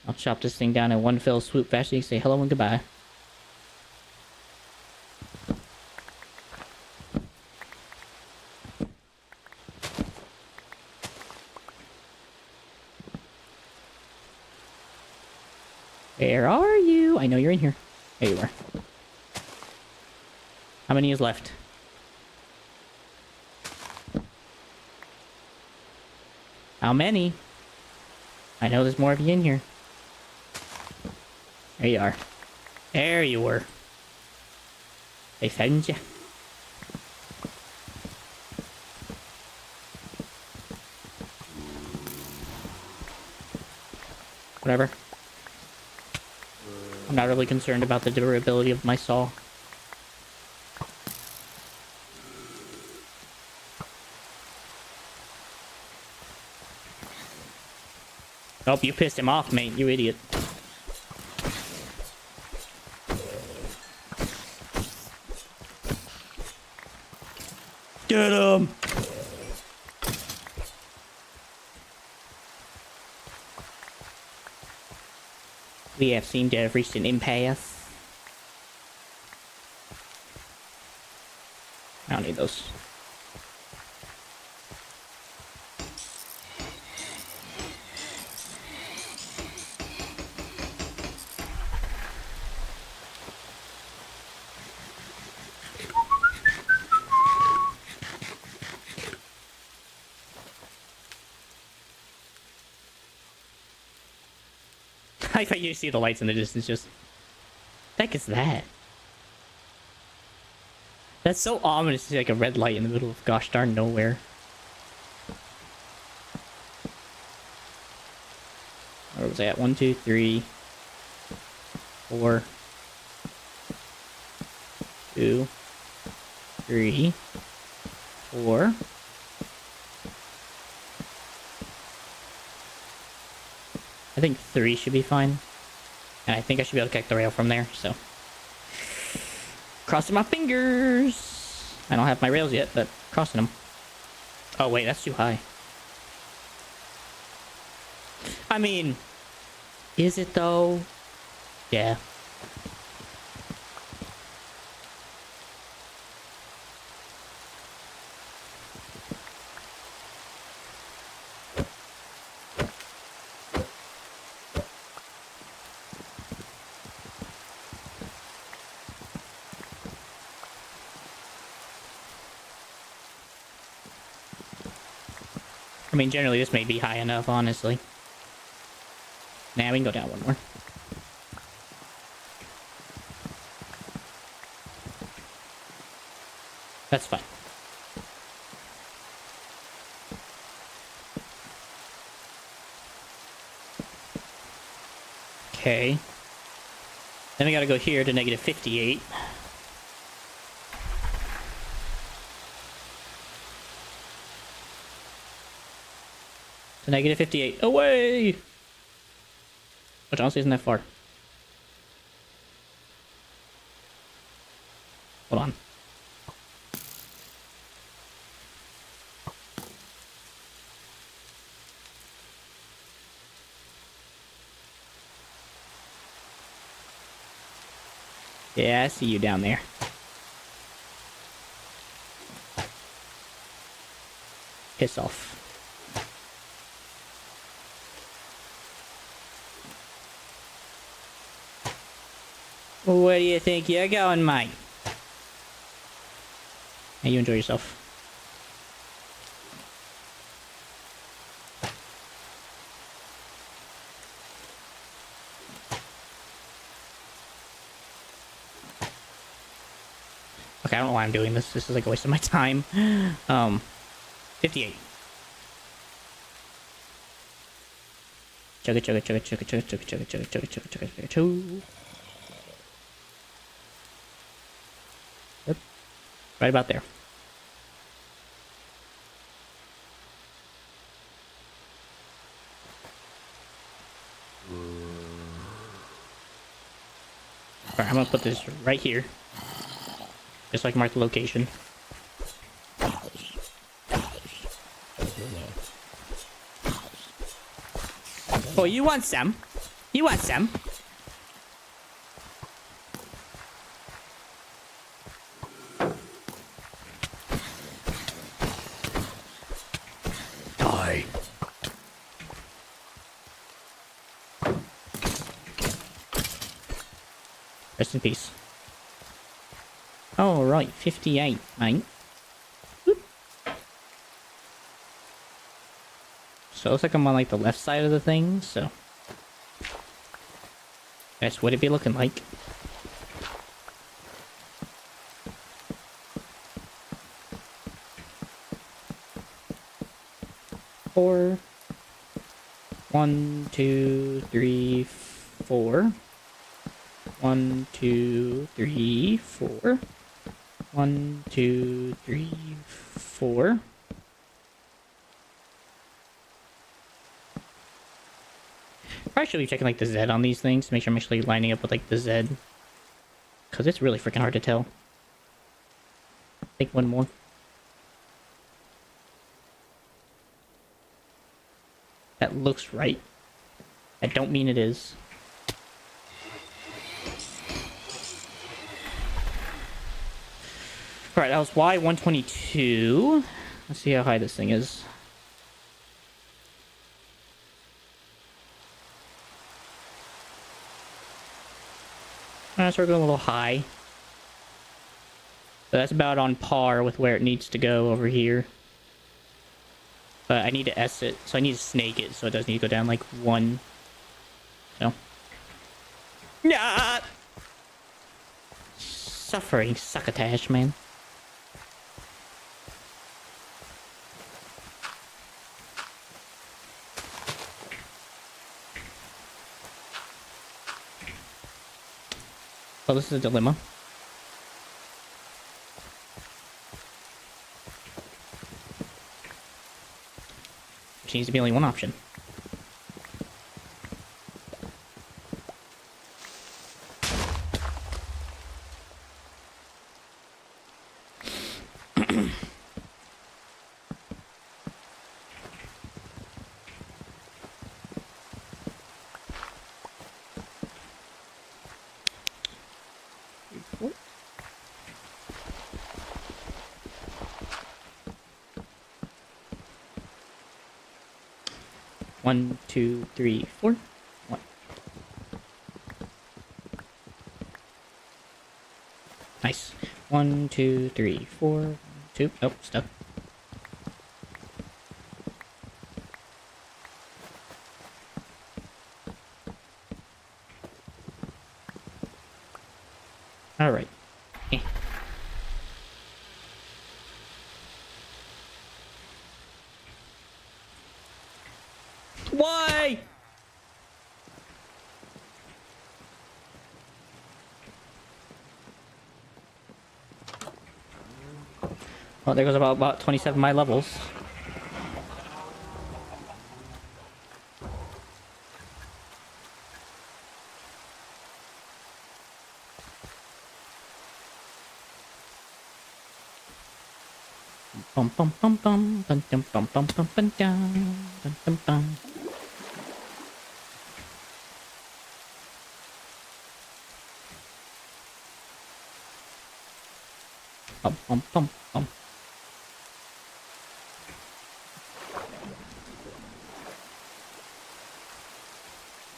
I'll chop this thing down in one fell swoop fast so you can say hello and goodbye. Where are you? I know you're in here. There you are. How many is left? How many? I know there's more of you in here. There you are. There you were. They found you. Whatever. I'm not really concerned about the durability of my saw. Oh, you pissed him off, mate. You idiot. Get him! We have seemed to have reached an impasse. I don't need those. I thought you see the lights in the distance, just... What the heck is that? That's so ominous, like a red light in the middle of gosh darn nowhere. Where was I at? 1, 2, 3, 4, 2, 3, 4. I think 3 should be fine. And I think I should be able to kick the rail from there, so. Crossing my fingers! I don't have my rails yet, but crossing them. Oh wait, that's too high. I mean, is it though? Yeah. I mean, generally this may be high enough, honestly. Nah, we can go down one more. That's fine. Okay. Then we gotta go here to negative 58. To negative 58. Away! Which honestly isn't that far. Hold on. Yeah, I see you down there. Piss off. Where do you think you're going, mate? Hey, you enjoy yourself. Okay, I don't know why I'm doing this. This is like a waste of my time. 58. Chugga chugga chugga chugga chugga chugga chugga chugga chugga chugga chugga chugga chugga. Yep. Right about there. Alright, I'm gonna put this right here. Just like mark the location. Oh, you want some? You want some? Die. Rest in peace. Oh, right, 58, mate. Whoop. So it looks like I'm on like the left side of the thing, so that's what it'd be looking like. Four. 1, 2, 3, 4. 1, 2, 3, 4. 1, 2, 3, 4. probably should be checking like the Z on these things to make sure I'm actually lining up with like the Z. Because it's really freaking hard to tell. I think one more. That looks right. I don't mean it is. Alright, that was Y122. Let's see how high this thing is. So we're going a little high. But that's about on par with where it needs to go over here. But I need to S it, so I need to snake it, so it doesn't need to go down like one. No. Yeah. Suffering succotash, man. Well, this is a dilemma. Which needs to be only one option. One, two, three, four. One. Nice. 1, 2, 3, 4, 2. Nope, stuck. Alright. Eh. Why? Well, there goes about 27 of my levels. Bum bum bum bum bum bum bum bum bum bum bum bum bum. Bum bum bum bum.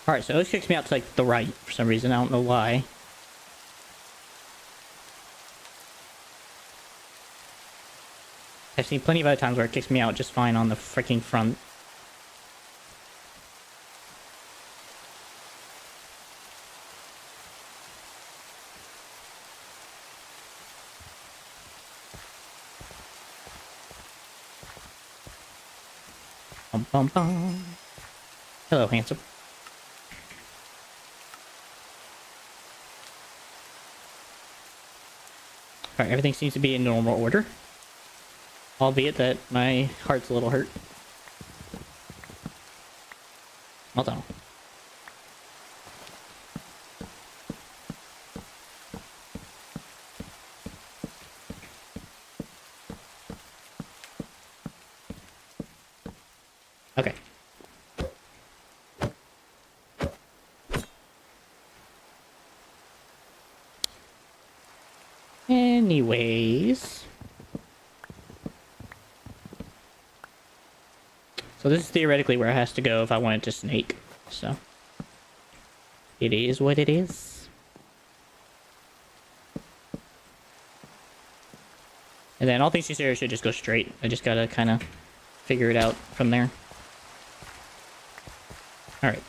Alright, so this kicks me out to like the right for some reason. I don't know why. I've seen plenty of other times where it kicks me out just fine on the freaking front. Bum bum bum. Hello, handsome. Alright, everything seems to be in normal order. Albeit that my heart's a little hurt. Hold on. Okay. Anyways. So this is theoretically where it has to go if I wanted to snake. So. It is what it is. And then all things considered, I should just go straight. I just gotta kind of figure it out from there. Alright.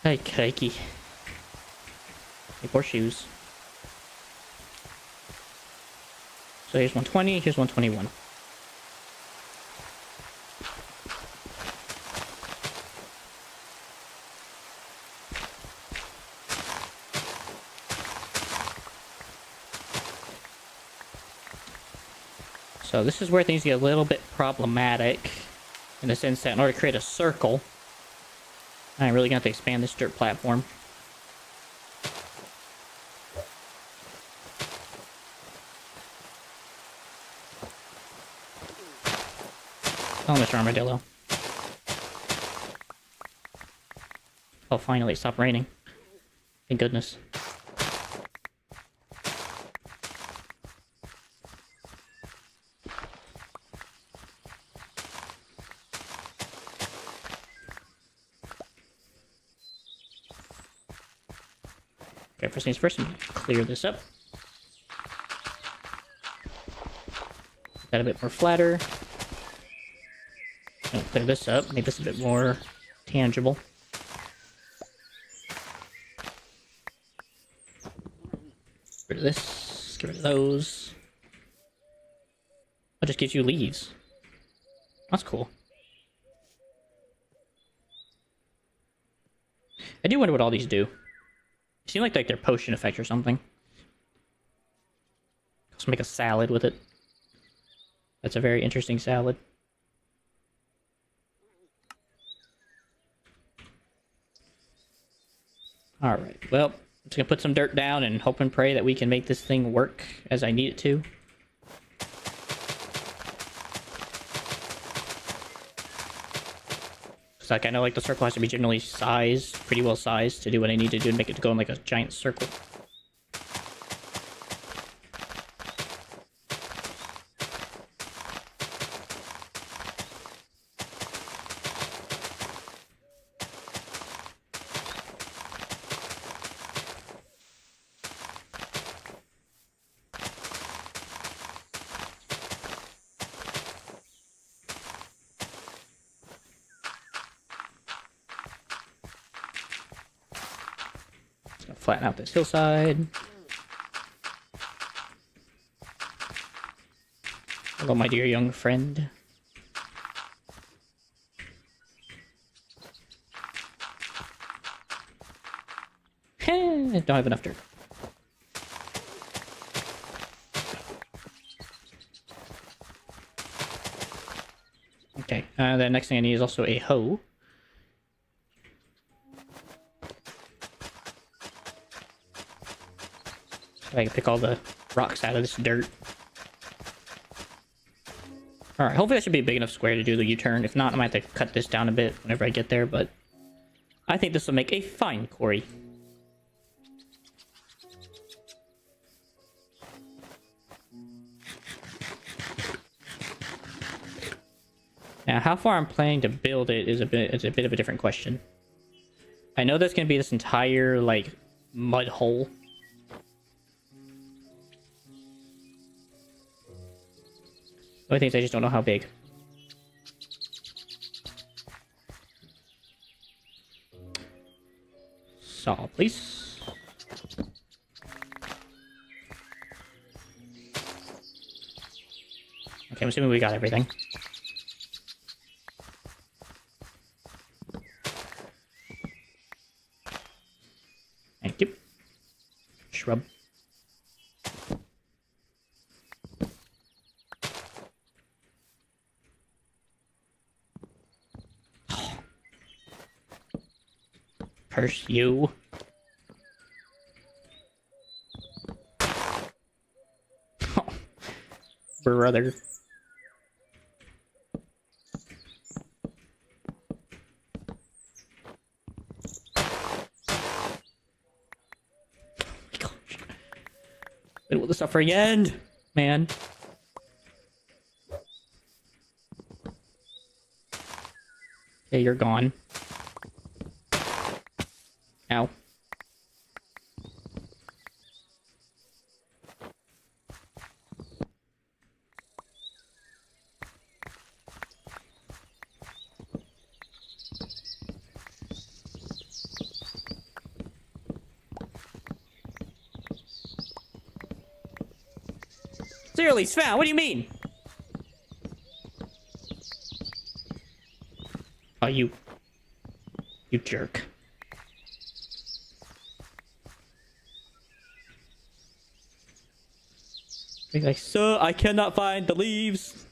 Hey, crikey. Hey, poor shoes. So here's 120, here's 121. So this is where things get a little bit problematic, in the sense that in order to create a circle, I'm really gonna have to expand this dirt platform. Oh, Mr. Armadillo. Oh, finally, it stopped raining. Thank goodness. Okay, first things first, I'm gonna clear this up. Get that a bit more flatter. I'm gonna clear this up, make this a bit more tangible. Get rid of this, get rid of those. It just gives you leaves. That's cool. I do wonder what all these do. They seem like their potion effect or something. Let's make a salad with it. That's a very interesting salad. Alright, well, I'm just gonna put some dirt down and hope and pray that we can make this thing work as I need it to. It's like, I know like the circle has to be generally sized, pretty well sized to do what I need to do and make it to go in like a giant circle. Flatten out this hillside. Hello, my dear young friend. Don't have enough dirt. Okay, the next thing I need is also a hoe. So I can pick all the rocks out of this dirt. Alright, hopefully that should be a big enough square to do the U-turn. If not, I might have to cut this down a bit whenever I get there, but I think this will make a fine quarry. Now, how far I'm planning to build it is a bit of a different question. I know there's going to be this entire, like, mud hole. The only thing is I just don't know how big. Saw, please. Okay, I'm assuming we got everything. Thank you. Shrub. Curse you. Oh, brother. When will the suffering end, man? Okay, you're gone. Ow. Seriously, Sven, what do you mean? Oh, you jerk. He's like, sir, I cannot find the leaves.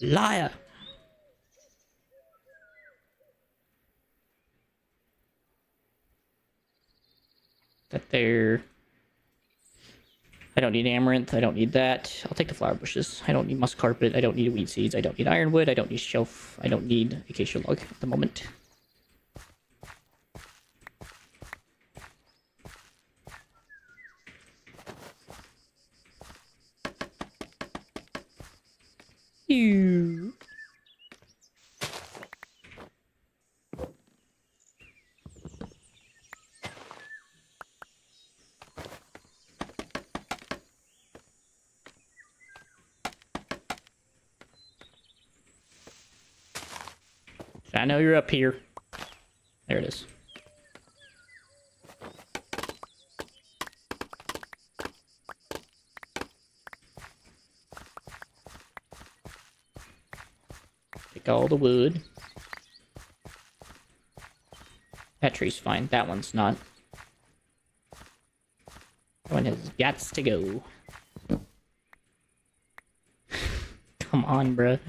Liar. That there. I don't need amaranth. I don't need that. I'll take the flower bushes. I don't need musk carpet. I don't need weed seeds. I don't need ironwood. I don't need shelf. I don't need acacia log at the moment. Ew. I know you're up here. There it is. Take all the wood. That tree's fine. That one's not. That one has gots to go. Come on, bruh.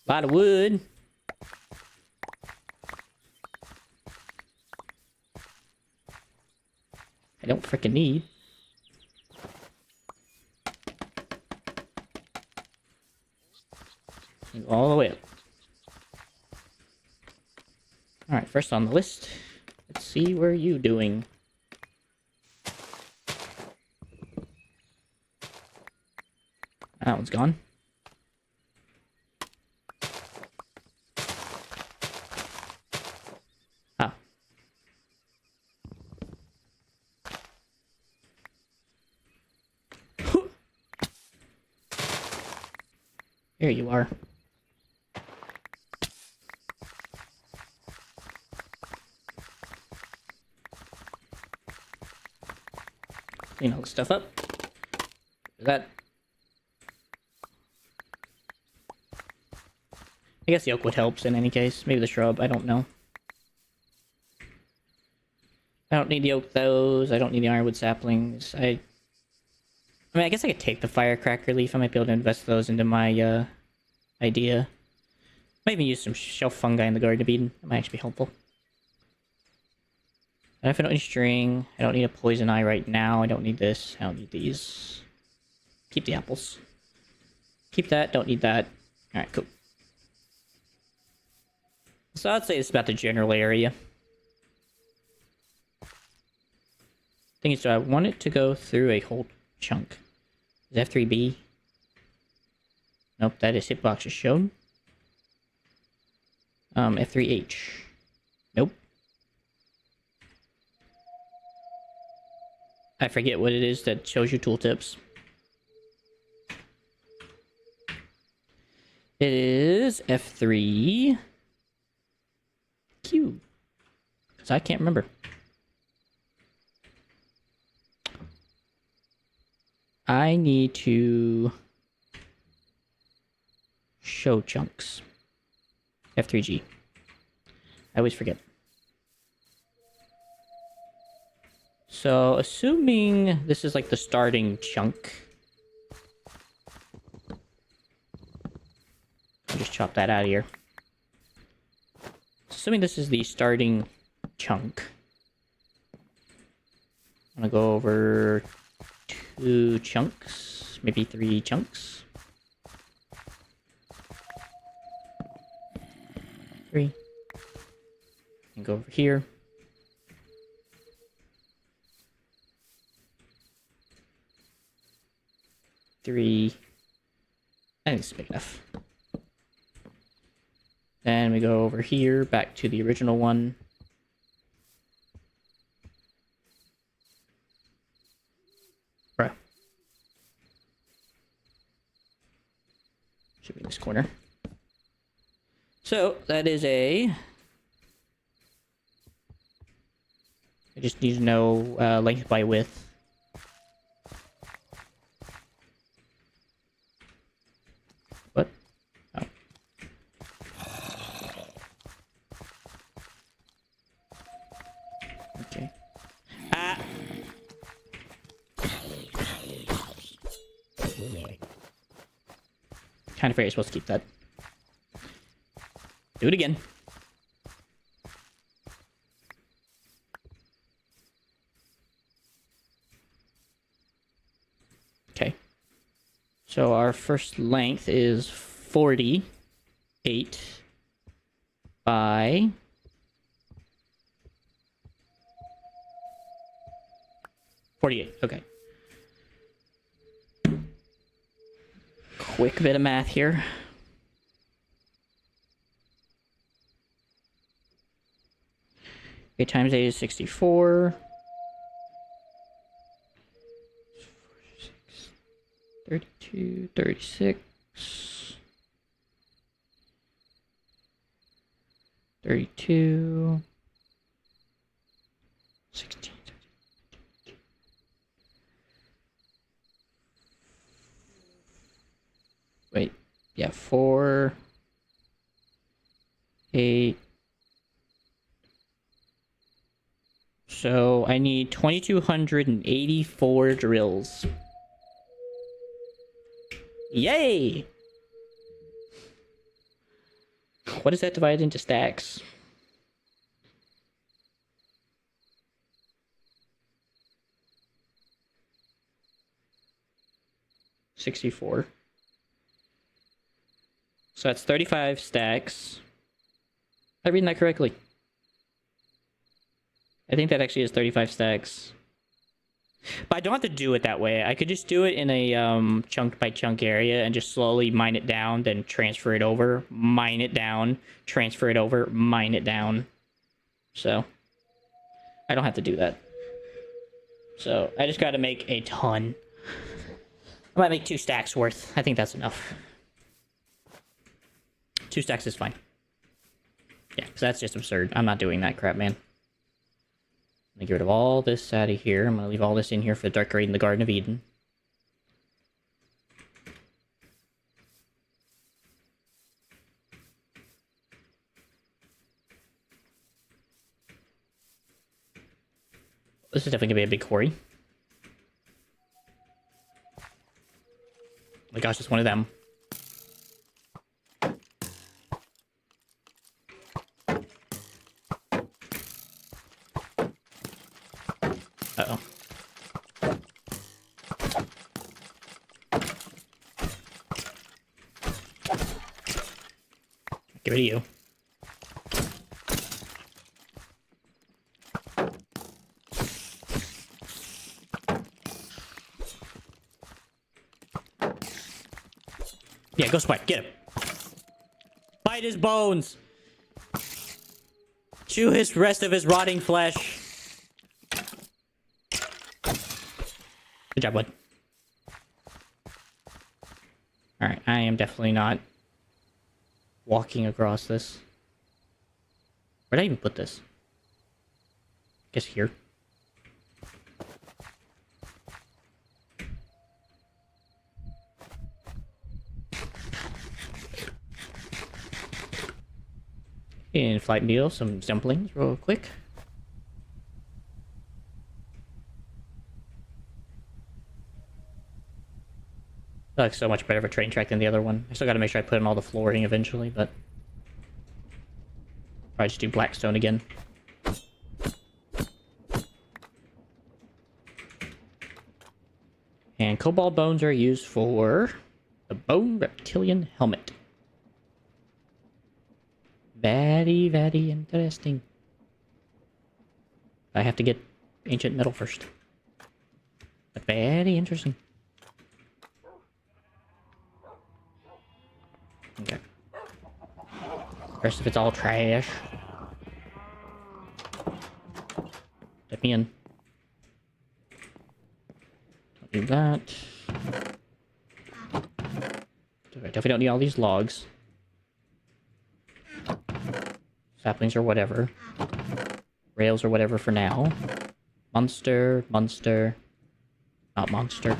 Lot of wood. I don't freaking need. Go all the way up. Alright, first on the list. Let's see where you doing. That one's gone. Oh. Here you are. Clean all the stuff up. That. I guess the oak wood helps in any case. Maybe the shrub. I don't know. I don't need the oak those. I don't need the ironwood saplings. I mean, I guess I could take the firecracker leaf. I might be able to invest those into my idea. Might even use some shelf fungi in the Garden of Eden. That might actually be helpful. And if I don't need string, I don't need a poison eye right now. I don't need this. I don't need these. Keep the apples. Keep that. Don't need that. Alright, cool. So I'd say it's about the general area. Thing is, do I want it to go through a whole chunk? Is F3B? Nope, that is hitbox is shown. F3H. Nope. I forget what it is that shows you tooltips. It is F3Q. Because I can't remember. I need to show chunks. F3G. I always forget. So, assuming this is like the starting chunk. I'll just chop that out of here. Assuming this is the starting chunk. I'm gonna go over 2 chunks, maybe 3 chunks. 3. And go over here. 3. I think it's big enough. Then we go over here, back to the original one. Bruh. Should be in this corner. So, that is a... I just need to know length by width. What? Oh. Okay. Ah! Kind of afraid you're supposed to keep that. Do it again. So our first length is 48 by 48. Okay. Quick bit of math here. Okay, times 8 is 64. 32, 36. 32. 16. Wait. Yeah, 4. 8. So I need 2,284 drills. Yay! What is that divided into stacks? $64. So that's 35 stacks. Am I reading that correctly? I think that actually is 35 stacks. But I don't have to do it that way. I could just do it in a chunk by chunk area and just slowly mine it down, then transfer it over, mine it down, transfer it over, mine it down. So I don't have to do that. So I just got to make a ton. I might make 2 stacks worth. I think that's enough. 2 stacks is fine. Yeah, because that's just absurd. I'm not doing that crap, man. I'm gonna get rid of all this out of here. I'm gonna leave all this in here for decorating the Garden of Eden. This is definitely gonna be a big quarry. Oh my gosh, it's one of them. Uh-oh. Get rid of you. Yeah, go swipe. Get him. Bite his bones. Chew his rest of his rotting flesh. Good job, bud. Alright, I am definitely not walking across this. Where'd I even put this? Guess here. In flight meal, some dumplings real quick. That looks so much better of a train track than the other one. I still gotta make sure I put in all the flooring eventually, but probably just do Blackstone again. And cobalt bones are used for the bone reptilian helmet. Very, very interesting. I have to get ancient metal first. But very interesting. Okay. Rest of it's all trash. Let me in. Don't do that. Definitely don't need all these logs. Saplings or whatever. Rails or whatever for now. Monster, monster. Not monster.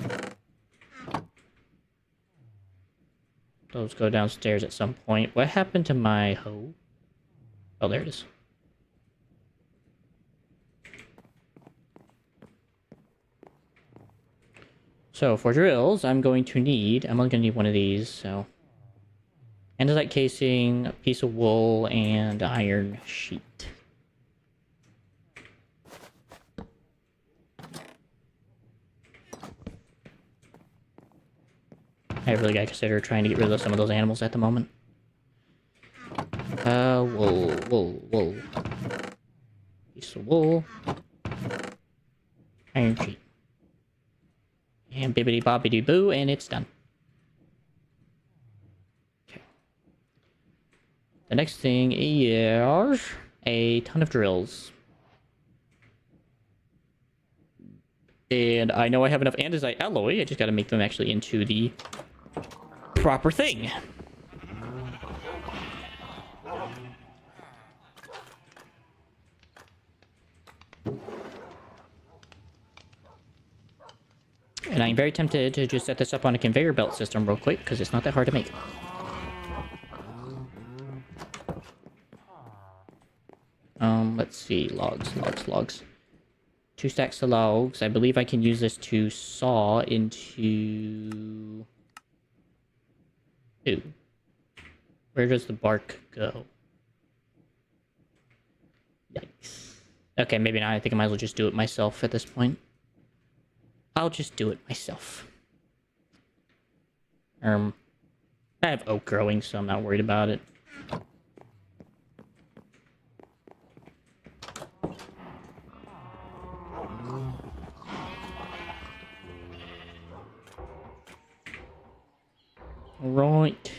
Those go downstairs at some point. What happened to my hoe? Oh, there it is. So, for drills, I'm only gonna need one of these, so. Andesite casing, a piece of wool, and iron sheet. I really gotta consider trying to get rid of some of those animals at the moment. Wool. Piece of wool. Iron sheet. And bibbidi bobbidi boo, and it's done. Okay. The next thing is a ton of drills. And I know I have enough andesite alloy, I just gotta make them actually into the proper thing. And I'm very tempted to just set this up on a conveyor belt system real quick, because it's not that hard to make. Let's see. Logs. 2 stacks of logs. I believe I can use this to saw into... Ooh. Where does the bark go? Yikes. Okay, maybe not. I think I might as well just do it myself at this point. I'll just do it myself. I have oak growing, so I'm not worried about it. Right.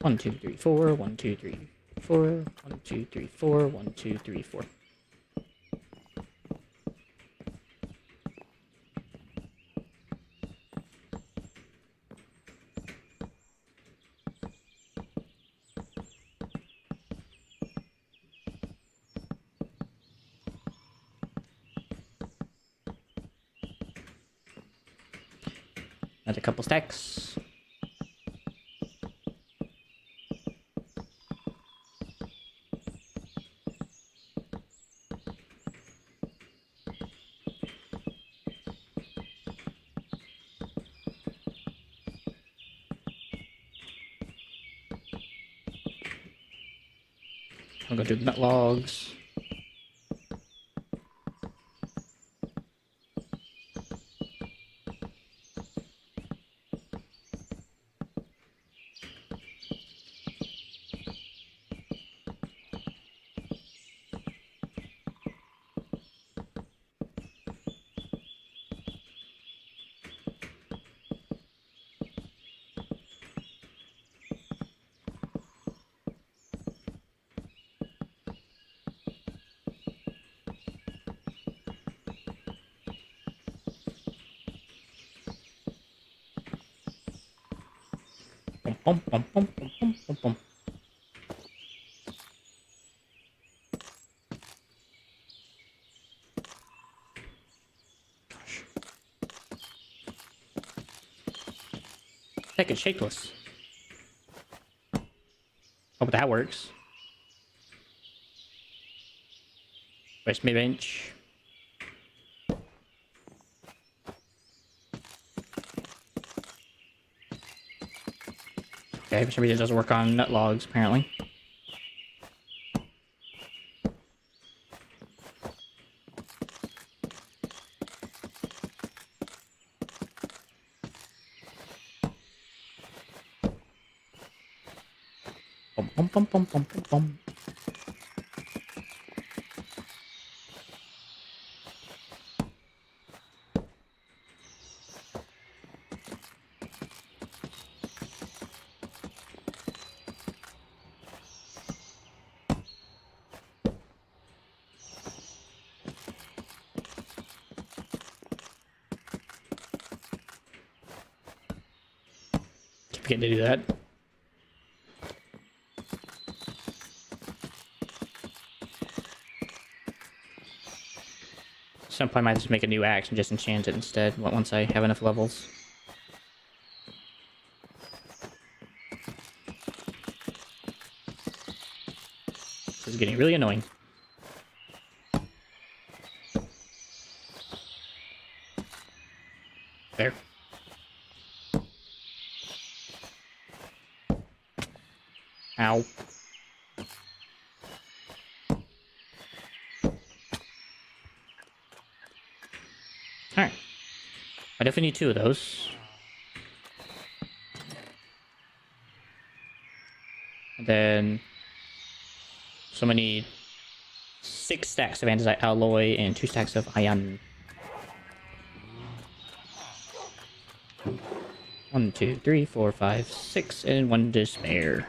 1, 2, 3, 4. 1, 2, 3, 4. 1, 2, 3, 4. 1, 2, 3, 4. Another couple stacks. I'm gonna do nut logs. Bum, bum, bum, bum, bum, bum, bum. Gosh. Heck, it's shapeless. Hope that works. Where's my bench? Okay, for some reason it doesn't work on nut logs, apparently. Bum, bum, bum, bum, bum, bum, bum. Keep forgetting to do that. Some point I might just make a new axe and just enchant it instead once I have enough levels. This is getting really annoying. There. Ow. Alright. I definitely need 2 of those. And then... So I'm gonna need 6 stacks of andesite alloy and 2 stacks of iron. 1, 2, 3, 4, 5, 6, and 1 to spare.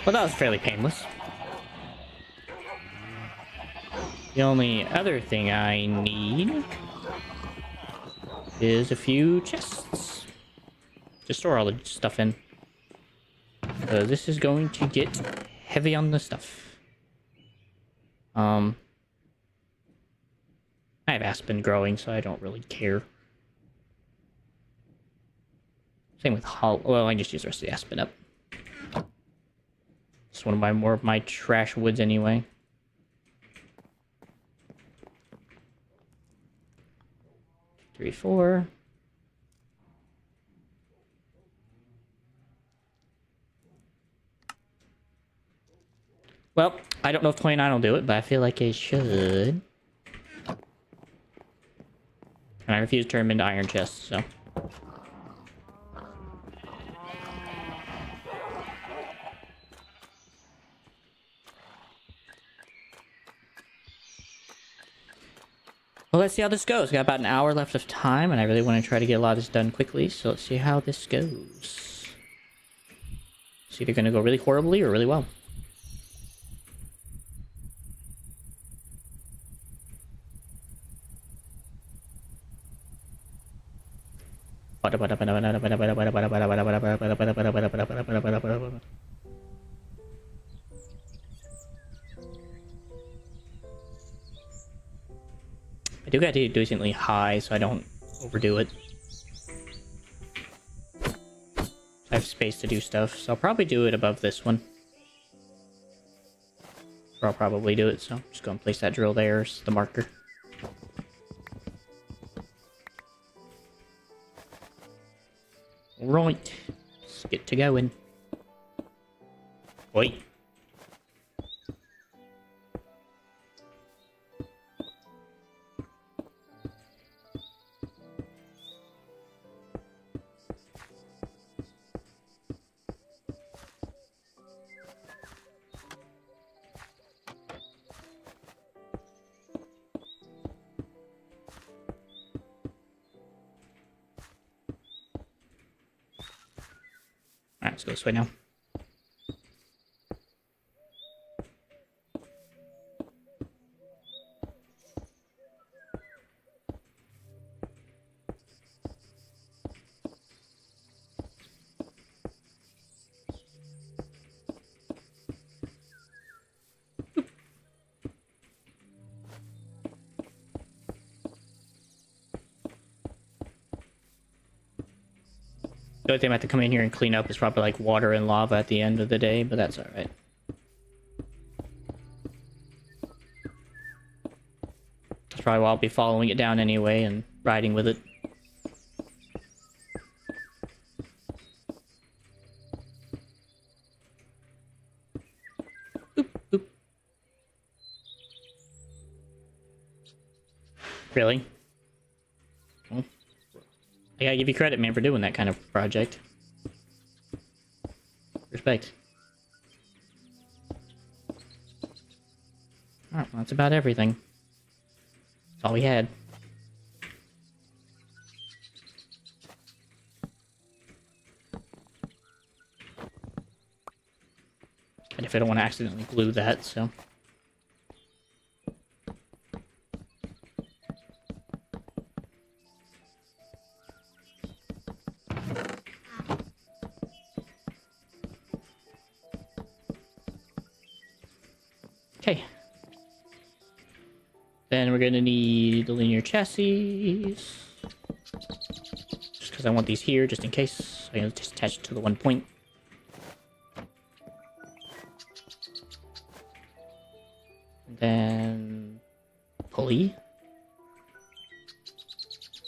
Well, that was fairly painless. The only other thing I need is a few chests to store all the stuff in. This is going to get heavy on the stuff. I have aspen growing, so I don't really care. Same with well, I can just use the rest of the aspen up. Just want to buy more of my trash woods anyway. Three, 4. Well, I don't know if 29 will do it, but I feel like it should. And I refuse to turn them into iron chests, so... Well, let's see how this goes. We got about an hour left of time, and I really want to try to get a lot of this done quickly, so let's see how this goes. It's either going to go really horribly or really well. I do got to do decently high so I don't overdo it. I have space to do stuff, so I'll probably do it above this one. Or I'll probably do it, so I'm just going to place that drill there as the marker. Right, let's get to going. Oi. Alright, let's go this way now. The only thing I have to come in here and clean up is probably like water and lava at the end of the day, but that's alright. That's probably why I'll be following it down anyway and riding with it. Oop, oop. Really? Well, I gotta give you credit, man, for doing that kind of project. Respect. Alright, well, that's about everything. That's all we had. And if I don't want to accidentally glue that, so... Okay. Then we're gonna need the linear chassis. Just because I want these here, just in case. I'm gonna just attach it to the one point. And then... pulley.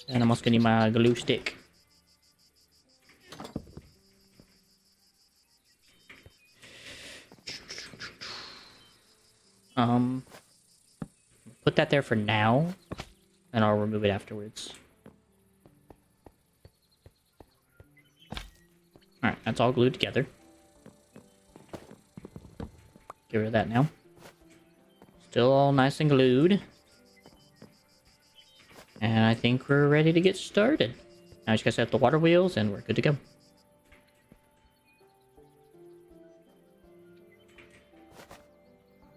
And I'm also gonna need my glue stick. Um, put that there for now, and I'll remove it afterwards. Alright, that's all glued together. Get rid of that now. Still all nice and glued. And I think we're ready to get started. Now I just gotta set up the water wheels and we're good to go.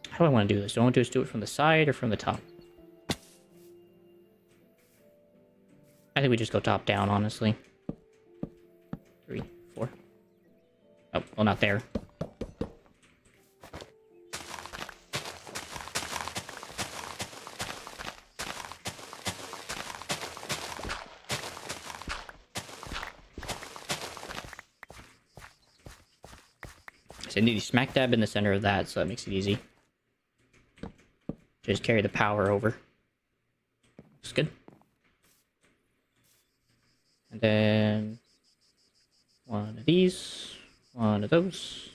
How do I want to do this? Do I want to just do it from the side or from the top? I think we just go top down, honestly. 3, 4. Oh, well, not there. So I need to smack dab in the center of that, so that makes it easy. Just carry the power over. Looks good. And then one of these, one of those.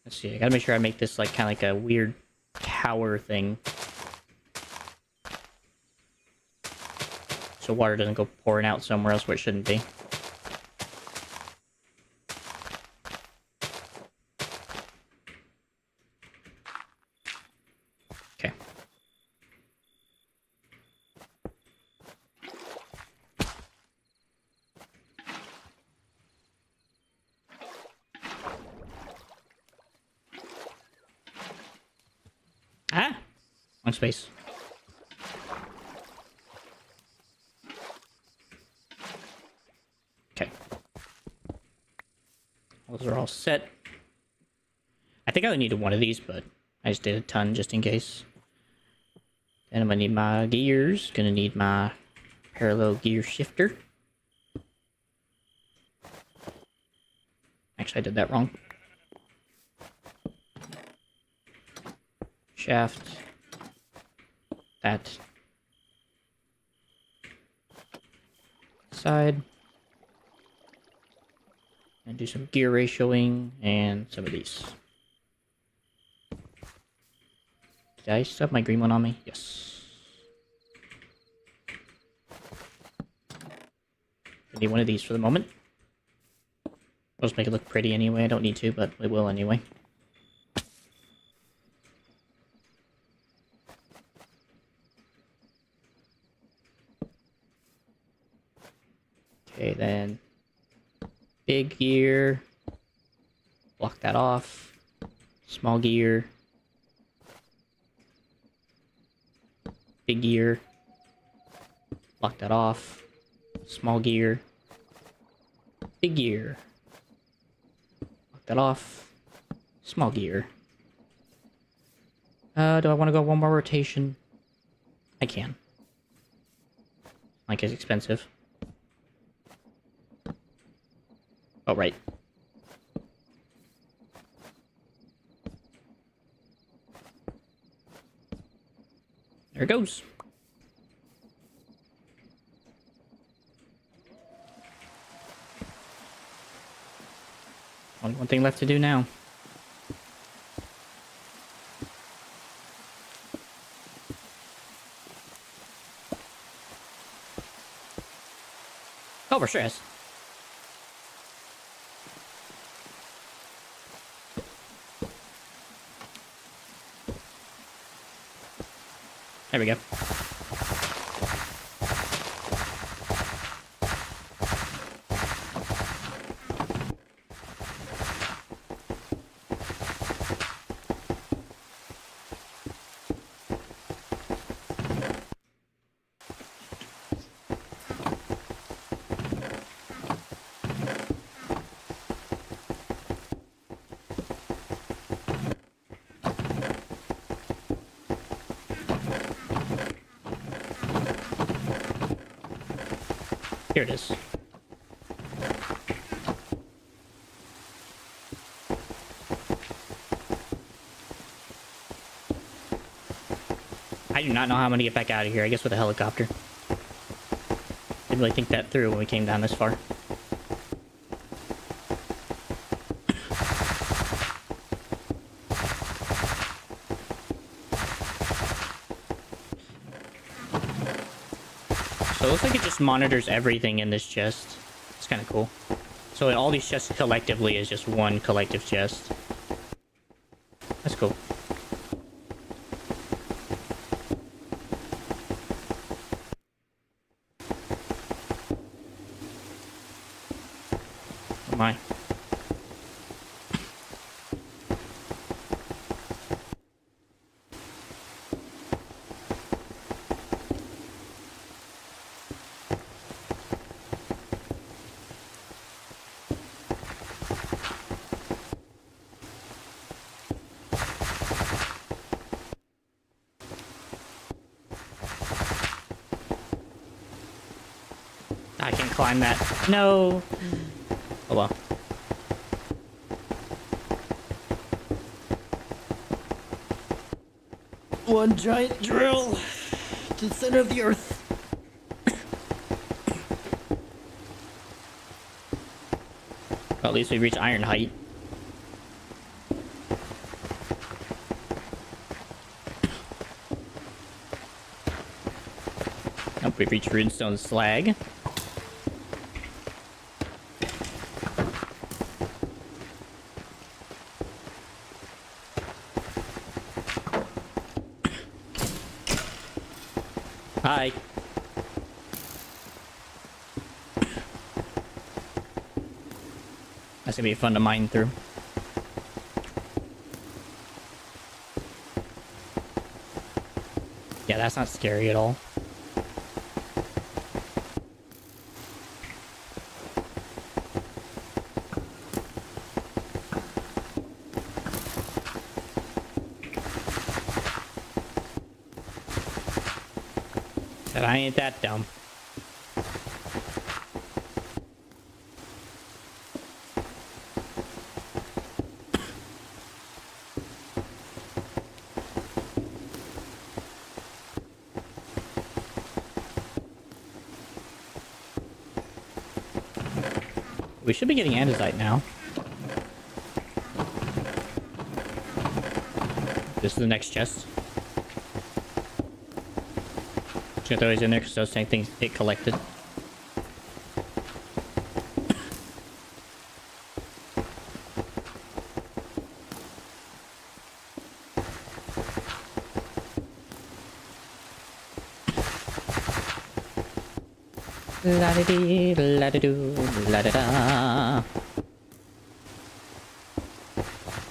Let's see, I gotta make sure I make this like kind of like a weird tower thing. So water doesn't go pouring out somewhere else where it shouldn't be. Okay. Ah! Wrong space. Okay. Those are all set. I think I only needed one of these, but I just did a ton just in case. Then I'm gonna need my gears. Gonna need my parallel gear shifter. Actually, I did that wrong. Shaft. That. Side. And do some gear ratioing and some of these. Did I still have my green one on me? Yes. I need one of these for the moment. I'll just make it look pretty anyway. I don't need to, but it will anyway. Okay, then big gear. Block that off. Small gear. Big gear. Block that off. Small gear. Big gear. Block that off. Small gear. Do I want to go one more rotation? I can. Like, it's expensive. Oh, right. There it goes. Only one thing left to do now. Overstress. There we go. Here it is. I do not know how I'm gonna get back out of here. I guess with a helicopter. Didn't really think that through when we came down this far. So it looks like it just monitors everything in this chest. It's kind of cool. So all these chests collectively is just one collective chest. That's cool. Oh my. I can climb that. No. Oh well. One giant drill to the center of the earth. Well, at least we reached iron height. Nope, we reached runestone slag. Hi. That's gonna be fun to mine through. Yeah, that's not scary at all. But I ain't that dumb. We should be getting andesite now. This is the next chest. Just gonna throw these in there because those same things get collected. La-da-dee, la-da-doo, la-da-da.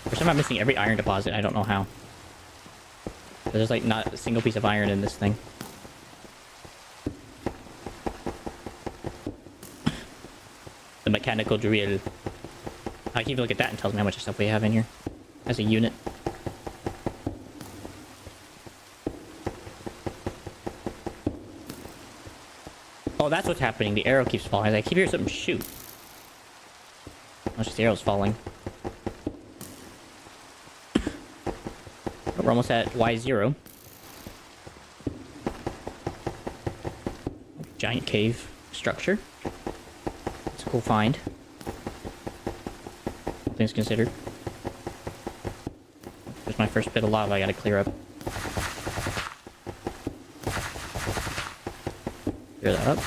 For some, I'm missing every iron deposit. I don't know how. There's like not a single piece of iron in this thing. The mechanical drill. I can even look at that and tells me how much stuff we have in here as a unit. Oh, that's what's happening. The arrow keeps falling. I keep hearing something shoot. Oh, just the arrow's falling. We're almost at Y0. Giant cave structure. It's a cool find. All things considered. There's my first bit of lava I gotta clear up. Clear that up.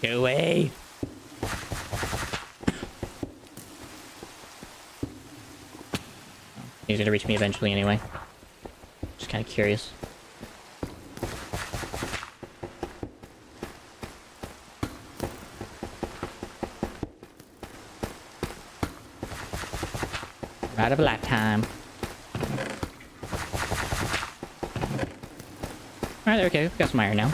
Go away! He's gonna reach me eventually anyway. Just kind of curious. Out of a lifetime. Alright, okay, we got some iron now.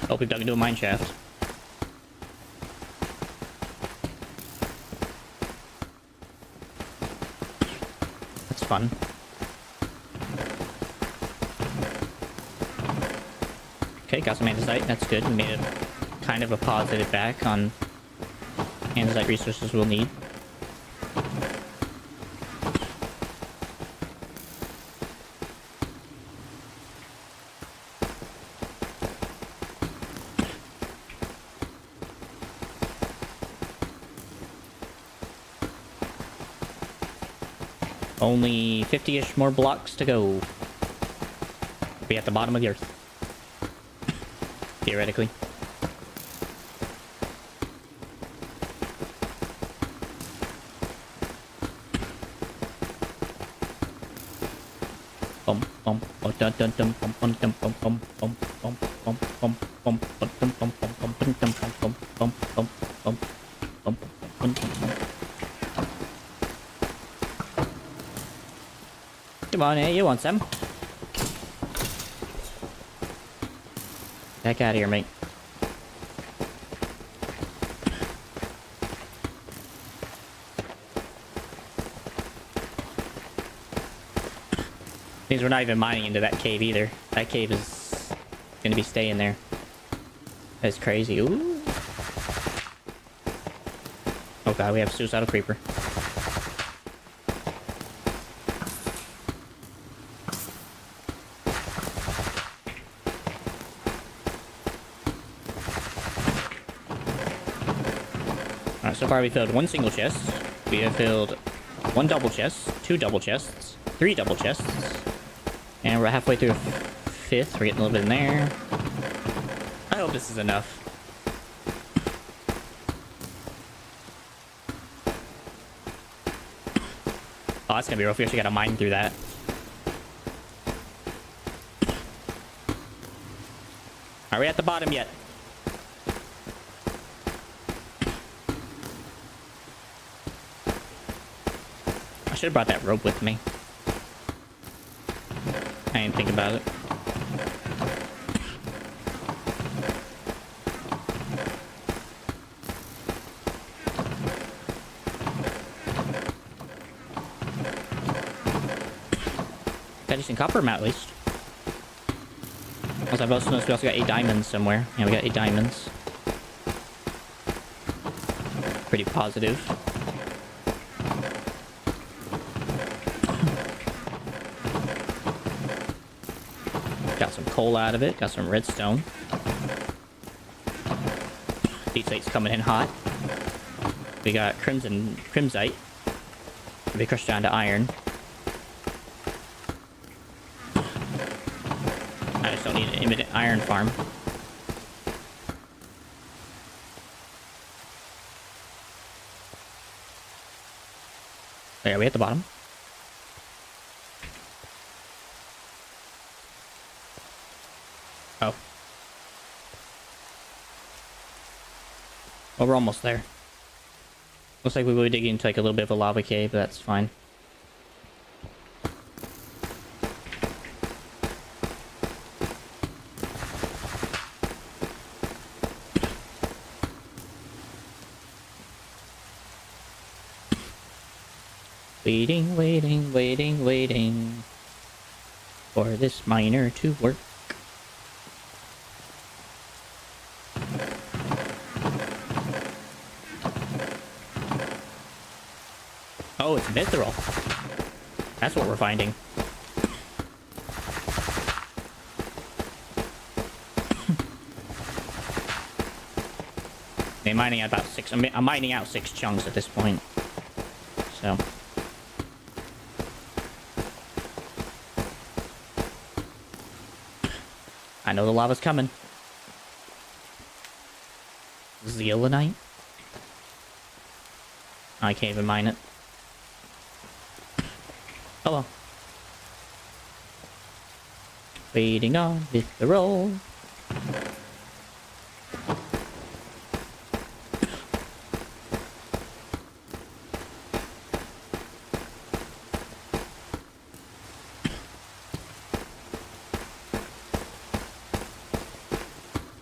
Hope we've dug into a mine shaft. That's fun. Okay, got some andesite. That's good. We made it kind of a positive back on andesite resources we'll need. Only 50-ish more blocks to go. Be at the bottom of the earth. Theoretically. Bum bum bum dun dun dun bum bum dum bum bum bum bum bum bum bum bum dum bum bum bum bum dum bum bum bum bum bum bum bum bum. Come on, hey, you want some? Heck out of here, mate. Means we're not even mining into that cave either. That cave is gonna be staying there. That's crazy. Ooh. Oh god, we have suicidal creeper. Alright, so far we filled one single chest. We have filled one double chest, two double chests, three double chests. And we're halfway through a fifth. We're getting a little bit in there. I hope this is enough. Oh, that's gonna be rough. We actually gotta mine through that. Are we at the bottom yet? I should have brought that rope with me. I didn't think about it. Got decent copper amount at least. Also, I've also noticed we also got 8 diamonds somewhere. Yeah, we got 8 diamonds. Pretty positive. Got some coal out of it. Got some redstone. Deepsite's coming in hot. We got crimsite. We crushed down to iron. I just don't need an imminent iron farm. There, are we at the bottom? Oh. Well, we're almost there. Looks like we will be digging into like a little bit of a lava cave, but that's fine. Waiting for this miner to work. Oh, it's mithril. That's what we're finding. I'm mining out about 6. I'm mining out 6 chunks at this point. So. I know the lava's coming. Zeolanite? I can't even mine it. Oh well. Waiting on with the roll.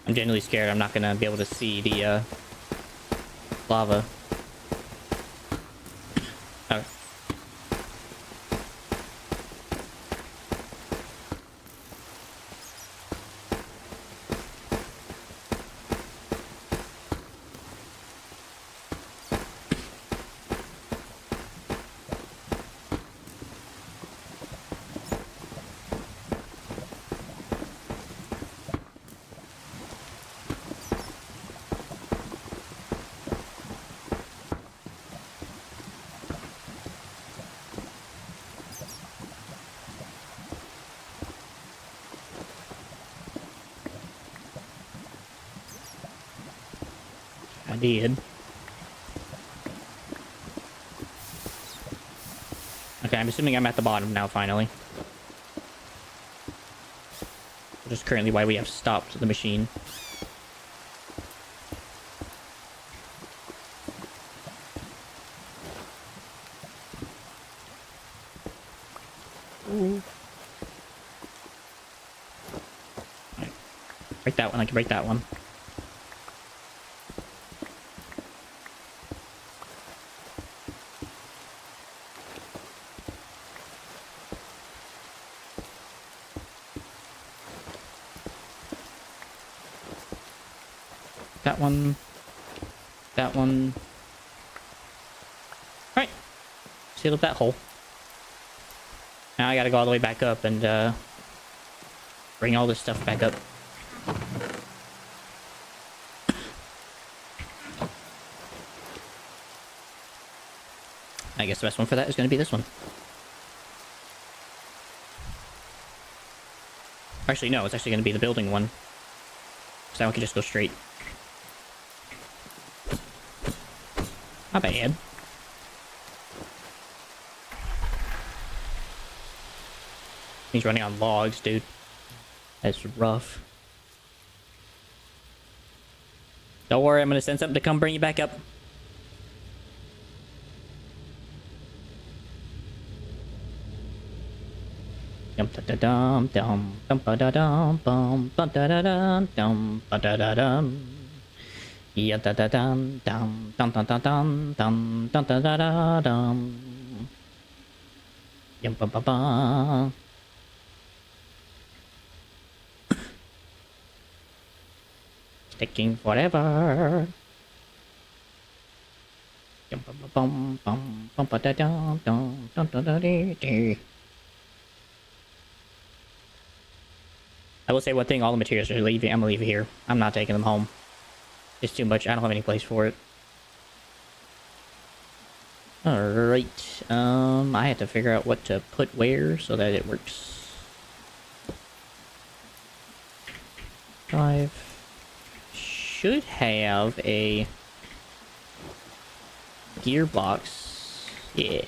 I'm genuinely scared I'm not gonna be able to see the lava. Oh. did. Okay, I'm assuming I'm at the bottom now, finally. Which is currently why we have stopped the machine. Ooh. Right. Break that one, I can break that one. That one. That one. Alright. Seal up that hole. Now I gotta go all the way back up and, bring all this stuff back up. I guess the best one for that is gonna be this one. Actually, no, it's actually gonna be the building one. So that one can just go straight. Not bad. He's running on logs, dude. That's rough. Don't worry, I'm gonna send something to come bring you back up. Dum da da dum dum dum ba da dum bum ba da da dum dum ba da da dum. Yeah da da dum dum dum dum dum dum dum dum da da da dum. Yum ba ba ba. Taking forever. Yum ba ba bum bum bum ba da dum dum dum da da dee. I will say one thing, all the materials are leaving. I'm gonna leave it here. I'm not taking them home. It's too much. I don't have any place for it. Alright. I have to figure out what to put where so that it works. 5. Should have a gearbox. Yeah.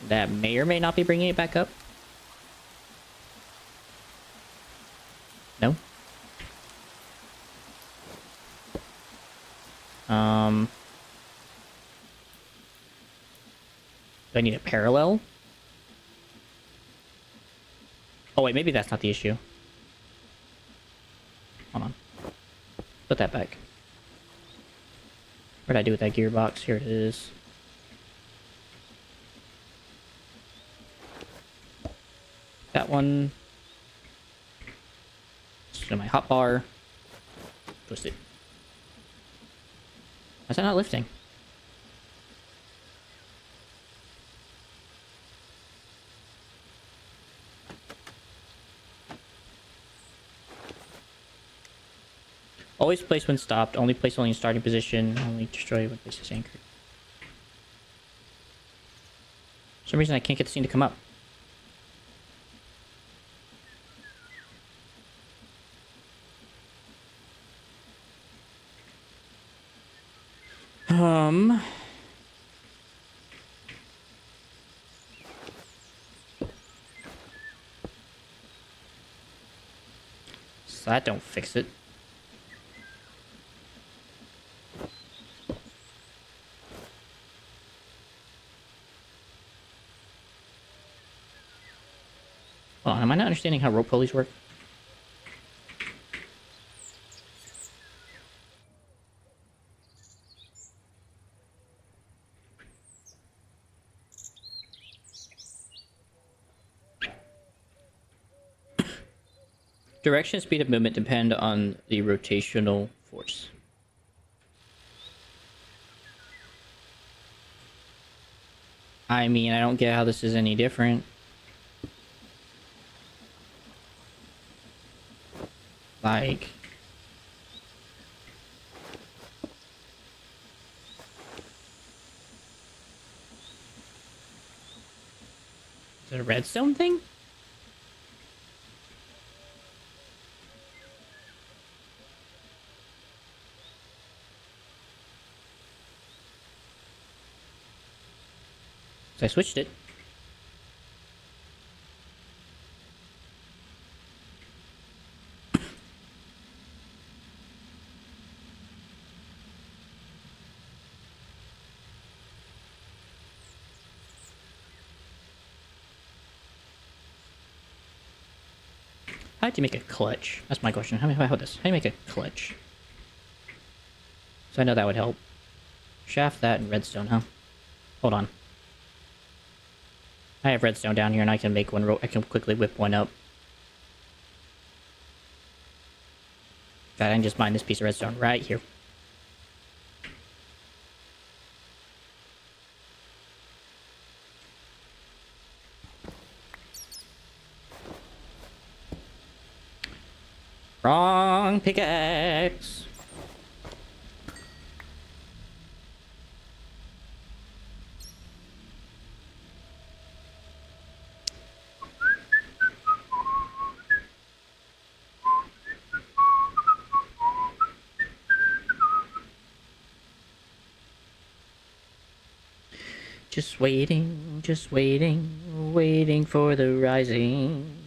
That may or may not be bringing it back up. No. Do I need a parallel? Oh wait, maybe that's not the issue. Hold on. Put that back. What did I do with that gearbox? Here it is. That one. Just my hotbar. Twist it. Why is that not lifting? Always place when stopped. Only place only in starting position. Only destroy when place is anchored. For some reason I can't get the scene to come up. So that don't fix it. Hold on, am I not understanding how rope pulleys work? Direction and speed of movement depend on the rotational force. I mean, I don't get how this is any different. Like... Is it a redstone thing? So I switched it. How do you make a clutch? That's my question. How do you make a clutch? So I know that would help. Shaft that and redstone, huh? Hold on. I have redstone down here and I can make one. I can quickly whip one up. God, I can just mine this piece of redstone right here. Wrong pickaxe. Just waiting for the rising.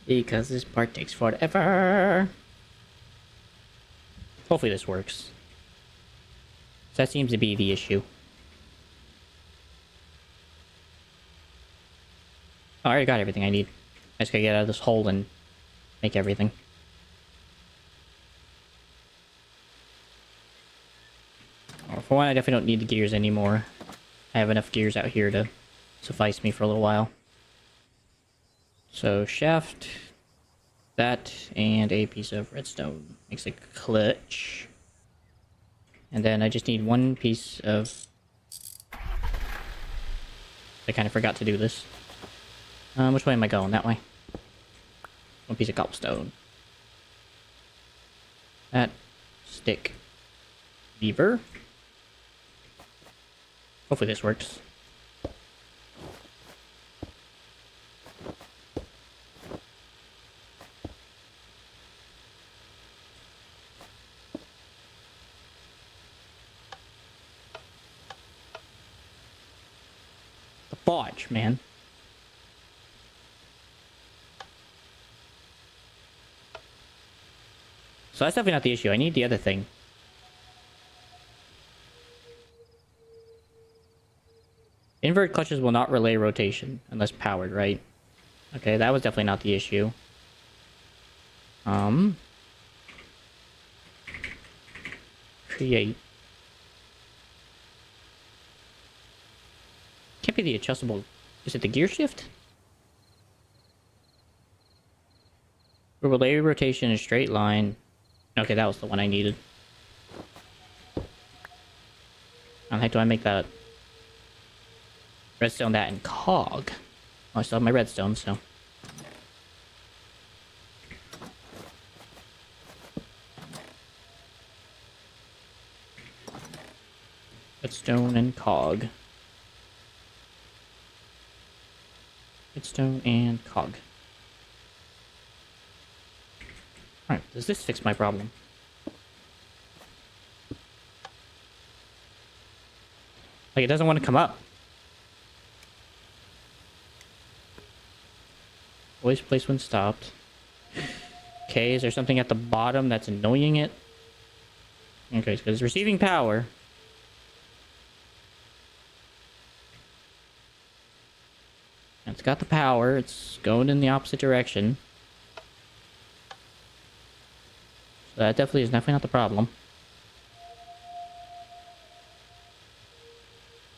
Because this part takes forever. Hopefully this works. That seems to be the issue. Oh, I already got everything I need. I just gotta get out of this hole and make everything. For one, I definitely don't need the gears anymore. I have enough gears out here to suffice me for a little while. So, shaft, that, and a piece of redstone. Makes a clutch. And then I just need one piece of... I kind of forgot to do this. Which way am I going? That way. One piece of cobblestone. That. Stick. Lever. Hopefully this works. The fudge, man. So that's definitely not the issue. I need the other thing. Invert clutches will not relay rotation unless powered, right? Okay, that was definitely not the issue. Create. Can't be the adjustable... Is it the gear shift? Relay rotation in a straight line. Okay, that was the one I needed. How the heck do I make that? Redstone that and cog. Oh, I still have my redstone, so... Redstone and cog. Redstone and cog. Alright, does this fix my problem? Like, it doesn't want to come up. Always place when stopped. Okay, is there something at the bottom that's annoying it? Okay, because it's receiving power. It's got the power. It's going in the opposite direction. So that definitely is not the problem.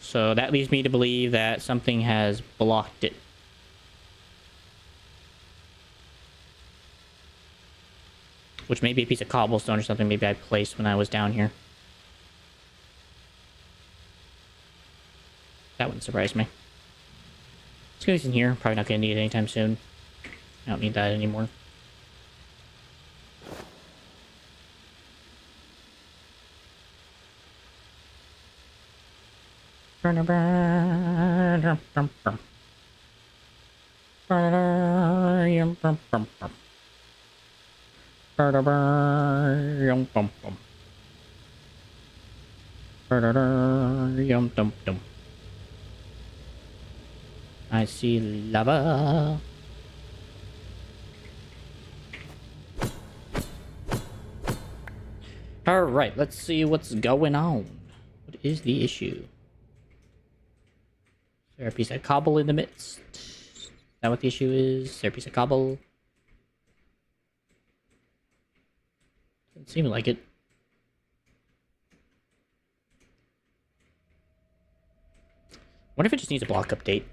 So that leads me to believe that something has blocked it. Which may be a piece of cobblestone or something maybe I placed when I was down here. That wouldn't surprise me. Let's go in here. Probably not going to need it anytime soon. I don't need that anymore. I see lava. Alright, let's see what's going on. What is the issue? Is there a piece of cobble in the midst? Is that what the issue is? Is there a piece of cobble? Doesn't seem like it. What if it just needs a block update?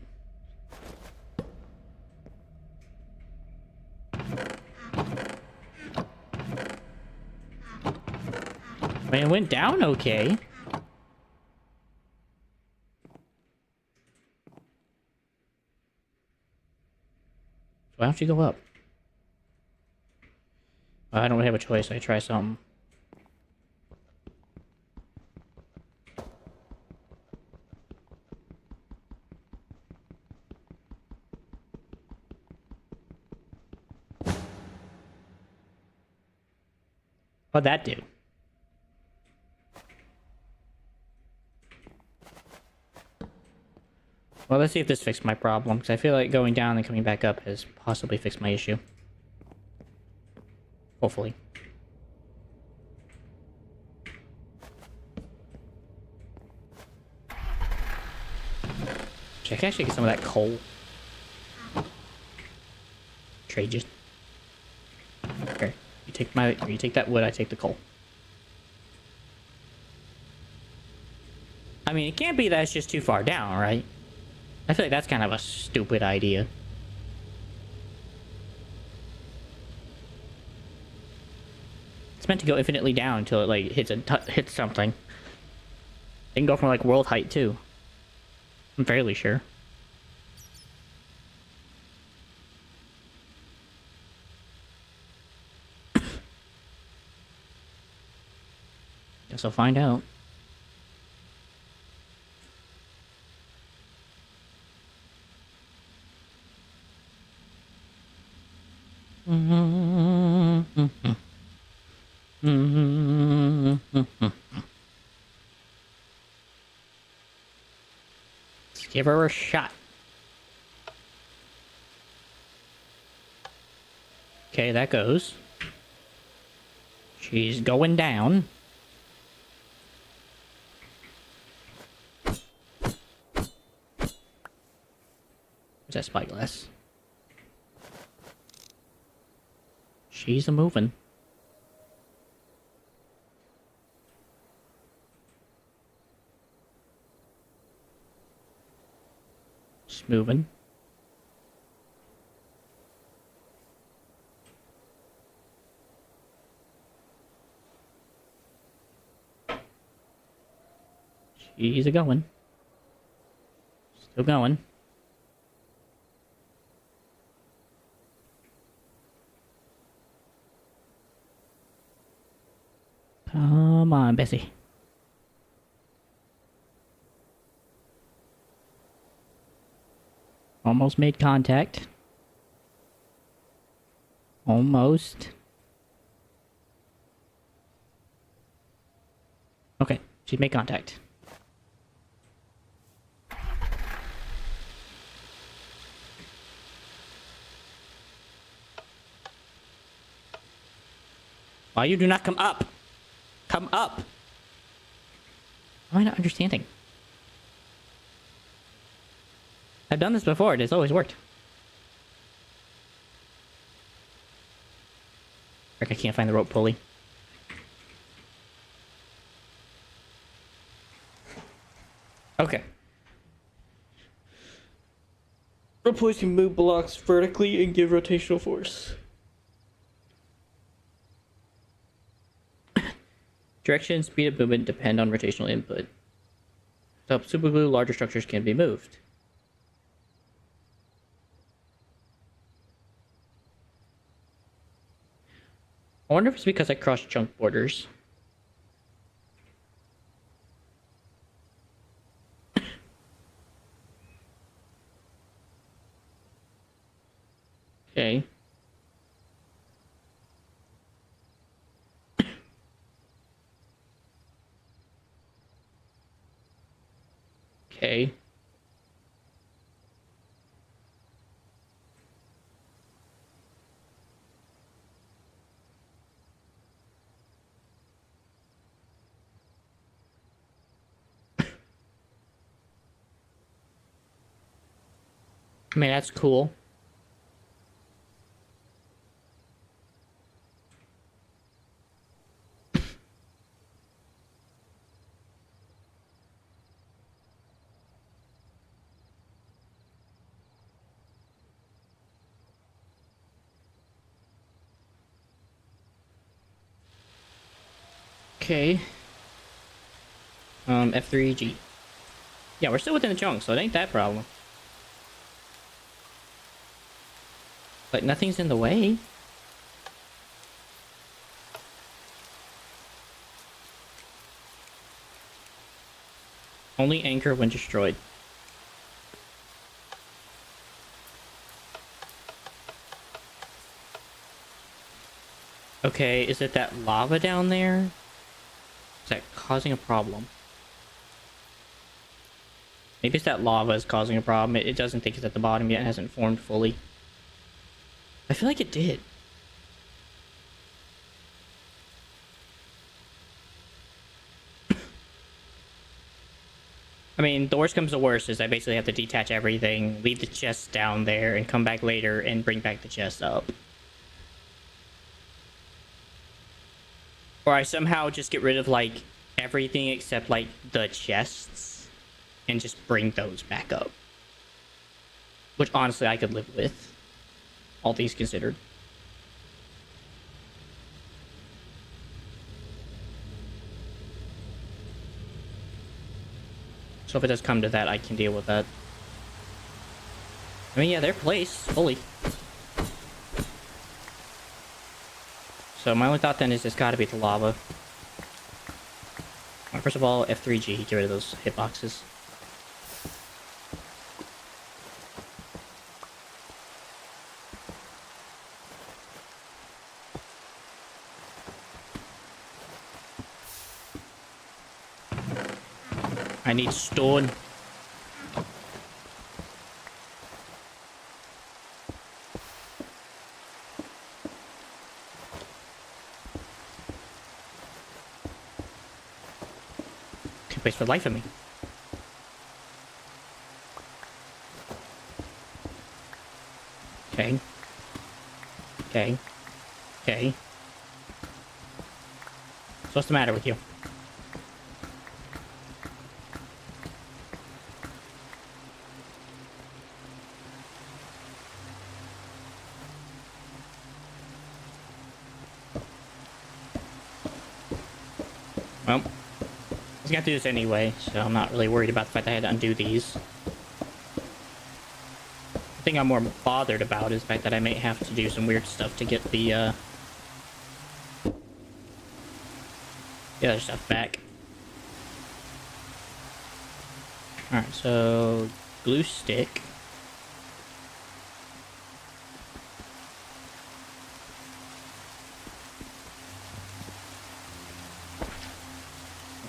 I mean, it went down okay. Why don't you go up? I don't really have a choice. I try something. What'd that do? Well, let's see if this fixed my problem, because I feel like going down and coming back up has possibly fixed my issue. Hopefully. I can actually get some of that coal. Trade just. Here, you take that wood, I take the coal. I mean, it can't be that it's just too far down, right? I feel like that's kind of a stupid idea. It's meant to go infinitely down until it like hits something. It can go from like world height too. I'm fairly sure. Guess I'll find out. Let's give her a shot. Okay, that goes. She's going down. Where's that spyglass? She's a moving. She's moving. She's a going. Still going. Come on, Bessie. Almost made contact. Almost. Okay, she's made contact. Why you do not come up? Come up! Why am I not understanding? I've done this before, it has always worked. Frick, I can't find the rope pulley. Okay. Rope pulleys can move blocks vertically and give rotational force. Direction, speed of movement depend on rotational input. To help superglue, larger structures can be moved. I wonder if it's because I crossed chunk borders. Okay. Okay. I mean, that's cool. Okay. F3G. Yeah, we're still within the chunk, so it ain't that problem. But nothing's in the way. Only anchor when destroyed. Okay, is it that lava down there? Is that causing a problem? Maybe it's that lava is causing a problem. It doesn't think it's at the bottom yet. It hasn't formed fully. I feel like it did. I mean, the worst comes to worst is I basically have to detach everything, leave the chest down there, and come back later and bring back the chest up. Or I somehow just get rid of, like, everything except, like, the chests, and just bring those back up. Which, honestly, I could live with. All things considered. So if it does come to that, I can deal with that. I mean, yeah, they're placed fully. So my only thought then is it's gotta be the lava. Right, first of all, F3G, get rid of those hitboxes. I need stone. Can't place for the life of me. Okay. Okay. Okay. So what's the matter with you? Well, I was gonna do this anyway, so I'm not really worried about the fact that I had to undo these. The thing I'm more bothered about is the fact that I may have to do some weird stuff to get the other stuff back. Alright, so glue stick.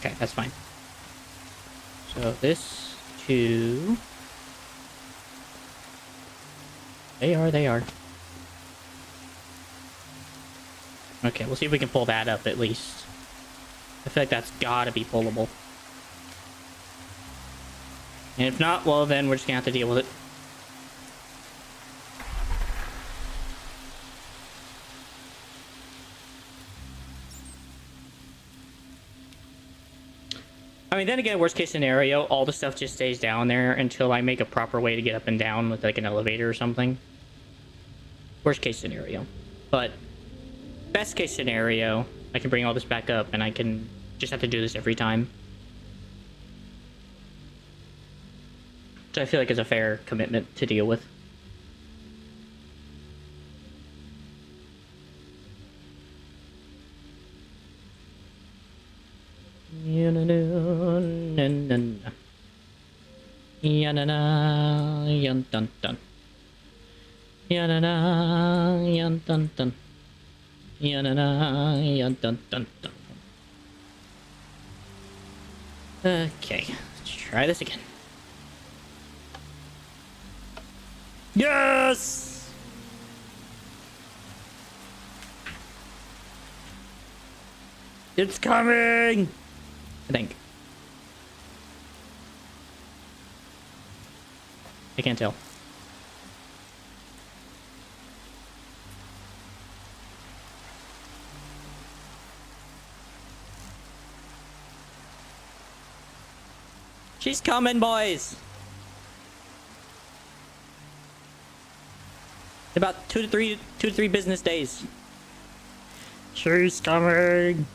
Okay, that's fine. So this two. They are. Okay, we'll see if we can pull that up at least. I feel like that's gotta be pullable. And if not, well then we're just gonna have to deal with it. I mean, then again, worst case scenario, all the stuff just stays down there until I make a proper way to get up and down with like an elevator or something. Worst case scenario. But best case scenario, I can bring all this back up and I can just have to do this every time. Which I feel like is a fair commitment to deal with. Okay, let's try this again. Yes! It's coming! I think. I can't tell. She's coming, boys. About two to three business days. She's coming.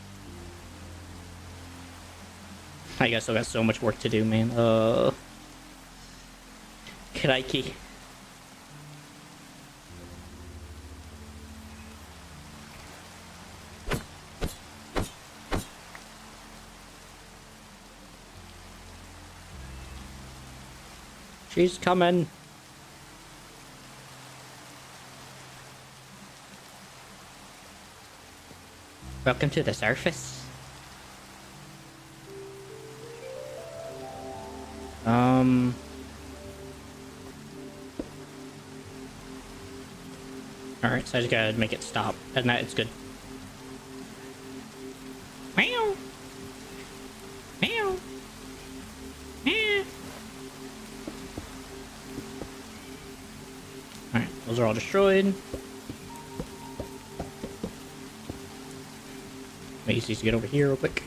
I guess I got so much work to do, man. Crikey. She's coming. Welcome to the surface. Alright, so I just gotta make it stop. And that it's good. Meow. Meow. Meow. Alright, those are all destroyed. Make use these to get over here real quick.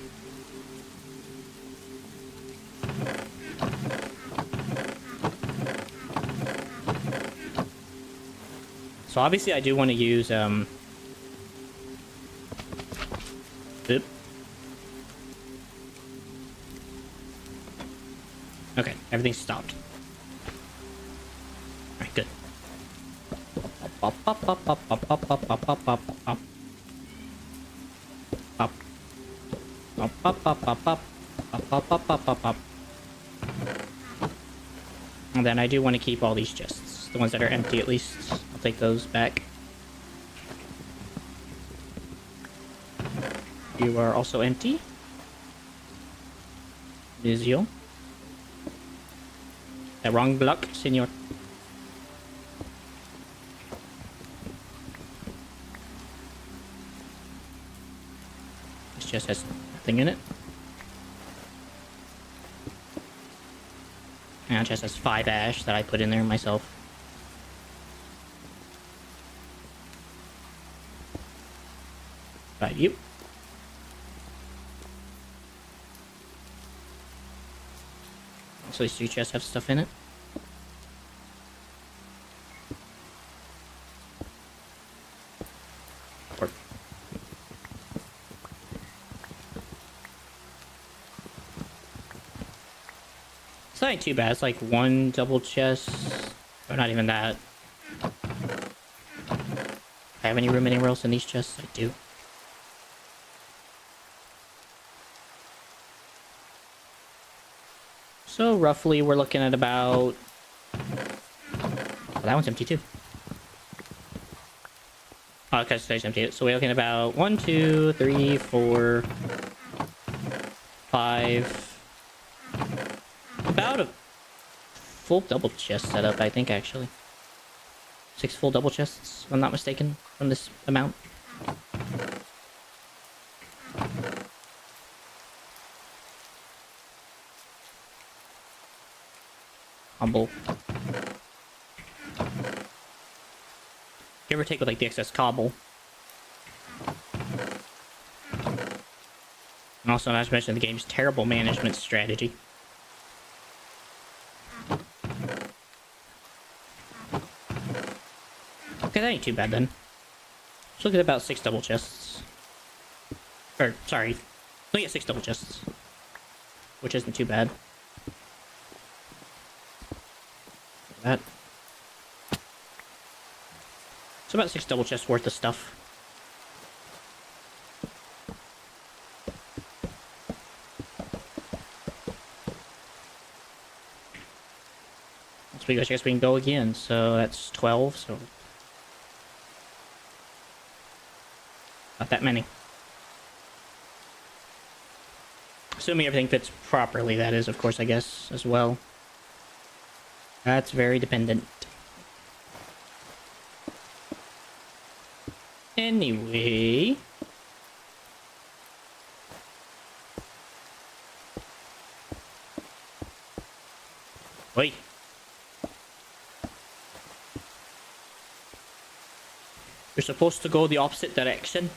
So obviously I do want to use oop. Okay, everything's stopped. Alright, good. Pop, pop, pop, pop, pop, pop, pop, pop, pop, pop, pop. Pop. Pop, pop, pop, pop, pop. Pop, pop, pop, pop, pop, pop. And then I do want to keep all these chests. The ones that are empty, at least. I'll take those back. You are also empty. Visual. The wrong block, senor. This chest has nothing in it. And it just has 5 ash that I put in there myself. Right, you. So these 3 chests have stuff in it. Perfect. It's not too bad. It's like 1 double chest. Or not even that. Do I have any room anywhere else in these chests? I do. So roughly we're looking at about... Oh, that one's empty too. Oh, okay, so it's empty. So we're looking at about 1, 2, 3, 4, 5... About a full double chest setup, I think, actually. 6 full double chests, if I'm not mistaken, from this amount. Humble. Give or take with like the excess cobble. And also, not to mention the game's terrible management strategy. Okay, that ain't too bad then. Let's look at about 6 double chests. Or, sorry. Look at 6 double chests. Which isn't too bad. That. It's about 6 double chests worth of stuff. Once we go, I guess we can go again. So that's 12. So not that many. Assuming everything fits properly, that is, of course, I guess, as well. That's very dependent. Anyway... Oi! You're supposed to go the opposite direction.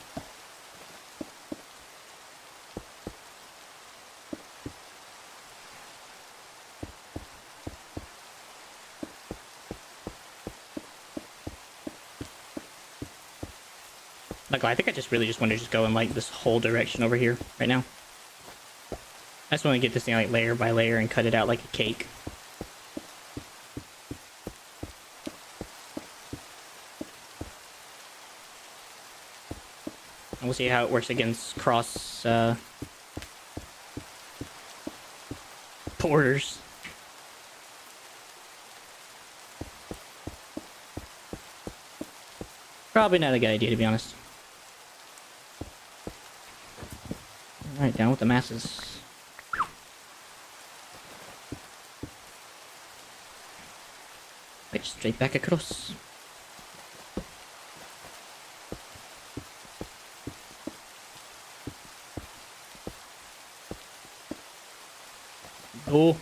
Like, I think I just really just want to just go in like this whole direction over here right now. I just want to get this thing like layer by layer and cut it out like a cake. And we'll see how it works against cross borders. Probably not a good idea, to be honest. Alright, down with the masses. Right, straight back across. Oh.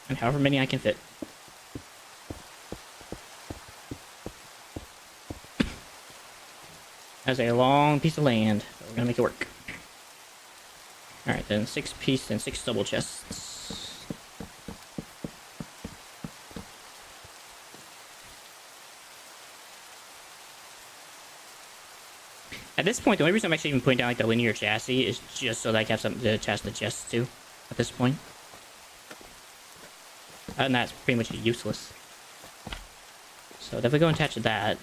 And however many I can fit. That's a long piece of land, but we're gonna make it work. Alright, then 6 piece and 6 double chests. At this point, the only reason I'm actually even putting down like the linear chassis is just so that I can have something to attach the chests to at this point. And that's pretty much useless. So definitely go and attach that,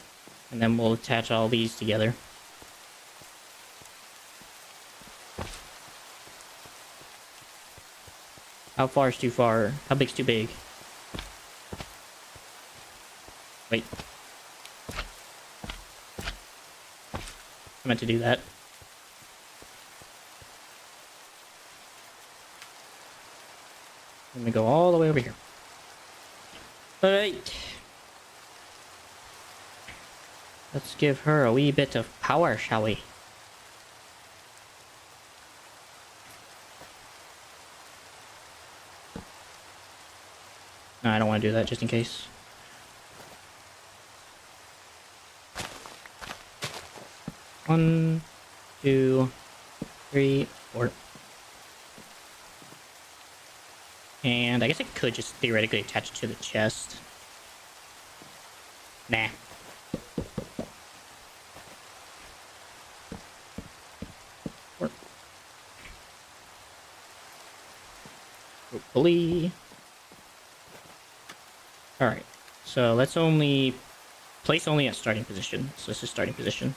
and then we'll attach all these together. How far is too far? How big's too big? Wait. I meant to do that. Let me go all the way over here. Alright. Let's give her a wee bit of power, shall we? No, I don't want to do that just in case. One, 2, 3, 4. And I guess I could just theoretically attach it to the chest. Nah. Hopefully. Alright. So let's only place only at starting position. So this is starting position.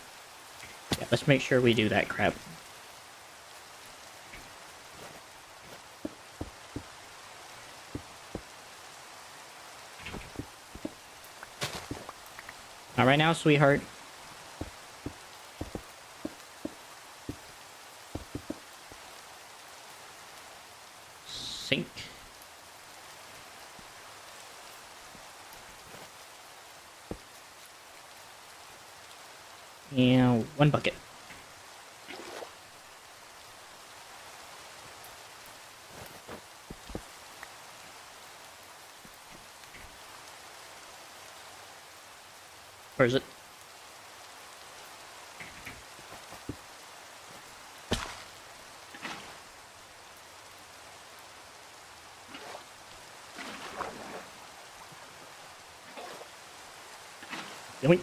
Yeah, let's make sure we do that crap. Not right now, sweetheart. Sink. And 1 bucket. Where is it? Yoink.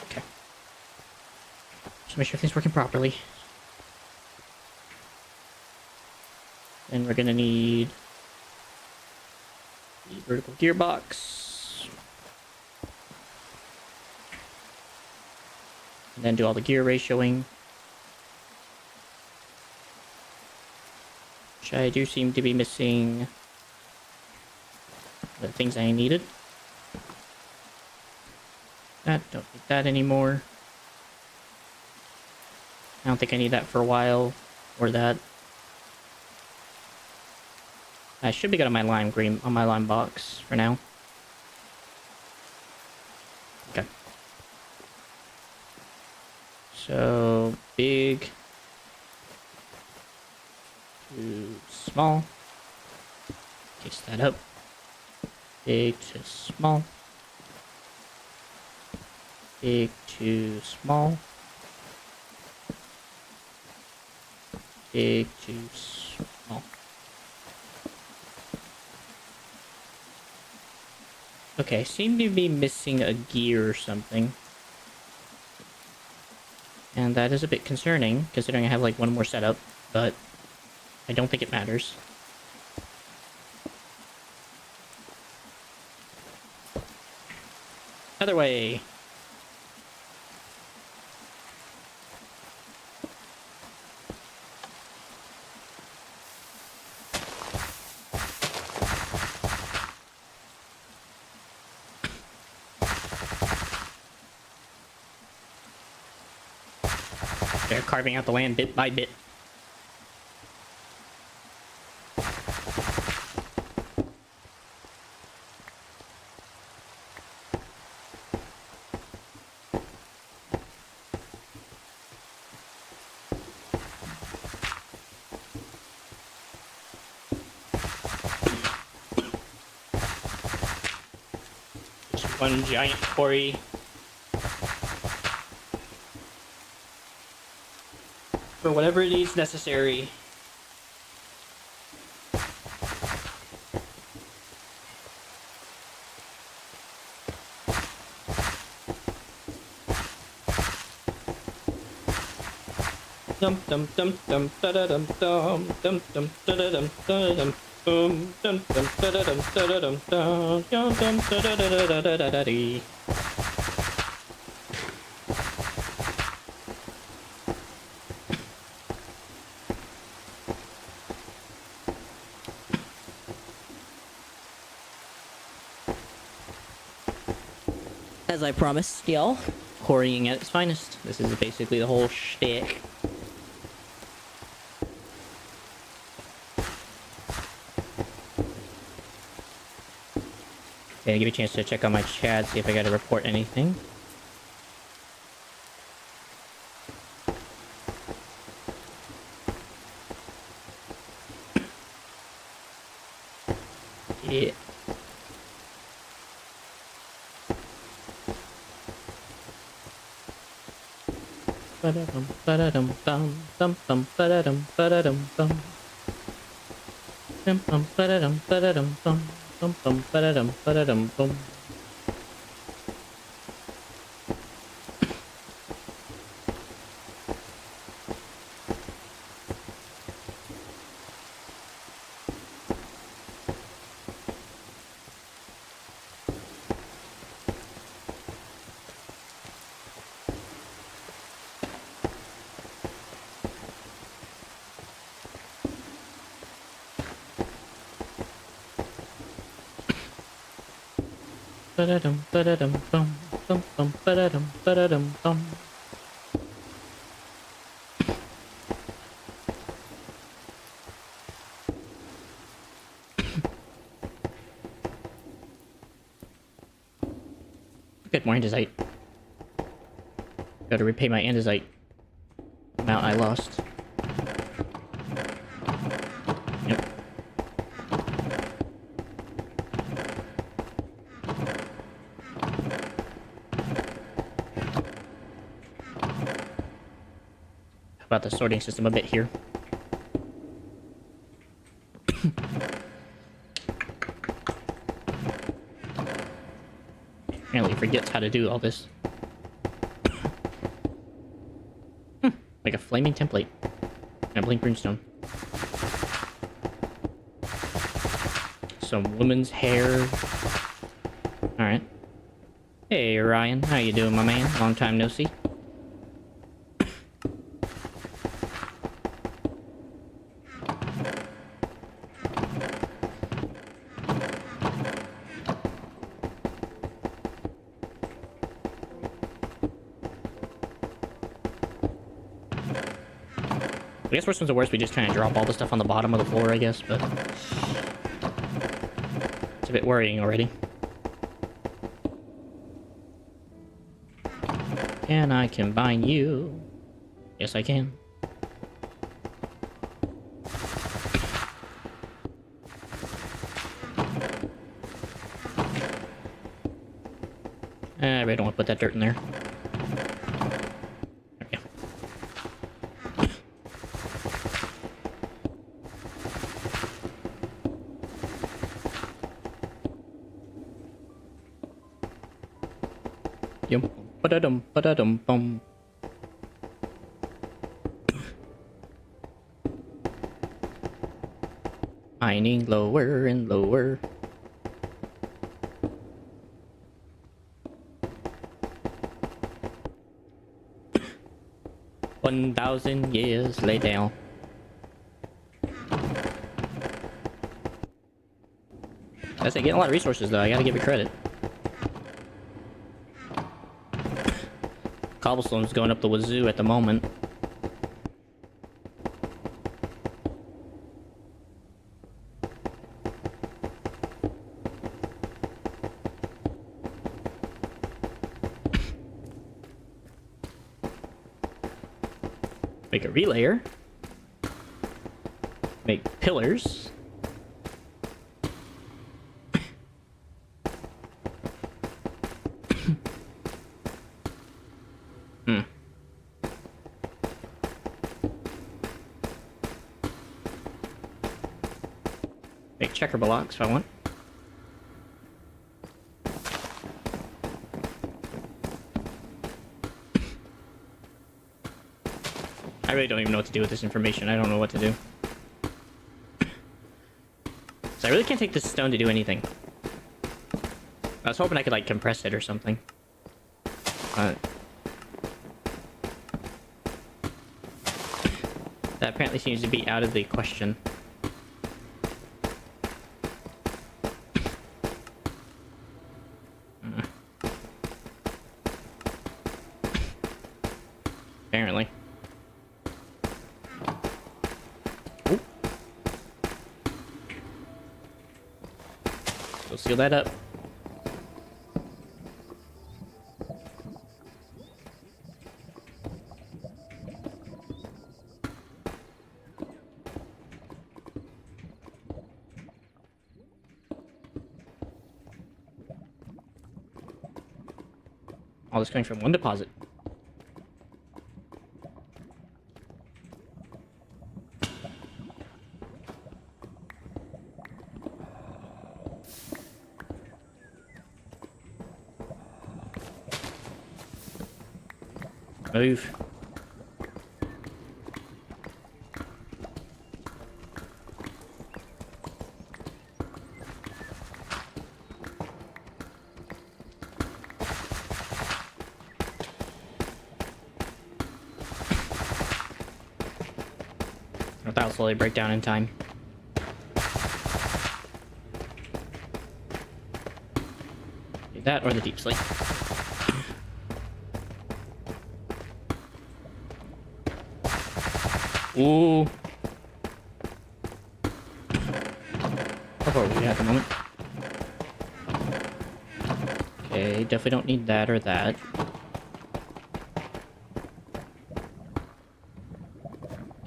Okay. Just make sure everything's working properly. And we're gonna need the vertical gearbox. And then do all the gear ratioing. Which I do seem to be missing the things I needed. That, don't need that anymore. I don't think I need that for a while, or that. I should be good on my lime green, on my lime box for now. Okay. So, big to small. Case that up. Big to small. Big to small. Big to small. Okay, seem to be missing a gear or something. And that is a bit concerning, considering I have like one more setup, but I don't think it matters. Other way. They're carving out the land bit by bit. Just one giant quarry. For whatever it is necessary. Dum dum dum dum da da dum dum dum dum da da dum da dum dum dum dum da da dum da da dum dum dum da da da da da da da dee. As I promised, y'all, quarrying at its finest. This is basically the whole shtick. Okay, give you a chance to check on my chat, see if I gotta report anything. Yeah. Ba-da-dum, ba-da-dum, bum, bum, bum, ba-da-dum, ba-da-dum, bum. Bum, bum, ba-da-dum, ba-da-dum, bum, bum, bum, ba-da-dum, ba-da-dum, bum. Ba-da-dum, ba-da-dum, bum, bum, bum, ba-da-dum, ba-da-dum, bum. Get more andesite. Gotta repay my andesite amount I lost. Yep. About the sorting system a bit here. Apparently forgets how to do all this. Like a flaming template. And a blink brimstone. Some woman's hair. Alright. Hey Ryan, how you doing, my man? Long time no see. I guess worst comes to worst, we just kind of drop all the stuff on the bottom of the floor, I guess, but it's a bit worrying already. Can I combine you? Yes, I can. really don't want to put that dirt in there. Okay. Yum. Ba-da-dum, ba-da-dum, bum. Mining lower and lower. $1,000 years lay down. That's it, getting a lot of resources though, I gotta give it credit. Cobblestone's going up the wazoo at the moment. Make a relayer. Make pillars. Make checker blocks if I want. I really don't even know what to do with this information. I don't know what to do. So I really can't take this stone to do anything. I was hoping I could, like, compress it or something. That apparently seems to be out of the question. Apparently. Ooh. So seal that up. All this coming from one deposit. Move. That'll slowly break down in time. Either that or the deep sleep. Ooh. How far are we at the moment? Okay, definitely don't need that or that.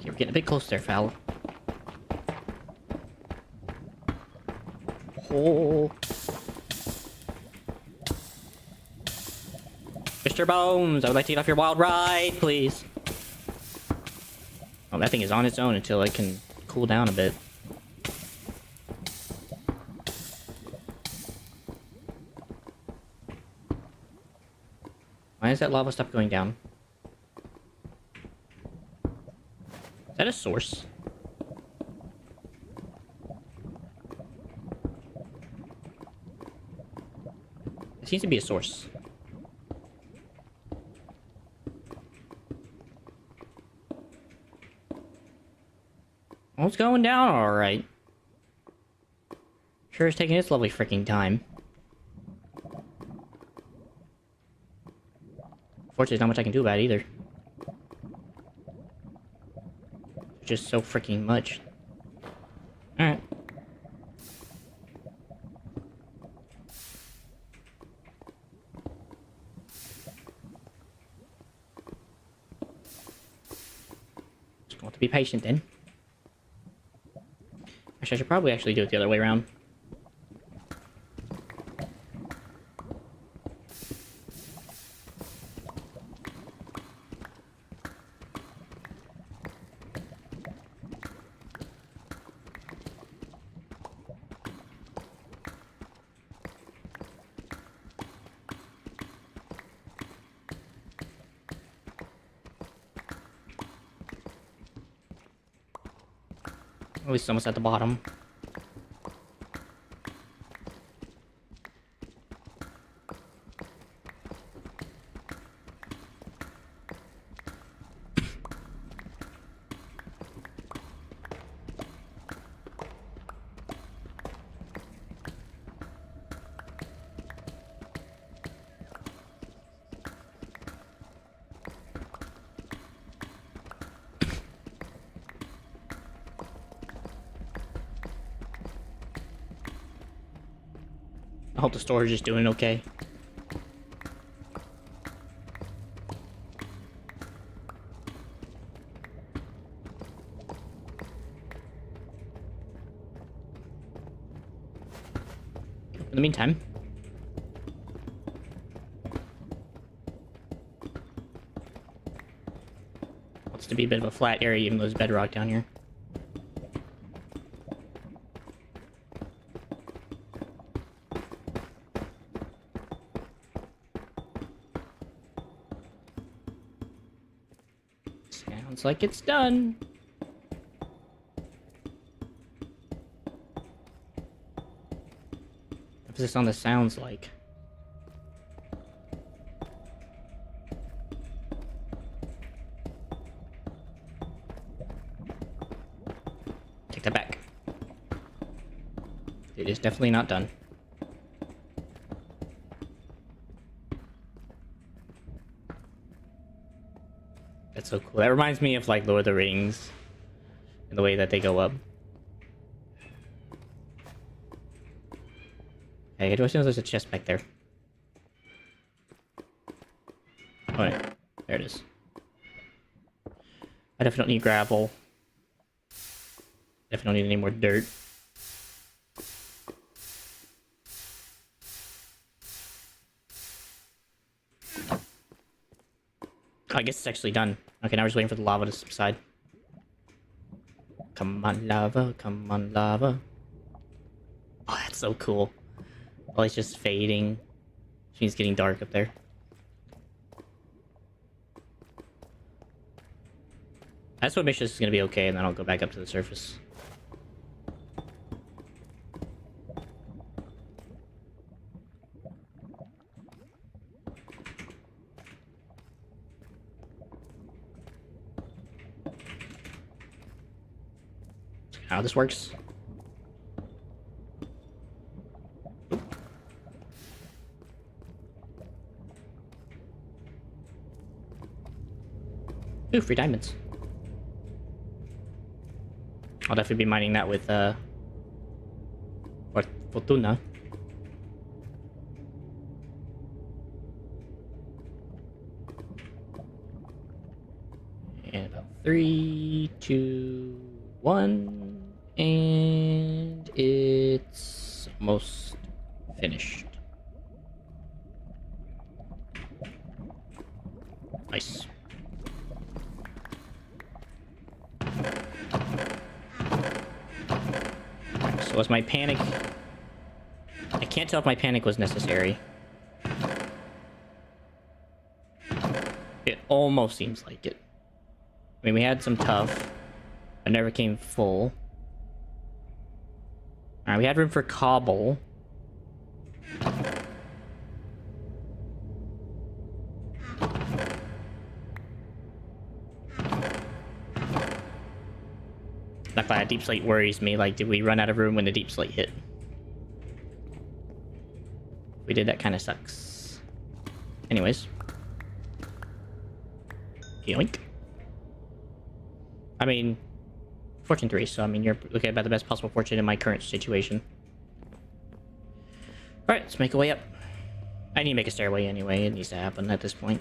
Okay, we're getting a bit close there, foul. Oh. Mr. Bones, I would like to get off your wild ride, please. Oh, that thing is on its own until it can cool down a bit. Why does that lava stop going down? Is that a source? It seems to be a source. Well, it's going down alright. Sure is taking its lovely freaking time. Fortunately, there's not much I can do about it either. Just so freaking much. Alright. Just going to be patient then. Actually, I should probably actually do it the other way around. At least almost at the bottom. I hope the storage is doing okay. In the meantime, wants to be a bit of a flat area, even though there's bedrock down here. Sounds like it's done. Emphasis on the sounds like. Take that back. It is definitely not done. That's so cool. That reminds me of like Lord of the Rings and the way that they go up. Hey, I just know there's a chest back there. Oh, yeah. There it is. I definitely don't need gravel. Definitely don't need any more dirt. I guess it's actually done. Okay, now we're just waiting for the lava to subside. Come on, lava. Come on, lava. Oh, that's so cool. Oh, it's just fading. Which means it's getting dark up there. That's what makes this is gonna be okay, and then I'll go back up to the surface. How this works. Ooh, free diamonds. I'll definitely be mining that with Fortuna. And about 3, 2, 1, and it's almost finished. Nice. So was my panic... I can't tell if my panic was necessary. It almost seems like it. I mean, we had some tough. It never came full. Alright, we had room for cobble. Not glad deep slate worries me. Like, did we run out of room when the deep slate hit? If we did, that kind of sucks. Anyways. Yoink. I mean, fortune 3, so I mean, you're looking at about the best possible fortune in my current situation. Alright, let's make our way up. I need to make a stairway anyway. It needs to happen at this point.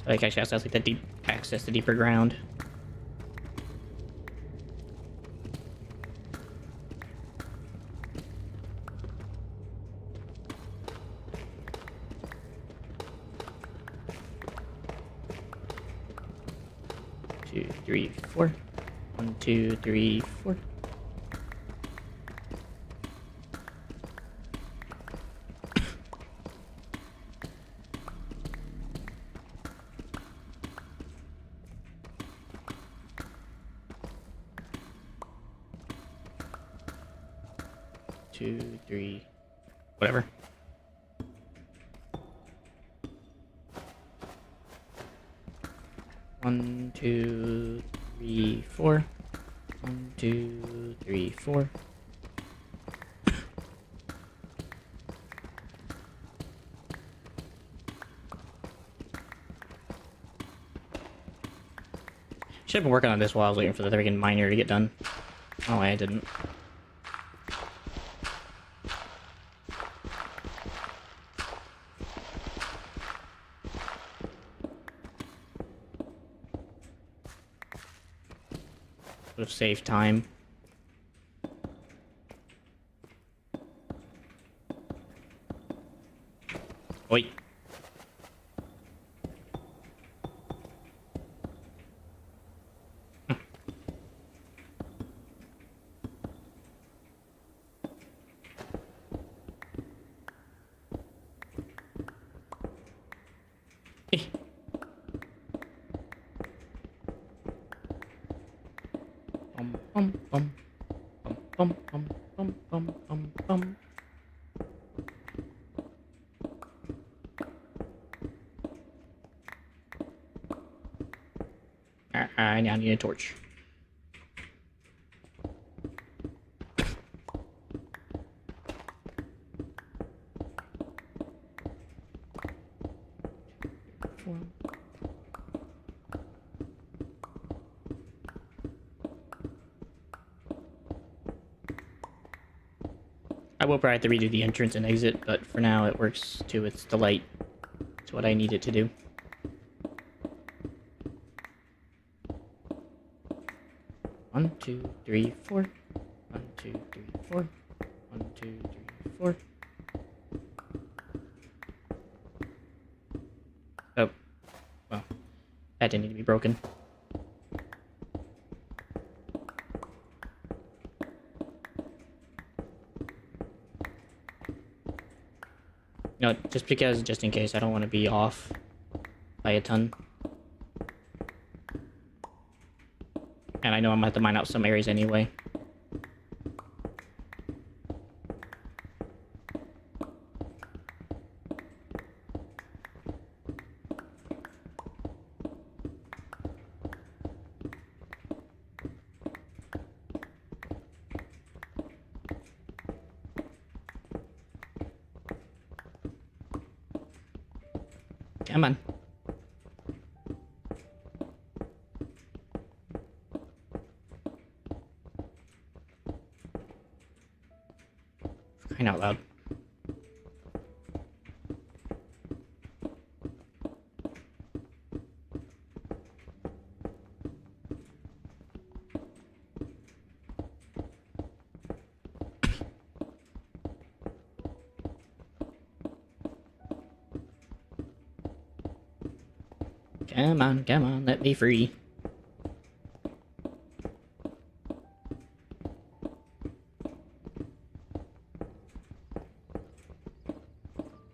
Like, actually, I like the deep access to deeper ground. 2, 3, 4. 1, 2, 3, 4. Two, three, whatever. One, two, three, four. 1, 2, 3, 4. Should have been working on this while I was waiting for the freaking miner to get done. Oh, I didn't. Would have saved time. Wait. Bum, bum, bum, bum, bum, bum, bum, bum. I now need a torch. I will probably have to redo the entrance and exit, but for now it works to its delight. It's what I need it to do. One, 2, 3, 4. 1, 2, 3, 4. 1, 2, 3, 4. Oh. Well. That didn't need to be broken. No, just because, just in case, I don't want to be off by a ton. And I know I'm gonna have to mine out some areas anyway. Come on. For crying out loud. Come on, let me free.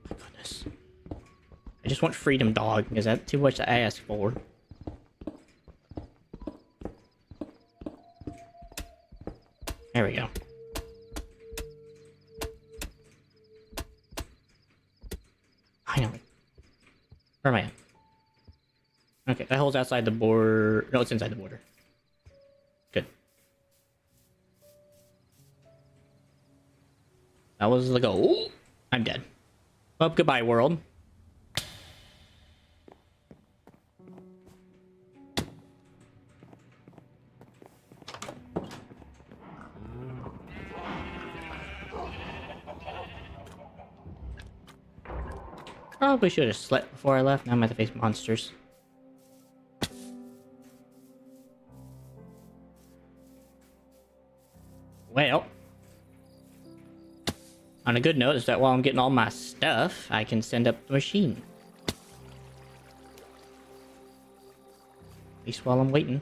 My goodness. I just want freedom, dog. Is that too much to ask for? There we go. Finally. Where am I at? Okay, that hole's outside the border. No, it's inside the border. Good. That was like a... Ooh, I'm dead. Well, goodbye, world. Probably should have slept before I left. Now I'm at to face monsters. Well, on a good note is that while I'm getting all my stuff, I can send up the machine. At least while I'm waiting.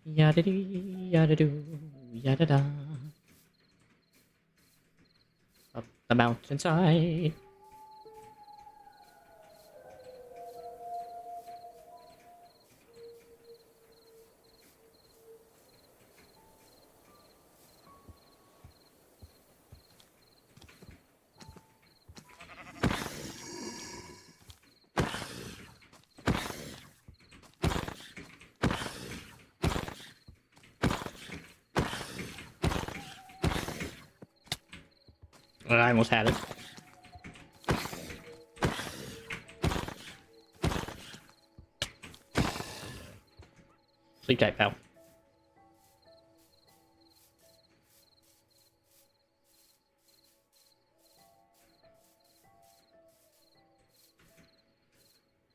Yada doo, yada doo, yada da. Up the mountainside. Well, I almost had it. Sleep tight, pal.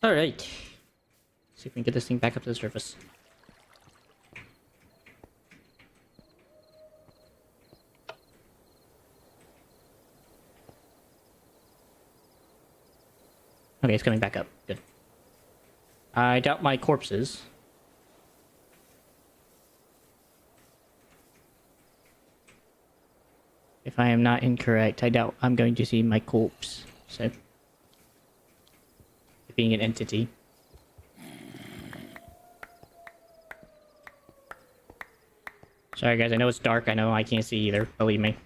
Alright. See if we can get this thing back up to the surface. Okay, it's coming back up. Good. I doubt my corpses. If I am not incorrect, I doubt I'm going to see my corpse. So, being an entity. Sorry guys, I know it's dark, I know I can't see either, believe me.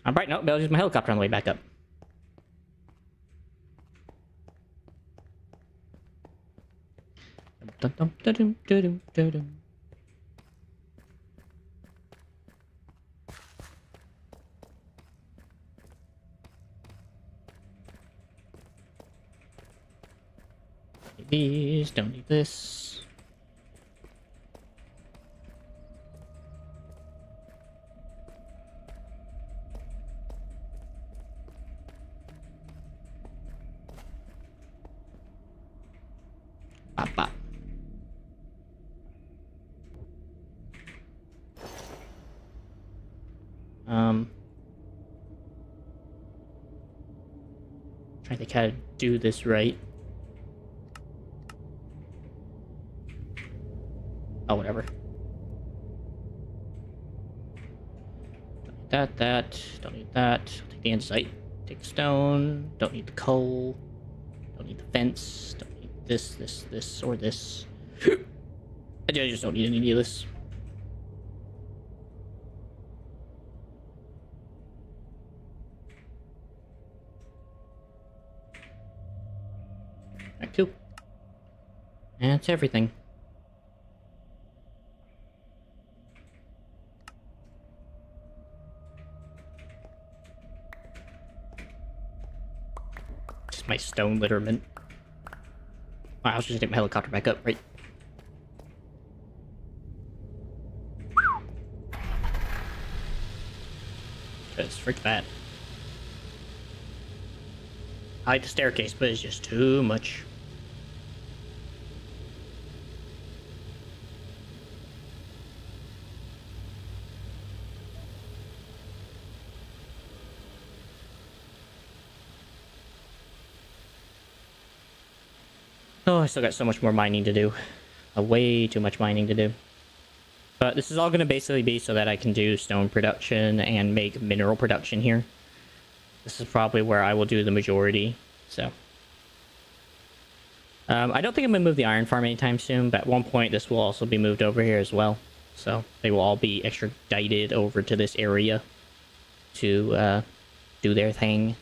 I'm bright, no, I'll use my helicopter on the way back up. Dum dum dum dum dum dum dum. Need these, don't need this. Bop, bop. Trying to kind of do this right. Oh, whatever. Don't need that. Don't need that. I'll take the insight. Take the stone. Don't need the coal. Don't need the fence. Don't need this, or this. I just don't need any of this. Alright, cool. And that's everything. Just my stone litterment. Wow, I was just take my helicopter back up, right? Just frick that. I like the staircase, but it's just too much. Oh, I still got so much more mining to do. Way too much mining to do. But this is all going to basically be so that I can do stone production and make mineral production here. This is probably where I will do the majority, so. I don't think I'm going to move the iron farm anytime soon, but at one point this will also be moved over here as well. So they will all be extradited over to this area to do their thing.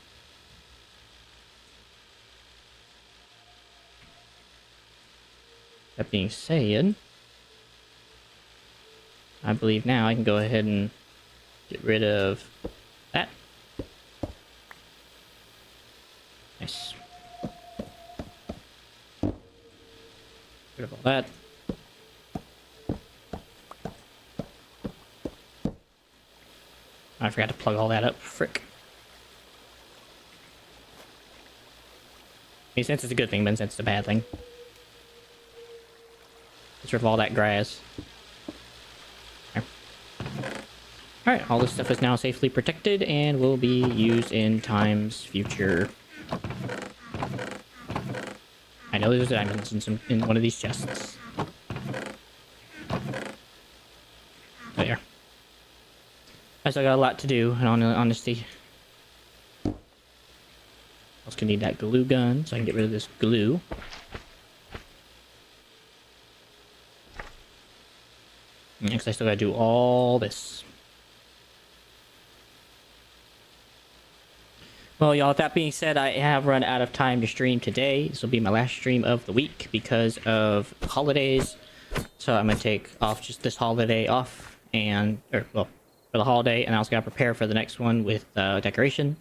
That being said, I believe now I can go ahead and get rid of that. Nice. Get rid of all that. I forgot to plug all that up. Frick. I mean, since it's a good thing, but since it's a bad thing. Get rid of all that grass. Alright, Alright, all this stuff is now safely protected and will be used in times future. I know there's diamonds in one of these chests. There. I still got a lot to do, in honesty. Also gonna need that glue gun, so I can get rid of this glue. Next, I still gotta do all this. Well, y'all, with that being said, I have run out of time to stream today. This will be my last stream of the week because of holidays. So I'm going to take off just this holiday off, for the holiday, and I also got to prepare for the next one with decoration.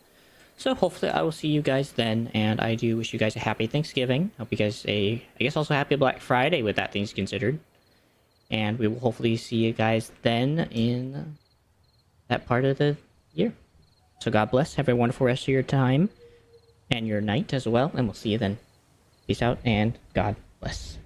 So hopefully I will see you guys then, and I do wish you guys a happy Thanksgiving. Hope you guys I guess also happy Black Friday with that things considered. And we will hopefully see you guys then in that part of the year. So God bless. Have a wonderful rest of your time and your night as well. And we'll see you then. Peace out and God bless.